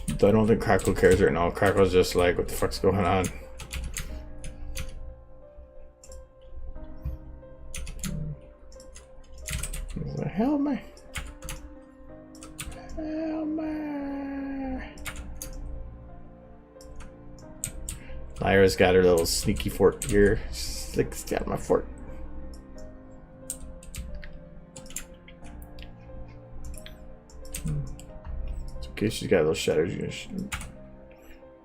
I don't think Crackle cares right now. Crackle's just like, what the fuck's going on? He's like, help me. Help me. Lyra's got her little sneaky fork here. She's like, stab my fork. Okay, she's got those shutters. You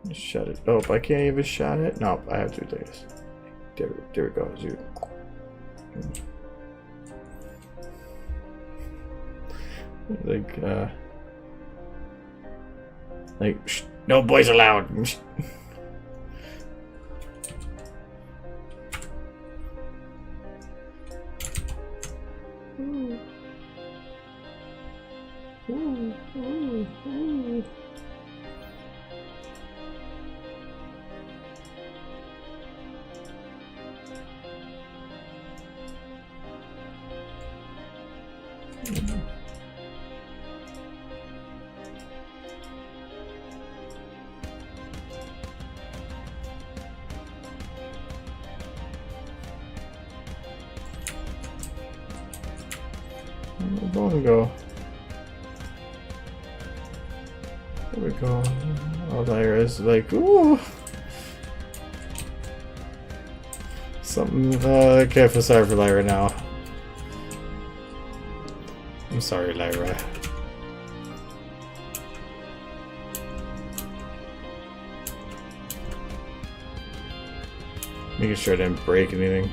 can shut it. Oh, I can't even shut it. No, I have to do this. There we go. Dude. Like, shh, no boys allowed. Where'd we go? There we go. Oh, Lyra's like, ooh. Something, I can't feel sorry for Lyra now. I'm sorry, Lyra. Making sure I didn't break anything.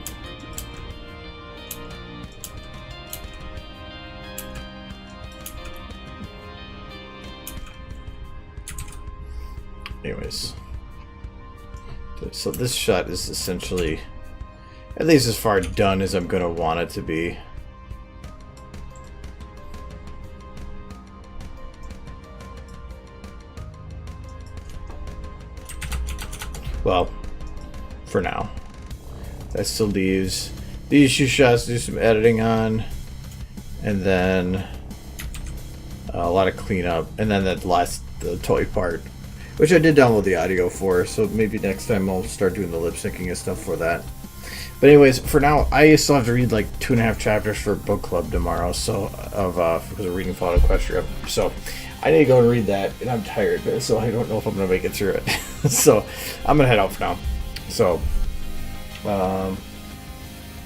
Anyways, so this shot is essentially at least as far done as I'm gonna want it to be. Well, for now. That still leaves these 2 shots to do some editing on, and then a lot of cleanup, and then the toy part, which I did download the audio for, so maybe next time I'll start doing the lip syncing and stuff for that. But anyways, for now, I still have to read like 2.5 chapters for book club tomorrow, so because of reading Fallout Equestria. So I need to go and read that, and I'm tired, so I don't know if I'm gonna make it through it. So I'm gonna head out for now. So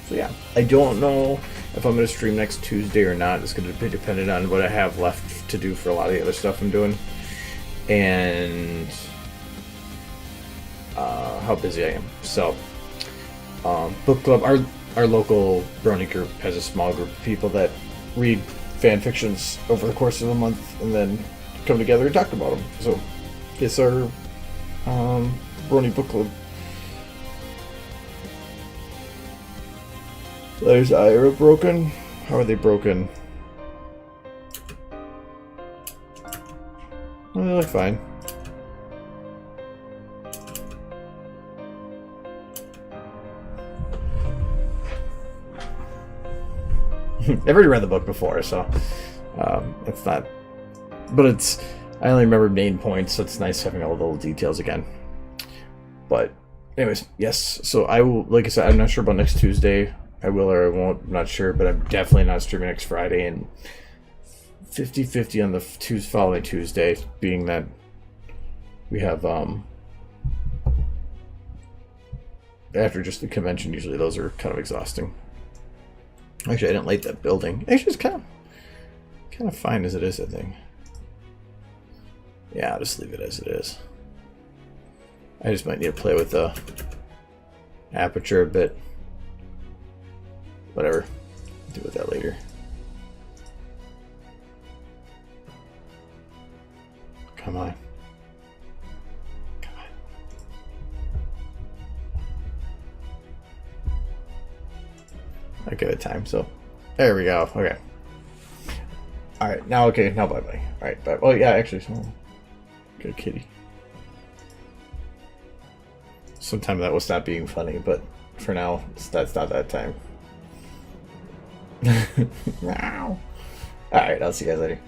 yeah, I don't know if I'm gonna stream next Tuesday or not. It's gonna be dependent on what I have left to do for a lot of the other stuff I'm doing, and how busy I am. So book club. Our local Brony group has a small group of people that read fan fictions over the course of a month and then come together and talk about them. So it's our Brony book club. There's Ira broken. How are they broken? Oh, they look fine. I've already read the book before, so it's not. But it's. I only remember main points, so it's nice having all the little details again. But, anyways, yes. So I will. Like I said, I'm not sure about next Tuesday. I will or I won't. I'm not sure, but I'm definitely not streaming next Friday, and 50-50 on the following Tuesday, being that we have after just the convention. Usually, those are kind of exhausting. Actually, I didn't light that building. Actually, it's kind of fine as it is, I think. Yeah, I'll just leave it as it is. I just might need to play with the aperture a bit. Whatever. I'll deal with that later. Come on. Come on. I give it time, so there we go. Okay. Alright, now okay, now bye bye. Alright, bye. Oh yeah, actually good kitty. Sometime that will stop being funny, but for now that's not that time. Alright, I'll see you guys later.